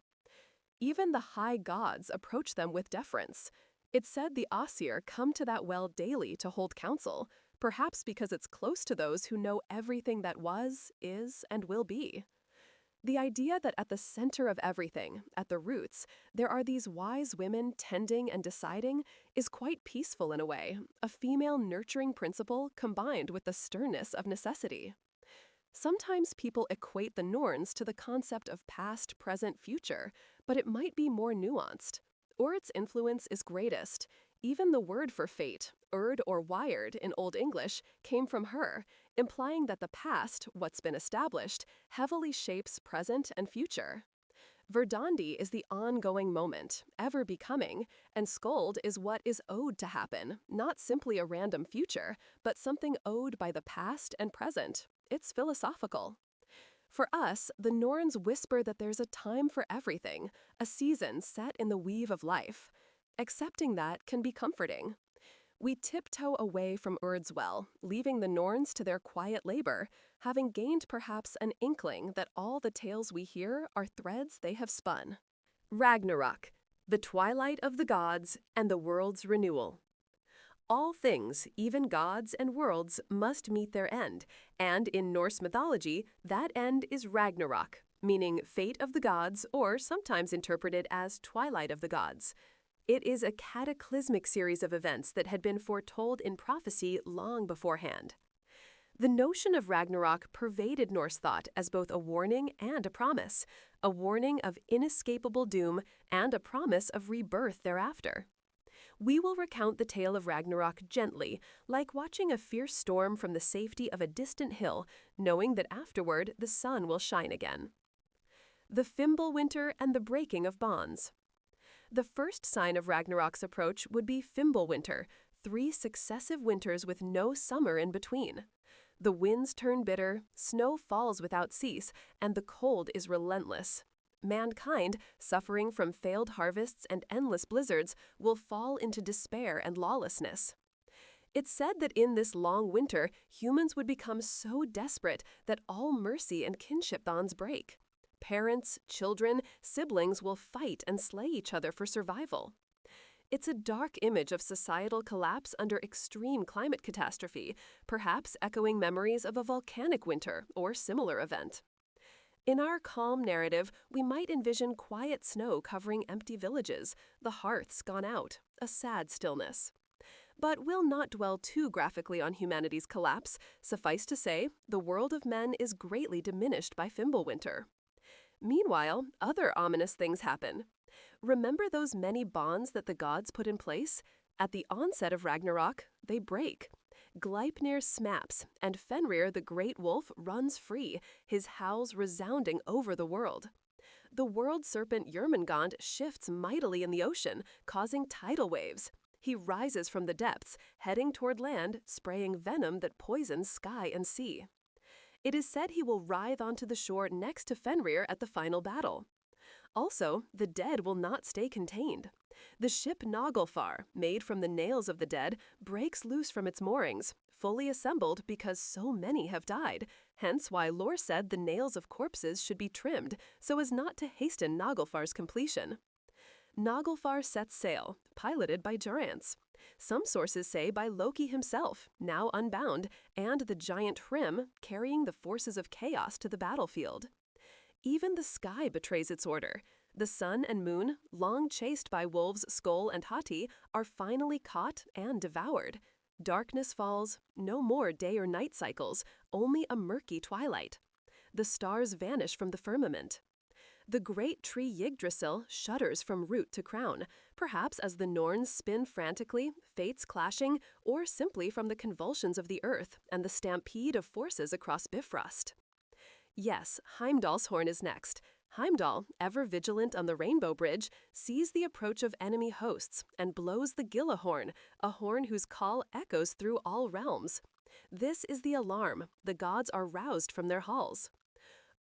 Speaker 1: Even the high gods approach them with deference. It's said the Aesir come to that well daily to hold counsel, perhaps because it's close to those who know everything that was, is, and will be. The idea that at the center of everything, at the roots, there are these wise women tending and deciding is quite peaceful in a way, a female nurturing principle combined with the sternness of necessity. Sometimes people equate the Norns to the concept of past, present, future, but it might be more nuanced. Urd's influence is greatest. Even the word for fate, Urd or wired in Old English, came from her, implying that the past, what's been established, heavily shapes present and future. Verdandi is the ongoing moment, ever becoming, and Skuld is what is owed to happen, not simply a random future, but something owed by the past and present. It's philosophical. For us, the Norns whisper that there's a time for everything, a season set in the weave of life. Accepting that can be comforting. We tiptoe away from Urd's well, leaving the Norns to their quiet labor, having gained perhaps an inkling that all the tales we hear are threads they have spun. Ragnarök, the twilight of the gods and the world's renewal. All things, even gods and worlds, must meet their end, and in Norse mythology, that end is Ragnarök, meaning fate of the gods, or sometimes interpreted as twilight of the gods. It is a cataclysmic series of events that had been foretold in prophecy long beforehand. The notion of Ragnarök pervaded Norse thought as both a warning and a warning of inescapable doom and a promise of rebirth thereafter. We will recount the tale of Ragnarök gently, like watching a fierce storm from the safety of a distant hill, knowing that afterward the sun will shine again. The Fimbulwinter and the breaking of bonds. The first sign of Ragnarok's approach would be Fimbulwinter, 3 successive winters with no summer in between. The winds turn bitter, snow falls without cease, and the cold is relentless. Mankind, suffering from failed harvests and endless blizzards, will fall into despair and lawlessness. It's said that in this long winter, humans would become so desperate that all mercy and kinship bonds break. Parents, children, siblings will fight and slay each other for survival. It's a dark image of societal collapse under extreme climate catastrophe, perhaps echoing memories of a volcanic winter or similar event. In our calm narrative, we might envision quiet snow covering empty villages, the hearths gone out, a sad stillness. But we'll not dwell too graphically on humanity's collapse. Suffice to say, the world of men is greatly diminished by Fimbulwinter. Meanwhile, other ominous things happen. Remember those many bonds that the gods put in place? At the onset of Ragnarök, they break. Gleipnir snaps, and Fenrir the great wolf runs free, his howls resounding over the world. The world serpent Jörmungand shifts mightily in the ocean, causing tidal waves. He rises from the depths, heading toward land, spraying venom that poisons sky and sea. It is said he will writhe onto the shore next to Fenrir at the final battle. Also, the dead will not stay contained. The ship Naglfar, made from the nails of the dead, breaks loose from its moorings, fully assembled because so many have died, hence why lore said the nails of corpses should be trimmed so as not to hasten Naglfar's completion. Naglfar sets sail, piloted by Durance. Some sources say by Loki himself, now unbound, and the giant Hrym carrying the forces of chaos to the battlefield. Even the sky betrays its order. The sun and moon, long chased by wolves Skoll and Hati, are finally caught and devoured. Darkness falls, no more day or night cycles, only a murky twilight. The stars vanish from the firmament. The great tree Yggdrasil shudders from root to crown, perhaps as the Norns spin frantically, fates clashing, or simply from the convulsions of the earth and the stampede of forces across Bifrost. Yes, Heimdall's is next. Heimdall, ever vigilant on the Rainbow Bridge, sees the approach of enemy hosts and blows the Gilla horn, a horn whose call echoes through all realms. This is the alarm. The gods are roused from their halls.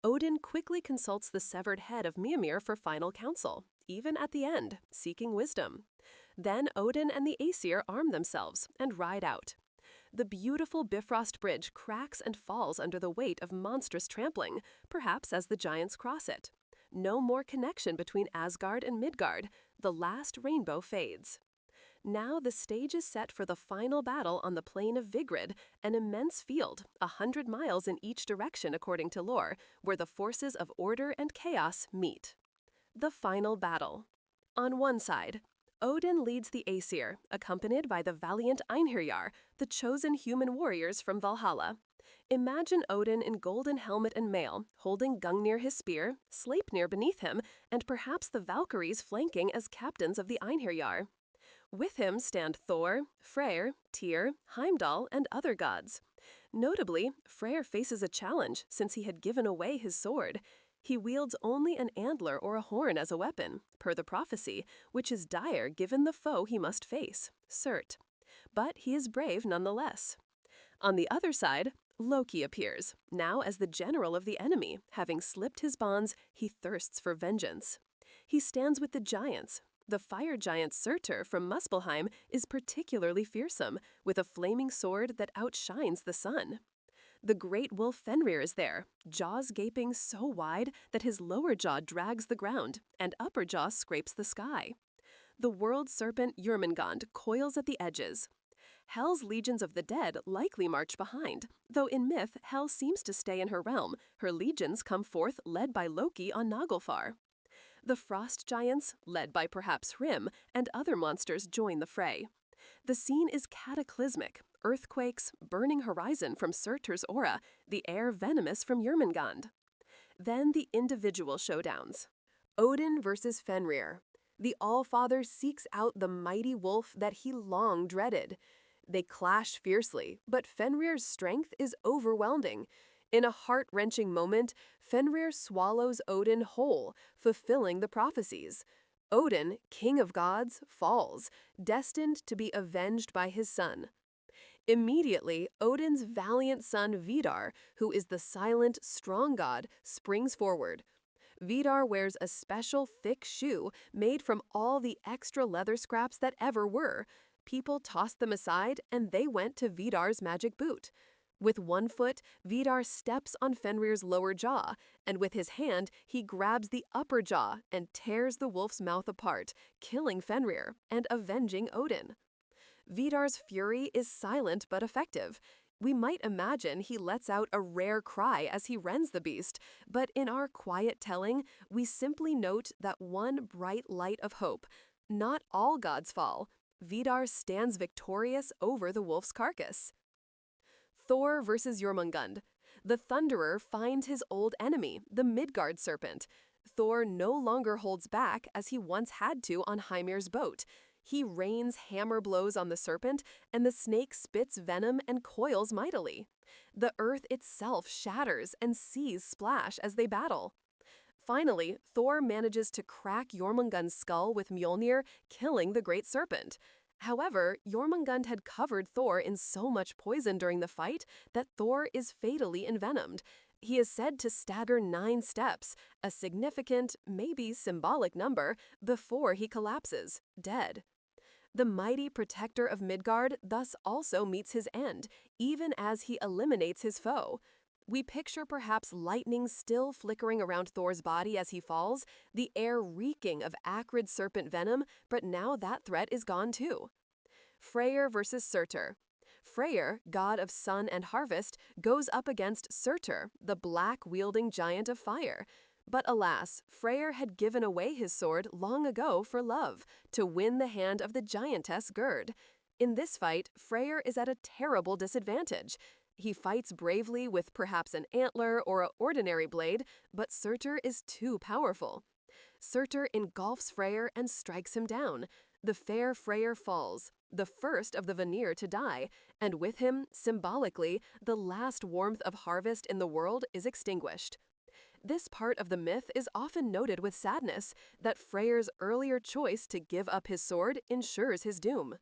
Speaker 1: Odin quickly consults the severed head of Mimir for final counsel, even at the end, seeking wisdom. Then Odin and the Aesir arm themselves and ride out. The beautiful Bifrost Bridge cracks and falls under the weight of monstrous trampling, perhaps as the giants cross it. No more connection between Asgard and Midgard. The last rainbow fades. Now the stage is set for the final battle on the plain of Vigrid, an immense field, 100 miles in each direction according to lore, where the forces of order and chaos meet. The final battle. On one side, Odin leads the Aesir, accompanied by the valiant Einherjar, the chosen human warriors from Valhalla. Imagine Odin in golden helmet and mail, holding Gungnir his spear, Sleipnir beneath him, and perhaps the Valkyries flanking as captains of the Einherjar. With him stand Thor, Freyr, Tyr, Heimdall, and other gods. Notably, Freyr faces a challenge since he had given away his sword. He wields only an antler or a horn as a weapon, per the prophecy, which is dire given the foe he must face, Surt. But he is brave nonetheless. On the other side, Loki appears, now as the general of the enemy. Having slipped his bonds, he thirsts for vengeance. He stands with the giants. The fire giant Surtur from Muspelheim is particularly fearsome, with a flaming sword that outshines the sun. The great wolf Fenrir is there, jaws gaping so wide that his lower jaw drags the ground, and upper jaw scrapes the sky. The world serpent Jörmungand coils at the edges. Hel's legions of the dead likely march behind, though in myth Hel seems to stay in her realm. Her legions come forth led by Loki on Naglfar. The frost giants, led by perhaps Hrym, and other monsters join the fray. The scene is cataclysmic: earthquakes, burning horizon from Surtur's aura, the air venomous from Jörmungand. Then the individual showdowns. Odin versus Fenrir. The Allfather seeks out the mighty wolf that he long dreaded. They clash fiercely, but Fenrir's strength is overwhelming. In a heart-wrenching moment, Fenrir swallows Odin whole, fulfilling the prophecies. Odin, king of gods, falls, destined to be avenged by his son. Immediately, Odin's valiant son Vidar, who is the silent, strong god, springs forward. Vidar wears a special thick shoe made from all the extra leather scraps that ever were. People tossed them aside, and they went to Vidar's magic boot. With one foot, Vidar steps on Fenrir's lower jaw, and with his hand, he grabs the upper jaw and tears the wolf's mouth apart, killing Fenrir and avenging Odin. Vidar's fury is silent but effective. We might imagine he lets out a rare cry as he rends the beast, but in our quiet telling, we simply note that one bright light of hope. Not all gods fall. Vidar stands victorious over the wolf's carcass. Thor versus Jörmungand. The Thunderer finds his old enemy, the Midgard serpent. Thor no longer holds back as he once had to on Hymir's boat. He rains hammer blows on the serpent, and the snake spits venom and coils mightily. The earth itself shatters and seas splash as they battle. Finally, Thor manages to crack Jörmungand's skull with Mjolnir, killing the great serpent. However, Jörmungand had covered Thor in so much poison during the fight that Thor is fatally envenomed. He is said to stagger 9 steps, a significant, maybe symbolic number, before he collapses, dead. The mighty protector of Midgard thus also meets his end, even as he eliminates his foe. We picture perhaps lightning still flickering around Thor's body as he falls, the air reeking of acrid serpent venom, but now that threat is gone too. Freyr versus Surtur. Freyr, god of sun and harvest, goes up against Surtur, the black-wielding giant of fire. But alas, Freyr had given away his sword long ago for love, to win the hand of the giantess Gerd. In this fight, Freyr is at a terrible disadvantage. He fights bravely with perhaps an antler or an ordinary blade, but Surtur is too powerful. Surtur engulfs Freyr and strikes him down. The fair Freyr falls, the first of the Vanir to die, and with him, symbolically, the last warmth of harvest in the world is extinguished. This part of the myth is often noted with sadness, that Freyr's earlier choice to give up his sword ensures his doom.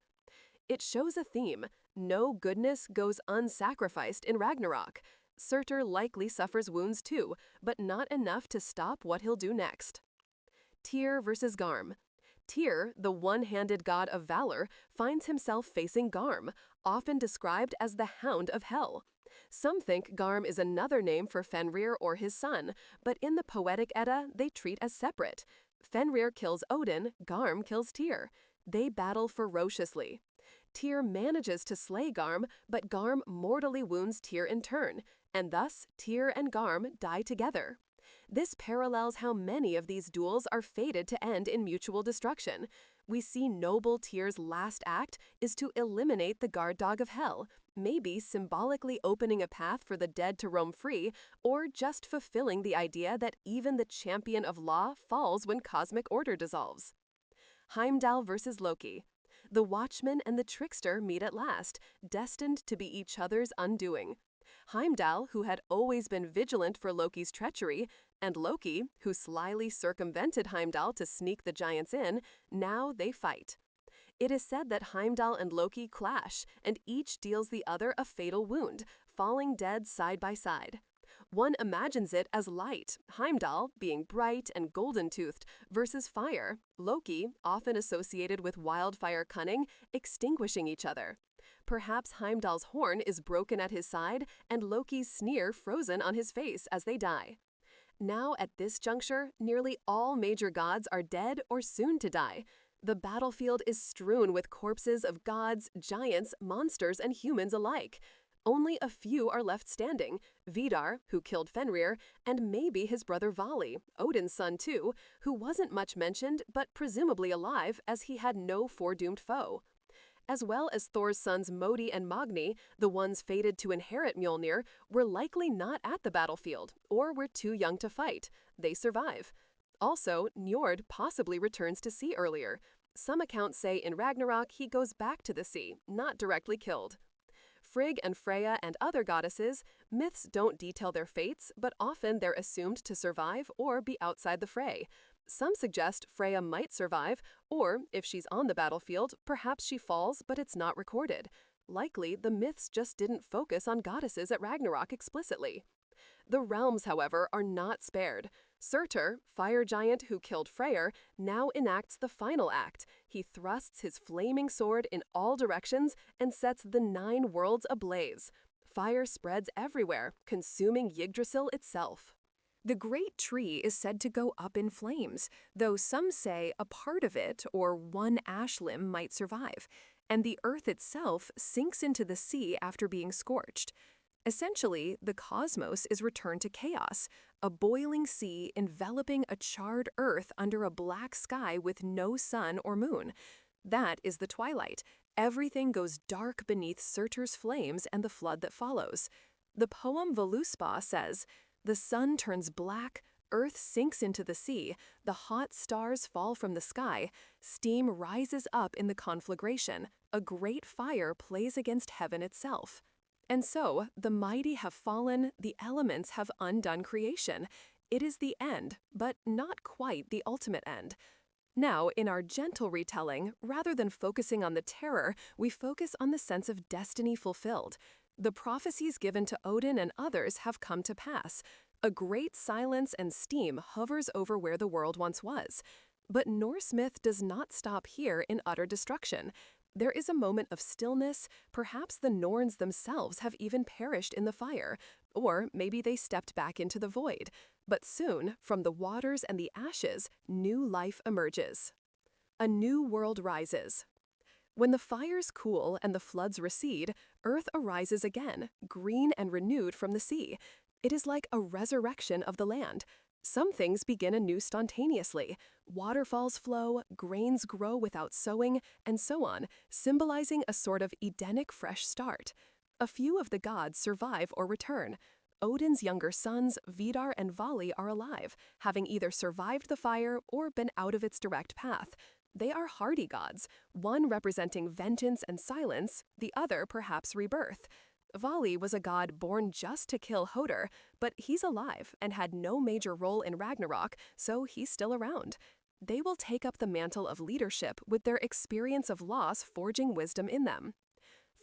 Speaker 1: It shows a theme: no goodness goes unsacrificed in Ragnarök. Surtur likely suffers wounds too, but not enough to stop what he'll do next. Tyr versus Garm. Tyr, the one-handed god of valor, finds himself facing Garm, often described as the Hound of Hel. Some think Garm is another name for Fenrir or his son, but in the Poetic Edda they treat as separate. Fenrir kills Odin, Garm kills Tyr. They battle ferociously. Tyr manages to slay Garm, but Garm mortally wounds Tyr in turn, and thus Tyr and Garm die together. This parallels how many of these duels are fated to end in mutual destruction. We see noble Tyr's last act is to eliminate the guard dog of hell, maybe symbolically opening a path for the dead to roam free, or just fulfilling the idea that even the champion of law falls when cosmic order dissolves. Heimdall versus Loki. The watchman and the trickster meet at last, destined to be each other's undoing. Heimdall, who had always been vigilant for Loki's treachery, and Loki, who slyly circumvented Heimdall to sneak the giants in, now they fight. It is said that Heimdall and Loki clash, and each deals the other a fatal wound, falling dead side by side. One imagines it as light, Heimdall being bright and golden-toothed, versus fire, Loki, often associated with wildfire cunning, extinguishing each other. Perhaps Heimdall's horn is broken at his side and Loki's sneer frozen on his face as they die. Now, at this juncture, nearly all major gods are dead or soon to die. The battlefield is strewn with corpses of gods, giants, monsters, and humans alike. Only a few are left standing, Vidar, who killed Fenrir, and maybe his brother Vali, Odin's son too, who wasn't much mentioned but presumably alive as he had no foredoomed foe. As well as Thor's sons Modi and Magni, the ones fated to inherit Mjolnir, were likely not at the battlefield or were too young to fight. They survive. Also, Njord possibly returns to sea earlier. Some accounts say in Ragnarok he goes back to the sea, not directly killed. Frigg and Freyja and other goddesses, myths don't detail their fates, but often they're assumed to survive or be outside the fray. Some suggest Freyja might survive, or, if she's on the battlefield, perhaps she falls but it's not recorded. Likely, the myths just didn't focus on goddesses at Ragnarok explicitly. The realms, however, are not spared. Surtur, fire giant who killed Freyr, now enacts the final act. He thrusts his flaming sword in all directions and sets the 9 worlds ablaze. Fire spreads everywhere, consuming Yggdrasil itself. The great tree is said to go up in flames, though some say a part of it, or one ash limb, might survive, and the earth itself sinks into the sea after being scorched. Essentially, the cosmos is returned to chaos, a boiling sea enveloping a charred earth under a black sky with no sun or moon. That is the twilight. Everything goes dark beneath Surtur's flames and the flood that follows. The poem Völuspá says, "The sun turns black, earth sinks into the sea, the hot stars fall from the sky, steam rises up in the conflagration, a great fire plays against heaven itself." And so, the mighty have fallen, the elements have undone creation. It is the end, but not quite the ultimate end. Now, in our gentle retelling, rather than focusing on the terror, we focus on the sense of destiny fulfilled. The prophecies given to Odin and others have come to pass. A great silence and steam hovers over where the world once was. But Norse myth does not stop here in utter destruction. There is a moment of stillness. Perhaps the Norns themselves have even perished in the fire, or maybe they stepped back into the void. But soon, from the waters and the ashes, new life emerges. A new world rises. When the fires cool and the floods recede, earth arises again, green and renewed from the sea. It is like a resurrection of the land. Some things begin anew spontaneously. Waterfalls flow, grains grow without sowing, and so on, symbolizing a sort of Edenic fresh start. A few of the gods survive or return. Odin's younger sons, Vidar and Vali, are alive, having either survived the fire or been out of its direct path. They are hardy gods, one representing vengeance and silence, the other perhaps rebirth. Vali was a god born just to kill Hodor, but he's alive and had no major role in Ragnarok, so he's still around. They will take up the mantle of leadership with their experience of loss forging wisdom in them.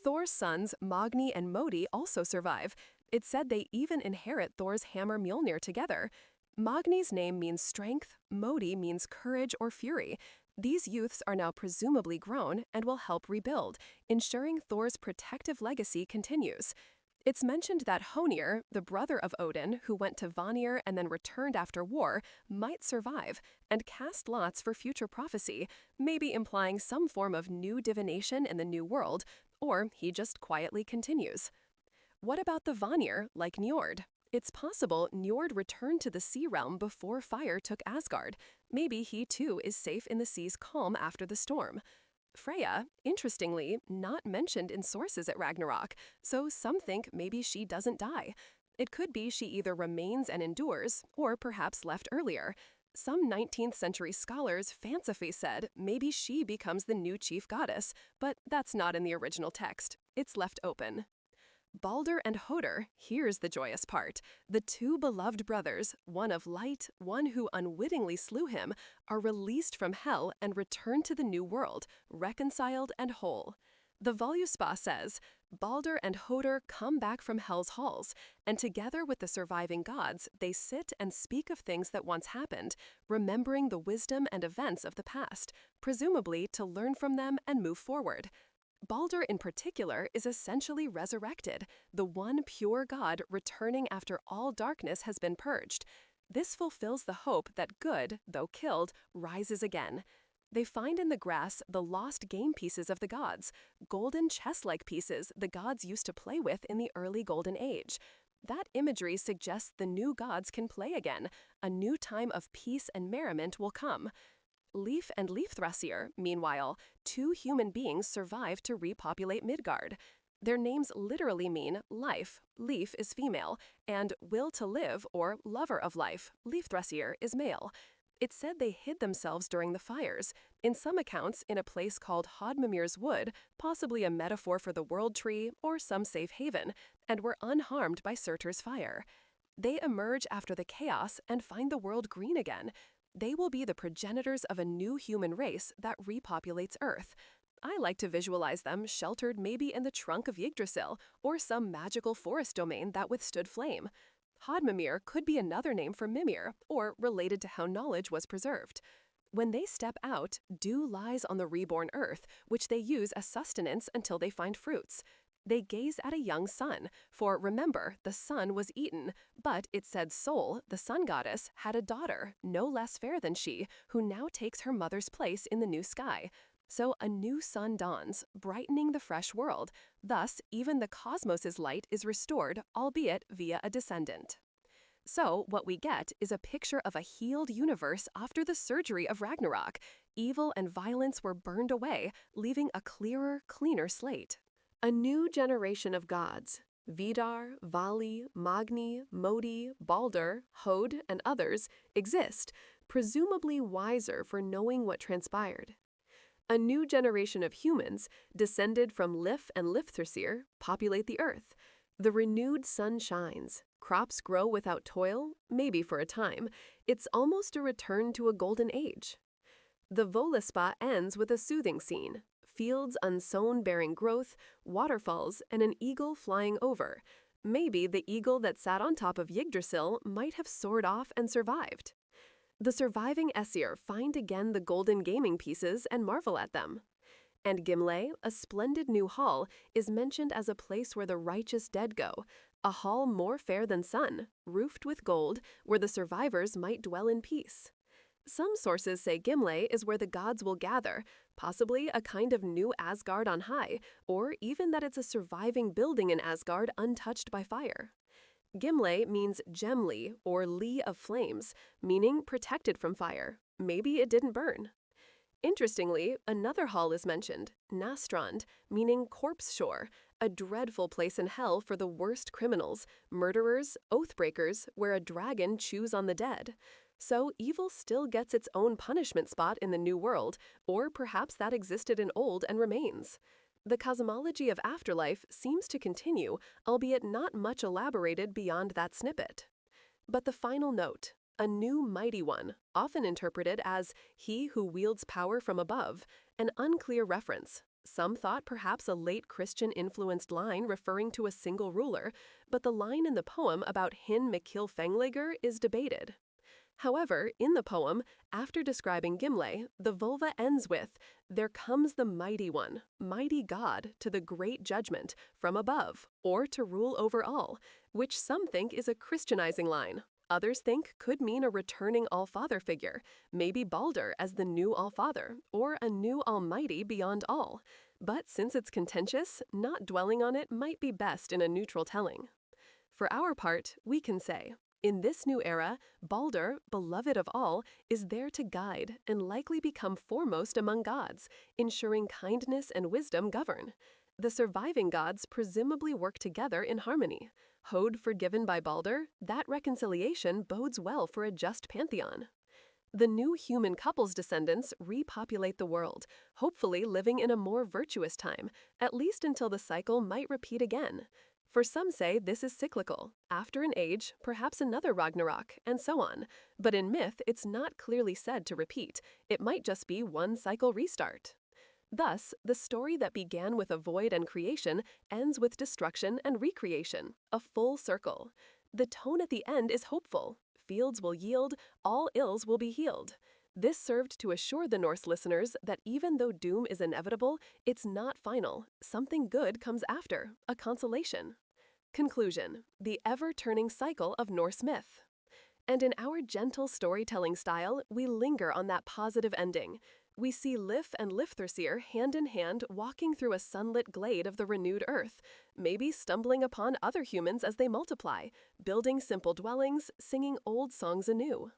Speaker 1: Thor's sons, Magni and Modi, also survive. It's said they even inherit Thor's hammer Mjolnir together. Magni's name means strength, Modi means courage or fury. These youths are now presumably grown and will help rebuild, ensuring Thor's protective legacy continues. It's mentioned that Honir, the brother of Odin, who went to Vanir and then returned after war, might survive and cast lots for future prophecy, maybe implying some form of new divination in the new world, or he just quietly continues. What about the Vanir, like Njord? It's possible Njord returned to the sea realm before fire took Asgard. Maybe he too is safe in the sea's calm after the storm. Freyja, interestingly, not mentioned in sources at Ragnarok, so some think maybe she doesn't die. It could be she either remains and endures, or perhaps left earlier. Some 19th century scholars fancifully said maybe she becomes the new chief goddess, but that's not in the original text. It's left open. Balder and Hoder, here's the joyous part. The two beloved brothers, one of light, one who unwittingly slew him, are released from hell and return to the new world, reconciled and whole. The Voluspa says, Balder and Hoder come back from hell's halls, and together with the surviving gods, they sit and speak of things that once happened, remembering the wisdom and events of the past, presumably to learn from them and move forward. Balder in particular is essentially resurrected, the one pure god returning after all darkness has been purged. This fulfills the hope that good, though killed, rises again. They find in the grass the lost game pieces of the gods, golden chess-like pieces the gods used to play with in the early Golden Age. That imagery suggests the new gods can play again. A new time of peace and merriment will come. Lif and Lifthrasir, meanwhile, two human beings survive to repopulate Midgard. Their names literally mean life, Lif is female, and will to live or lover of life, Lifthrasir is male. It's said they hid themselves during the fires, in some accounts in a place called Hodmimir's Wood, possibly a metaphor for the World Tree or some safe haven, and were unharmed by Surtur's fire. They emerge after the chaos and find the world green again. They will be the progenitors of a new human race that repopulates Earth. I like to visualize them sheltered maybe in the trunk of Yggdrasil or some magical forest domain that withstood flame. Hodmimir could be another name for Mimir, or related to how knowledge was preserved. When they step out, dew lies on the reborn Earth, which they use as sustenance until they find fruits. They gaze at a young sun, for remember, the sun was eaten, but it said Sol, the sun goddess, had a daughter, no less fair than she, who now takes her mother's place in the new sky. So a new sun dawns, brightening the fresh world. Thus, even the cosmos's light is restored, albeit via a descendant. So, what we get is a picture of a healed universe after the surgery of Ragnarok. Evil and violence were burned away, leaving a clearer, cleaner slate. A new generation of gods, Vidar, Vali, Magni, Modi, Balder, Hod, and others, exist, presumably wiser for knowing what transpired. A new generation of humans, descended from Lif and Lifthrasir, populate the earth. The renewed sun shines. Crops grow without toil, maybe for a time. It's almost a return to a golden age. The Voluspa ends with a soothing scene. Fields unsown bearing growth, waterfalls, and an eagle flying over. Maybe the eagle that sat on top of Yggdrasil might have soared off and survived. The surviving Aesir find again the golden gaming pieces and marvel at them. And Gimle, a splendid new hall, is mentioned as a place where the righteous dead go, a hall more fair than sun, roofed with gold, where the survivors might dwell in peace. Some sources say Gimle is where the gods will gather, possibly a kind of new Asgard on high, or even that it's a surviving building in Asgard untouched by fire. Gimle means gemli, or lee of flames, meaning protected from fire. Maybe it didn't burn. Interestingly, another hall is mentioned, Nastrand, meaning corpse shore, a dreadful place in hell for the worst criminals, murderers, oath-breakers, where a dragon chews on the dead. So evil still gets its own punishment spot in the new world, or perhaps that existed in old and remains. The cosmology of afterlife seems to continue, albeit not much elaborated beyond that snippet. But the final note, a new mighty one, often interpreted as he who wields power from above, an unclear reference. Some thought perhaps a late Christian-influenced line referring to a single ruler, but the line in the poem about Hin Mikil Fenglegr is debated. However, in the poem, after describing Gimle, the vulva ends with, "There comes the mighty one, mighty God, to the great judgment, from above, or to rule over all," which some think is a Christianizing line. Others think could mean a returning All-Father figure, maybe Balder as the new All-Father, or a new Almighty beyond all. But since it's contentious, not dwelling on it might be best in a neutral telling. For our part, we can say, in this new era, Balder, beloved of all, is there to guide and likely become foremost among gods, ensuring kindness and wisdom govern. The surviving gods presumably work together in harmony. Hod forgiven by Balder, that reconciliation bodes well for a just pantheon. The new human couple's descendants repopulate the world, hopefully living in a more virtuous time, at least until the cycle might repeat again. For some say this is cyclical. After an age, perhaps another Ragnarok, and so on. But in myth, it's not clearly said to repeat. It might just be one cycle restart. Thus, the story that began with a void and creation ends with destruction and recreation, a full circle. The tone at the end is hopeful. Fields will yield, all ills will be healed. This served to assure the Norse listeners that even though doom is inevitable, it's not final. Something good comes after, a consolation. Conclusion: the ever-turning cycle of Norse myth. And in our gentle storytelling style, we linger on that positive ending. We see Lif and Lifthrasir hand in hand walking through a sunlit glade of the renewed earth, maybe stumbling upon other humans as they multiply, building simple dwellings, singing old songs anew.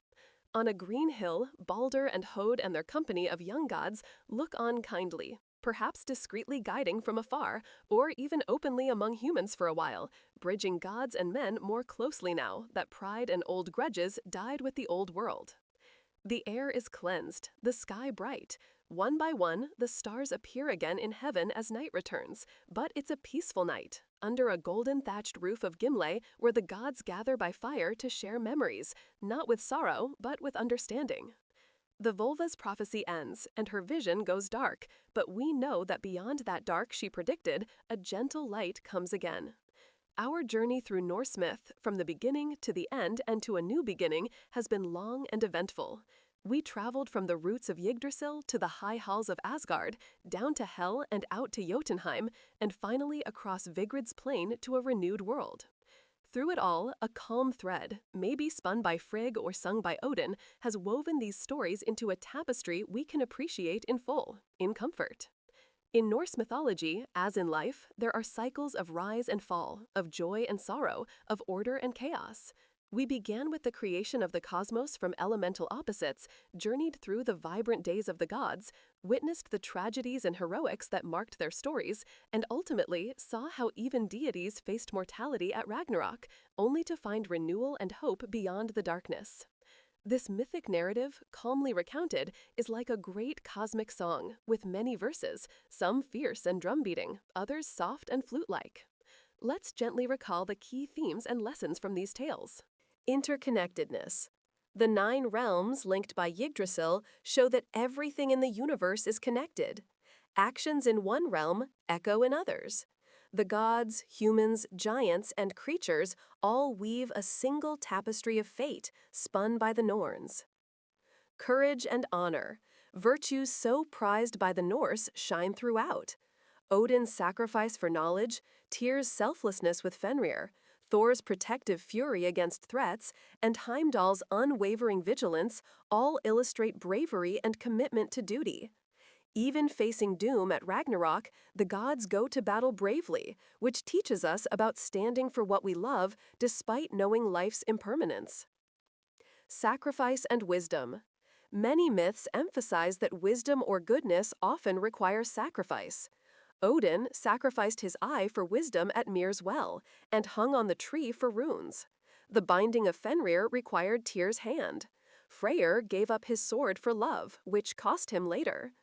Speaker 1: On a green hill, Balder and Hod and their company of young gods look on kindly, perhaps discreetly guiding from afar, or even openly among humans for a while, bridging gods and men more closely now that pride and old grudges died with the old world. The air is cleansed, the sky bright. One by one, the stars appear again in heaven as night returns, but it's a peaceful night, under a golden-thatched roof of Gimle where the gods gather by fire to share memories, not with sorrow, but with understanding. The Volva's prophecy ends, and her vision goes dark, but we know that beyond that dark she predicted, a gentle light comes again. Our journey through Norse myth, from the beginning to the end and to a new beginning, has been long and eventful. We traveled from the roots of Yggdrasil to the high halls of Asgard, down to Hel and out to Jotunheim, and finally across Vigrid's plain to a renewed world. Through it all, a calm thread, maybe spun by Frigg or sung by Odin, has woven these stories into a tapestry we can appreciate in full, in comfort. In Norse mythology, as in life, there are cycles of rise and fall, of joy and sorrow, of order and chaos. We began with the creation of the cosmos from elemental opposites, journeyed through the vibrant days of the gods, witnessed the tragedies and heroics that marked their stories, and ultimately saw how even deities faced mortality at Ragnarök, only to find renewal and hope beyond the darkness. This mythic narrative, calmly recounted, is like a great cosmic song, with many verses, some fierce and drum-beating, others soft and flute-like. Let's gently recall the key themes and lessons from these tales. Interconnectedness. The 9 realms linked by Yggdrasil show that everything in the universe is connected. Actions in one realm echo in others. The gods, humans, giants, and creatures all weave a single tapestry of fate spun by the Norns. Courage and honor. Virtues so prized by the Norse shine throughout. Odin's sacrifice for knowledge, Tyr's selflessness with Fenrir, Thor's protective fury against threats, and Heimdall's unwavering vigilance all illustrate bravery and commitment to duty. Even facing doom at Ragnarök, the gods go to battle bravely, which teaches us about standing for what we love despite knowing life's impermanence. Sacrifice and wisdom. Many myths emphasize that wisdom or goodness often requires sacrifice. Odin sacrificed his eye for wisdom at Mir's well, and hung on the tree for runes. The binding of Fenrir required Tyr's hand. Freyr gave up his sword for love, which cost him later.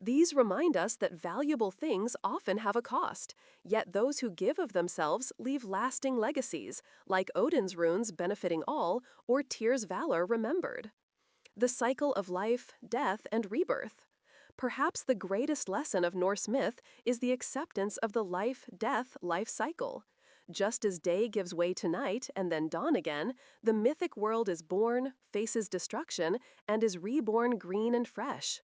Speaker 1: These remind us that valuable things often have a cost, yet those who give of themselves leave lasting legacies, like Odin's runes benefiting all, or Tyr's valor remembered. The cycle of life, death, and rebirth. Perhaps the greatest lesson of Norse myth is the acceptance of the life-death life cycle. Just as day gives way to night and then dawn again, the mythic world is born, faces destruction, and is reborn green and fresh.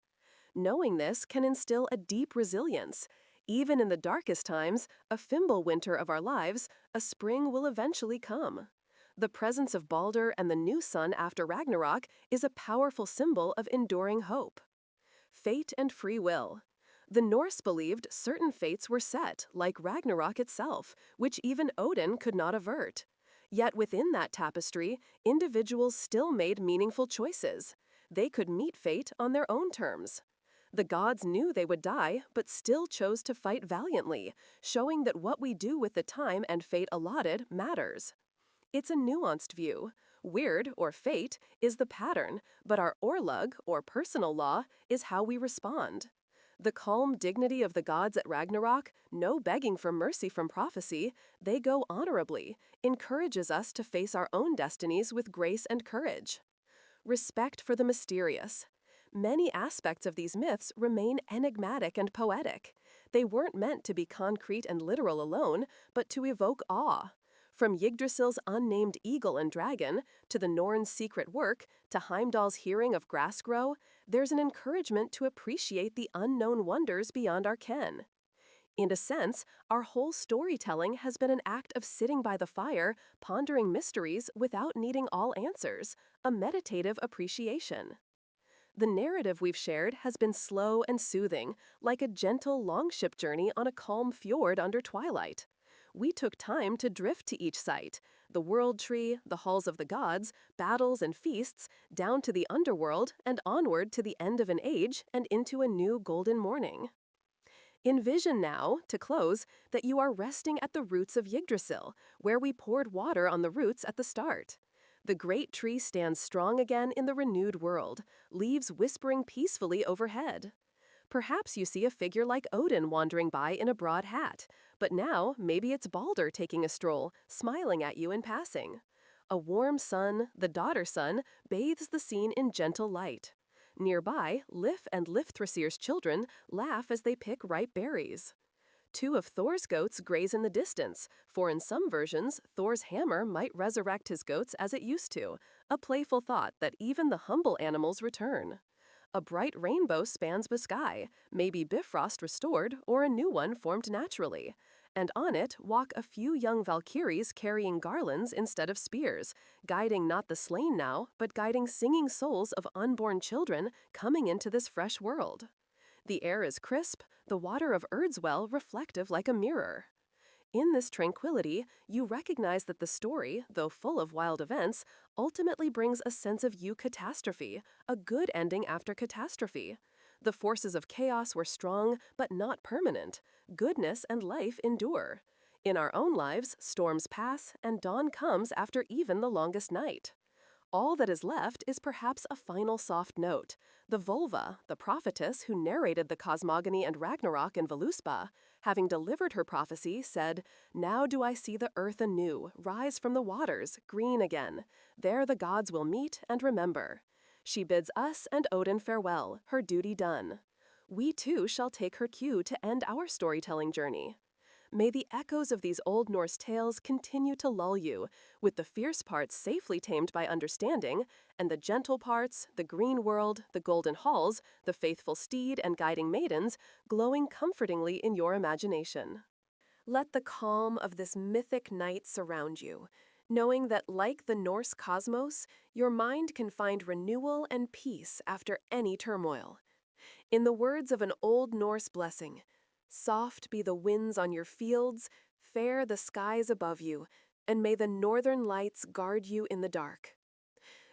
Speaker 1: Knowing this can instill a deep resilience. Even in the darkest times, a Fimbulwinter of our lives, a spring will eventually come. The presence of Balder and the new sun after Ragnarök is a powerful symbol of enduring hope. Fate and free will. The Norse believed certain fates were set, like Ragnarök itself, which even Odin could not avert. Yet within that tapestry, individuals still made meaningful choices. They could meet fate on their own terms. The gods knew they would die, but still chose to fight valiantly, showing that what we do with the time and fate allotted matters. It's a nuanced view. Weird, or fate, is the pattern, but our orlug, or personal law, is how we respond. The calm dignity of the gods at Ragnarok, no begging for mercy from prophecy, they go honorably, encourages us to face our own destinies with grace and courage. Respect for the mysterious. Many aspects of these myths remain enigmatic and poetic. They weren't meant to be concrete and literal alone, but to evoke awe. From Yggdrasil's unnamed eagle and dragon, to the Norns' secret work, to Heimdall's hearing of grass grow, there's an encouragement to appreciate the unknown wonders beyond our ken. In a sense, our whole storytelling has been an act of sitting by the fire, pondering mysteries without needing all answers, a meditative appreciation. The narrative we've shared has been slow and soothing, like a gentle longship journey on a calm fjord under twilight. We took time to drift to each site, the world tree, the halls of the gods, battles and feasts, down to the underworld and onward to the end of an age and into a new golden morning. Envision now, to close, that you are resting at the roots of Yggdrasil, where we poured water on the roots at the start. The great tree stands strong again in the renewed world, leaves whispering peacefully overhead. Perhaps you see a figure like Odin wandering by in a broad hat, but now maybe it's Balder taking a stroll, smiling at you in passing. A warm sun, the daughter sun, bathes the scene in gentle light. Nearby, Lif and Lifthrasir's children laugh as they pick ripe berries. Two of Thor's goats graze in the distance, for in some versions, Thor's hammer might resurrect his goats as it used to, a playful thought that even the humble animals return. A bright rainbow spans the sky, maybe Bifrost restored or a new one formed naturally, and on it walk a few young Valkyries carrying garlands instead of spears, guiding not the slain now, but guiding singing souls of unborn children coming into this fresh world. The air is crisp, the water of Urdswell reflective like a mirror. In this tranquility, you recognize that the story, though full of wild events, ultimately brings a sense of eucatastrophe, a good ending after catastrophe. The forces of chaos were strong, but not permanent. Goodness and life endure. In our own lives, storms pass, and dawn comes after even the longest night. All that is left is perhaps a final soft note. The Volva, the prophetess who narrated the cosmogony and Ragnarok in Völuspá, having delivered her prophecy, said, "Now do I see the earth anew, rise from the waters, green again. There the gods will meet and remember." She bids us and Odin farewell, her duty done. We too shall take her cue to end our storytelling journey. May the echoes of these old Norse tales continue to lull you, with the fierce parts safely tamed by understanding, and the gentle parts, the green world, the golden halls, the faithful steed and guiding maidens, glowing comfortingly in your imagination. Let the calm of this mythic night surround you, knowing that like the Norse cosmos, your mind can find renewal and peace after any turmoil. In the words of an old Norse blessing, "Soft be the winds on your fields, fair the skies above you, and may the northern lights guard you in the dark."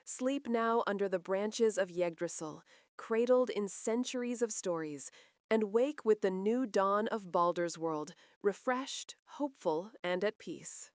Speaker 1: Sleep now under the branches of Yggdrasil, cradled in centuries of stories, and wake with the new dawn of Baldur's world, refreshed, hopeful, and at peace.